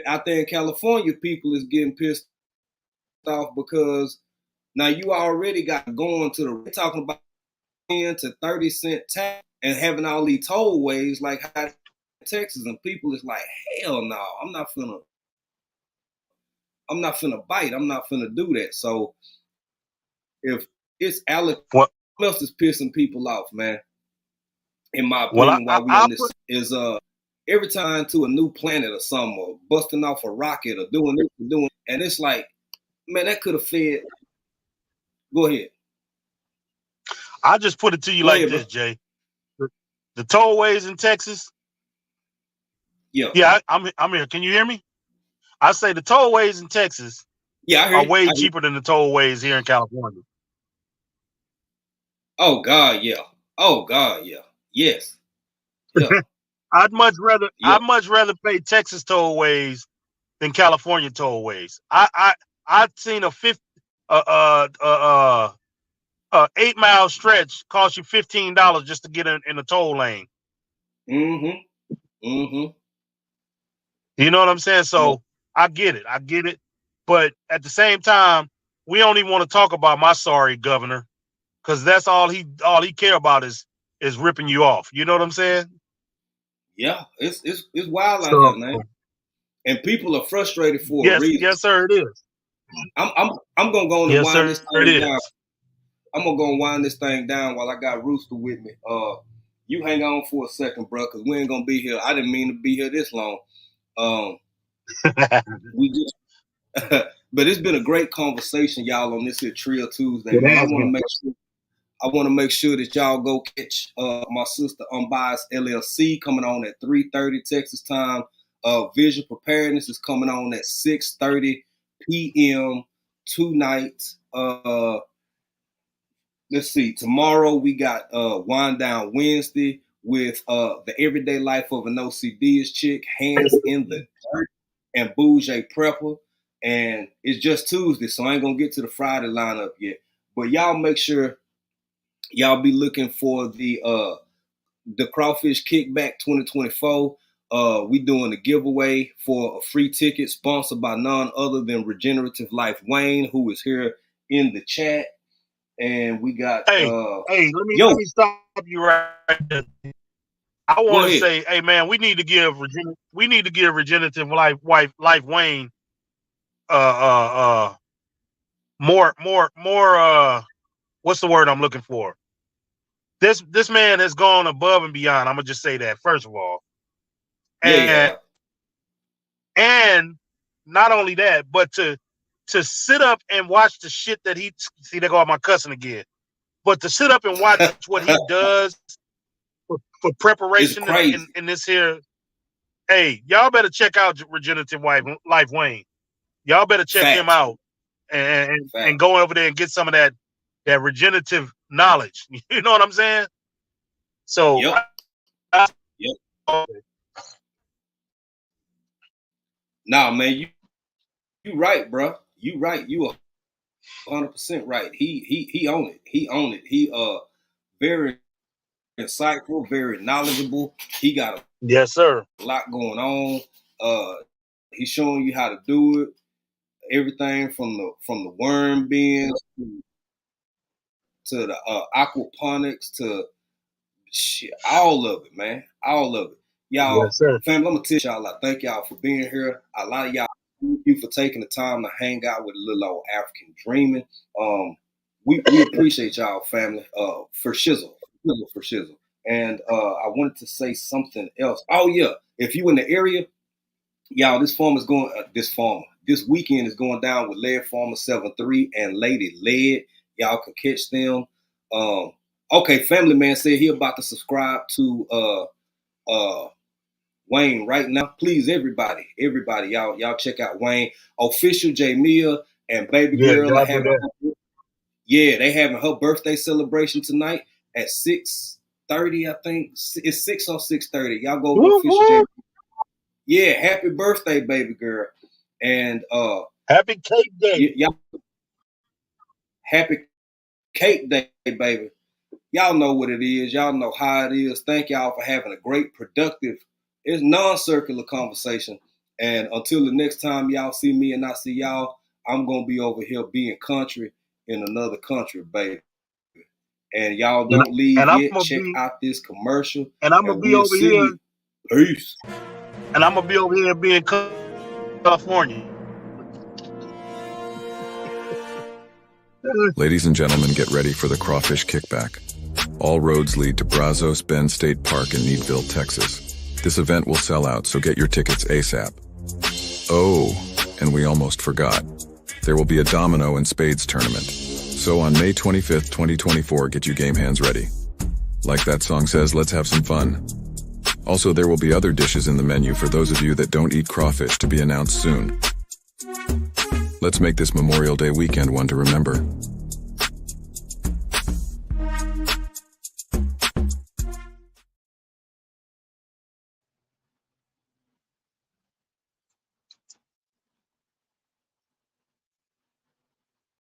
out there in California, people is getting pissed off because now you already got going to the talking about 10 to 30 cent tax and having all these tollways like how Texas, and people is like, hell no, I'm not finna bite. I'm not finna do that. So if it's Alex Well, else is pissing people off, man, in my well, opinion, while we I'll on put. this is every time to a new planet or something, or busting off a rocket or doing this and doing, and it's like, man, that could have fed. Go ahead. I'll just put it to you Go like ahead, bro. this, Jay. The tollways in Texas. Yeah. Yeah, I'm here. Can you hear me? I say the tollways in Texas Yeah, I hear are you. way I hear you. cheaper than the tollways here in California. Oh God, yeah. Oh God, yeah. Yes. Yeah. Yeah. I'd much rather pay Texas tollways than California tollways. I've seen a 8 mile stretch cost you $15 just to get in the toll lane. Mm-hmm. Mm-hmm. You know what I'm saying? Yeah. So I get it. But at the same time, we don't even want to talk about my sorry governor because that's all he care about is ripping you off. You know what I'm saying? Yeah. It's wild out here, So man. And people are frustrated for a yes, reason. yes, sir, it is. I'm gonna go on and Yes, wind sir, this it thing down. is. I'm gonna go and wind this thing down while I got Rooster with me. You hang on for a second, bro, because we ain't gonna be here. I didn't mean to be here this long. Um, we just, but it's been a great conversation, y'all, on this here Trill Tuesday, It man. has been. I want to make sure that y'all go catch my sister Unbiased LLC coming on at 3:30 Texas time. Vision Preparedness is coming on at 6:30 p.m. tonight. Let's see. Tomorrow we got Wind Down Wednesday with the Everyday Life of an OCDist chick, Hands in the Dirt, and Bougie Prepper. And it's just Tuesday, so I ain't gonna get to the Friday lineup yet. But y'all make sure y'all be looking for the Crawfish Kickback 2024. We doing a giveaway for a free ticket sponsored by none other than Regenerative Life Wayne, who is here in the chat. and we got Hey, let yo. me stop you right there. I Go want to ahead. say, hey man, we need to give Regenerative Life Wayne more what's the word I'm looking for? This man has gone above and beyond. I'm gonna just say that first of all. Yeah. And not only that, but to sit up and watch the shit that he see, they go out my cussing again. But to sit up and watch what he does for preparation in this here, hey, y'all better check out Regenerative Life Wayne. Y'all better check him out and go over there and get some of that regenerative knowledge. You know what I'm saying? So yep. Nah, man, you right, bro. You right. You are 100% right. He own it. He own it. He very insightful, very knowledgeable. He got a lot going on. He's showing you how to do it. Everything from the worm bins to the aquaponics to shit, all of it, man. All of it. Y'all, family, I'm gonna tell y'all, I thank y'all for being here. A lot of y'all, thank you for taking the time to hang out with a little old African dreaming. We appreciate y'all, family. For shizzle. And I wanted to say something else. Oh yeah, if you in the area, y'all, this weekend is going down with Lead Farmer 7-3 and Lady Lead. Y'all can catch them. Okay, Family Man said he about to subscribe to Wayne right now. Please, everybody, y'all check out Wayne. Official Jamia and Baby Girl are having they having her birthday celebration tonight at 6:30. I think it's 6 or 6:30. Y'all go to Official Jamia. Yeah, happy birthday, Baby Girl. And happy cake day. Y'all, happy cake day, baby. Y'all know what it is. Y'all know how it is. Thank y'all for having a great, productive, it's non-circular conversation. And until the next time y'all see me and I see y'all, I'm going to be over here being country in another country, baby. And y'all don't leave yet. Check out this commercial. And I'm going to be over here. Peace. And I'm going to be over here being California. Ladies and gentlemen, get ready for the crawfish kickback. All roads lead to Brazos Bend State Park in Needville, Texas. This event will sell out, so get your tickets ASAP. Oh, and we almost forgot. There will be a domino and spades tournament. So on May 25th, 2024, get you game hands ready. Like that song says, let's have some fun. Also, there will be other dishes in the menu for those of you that don't eat crawfish, to be announced soon. Let's make this Memorial Day weekend one to remember.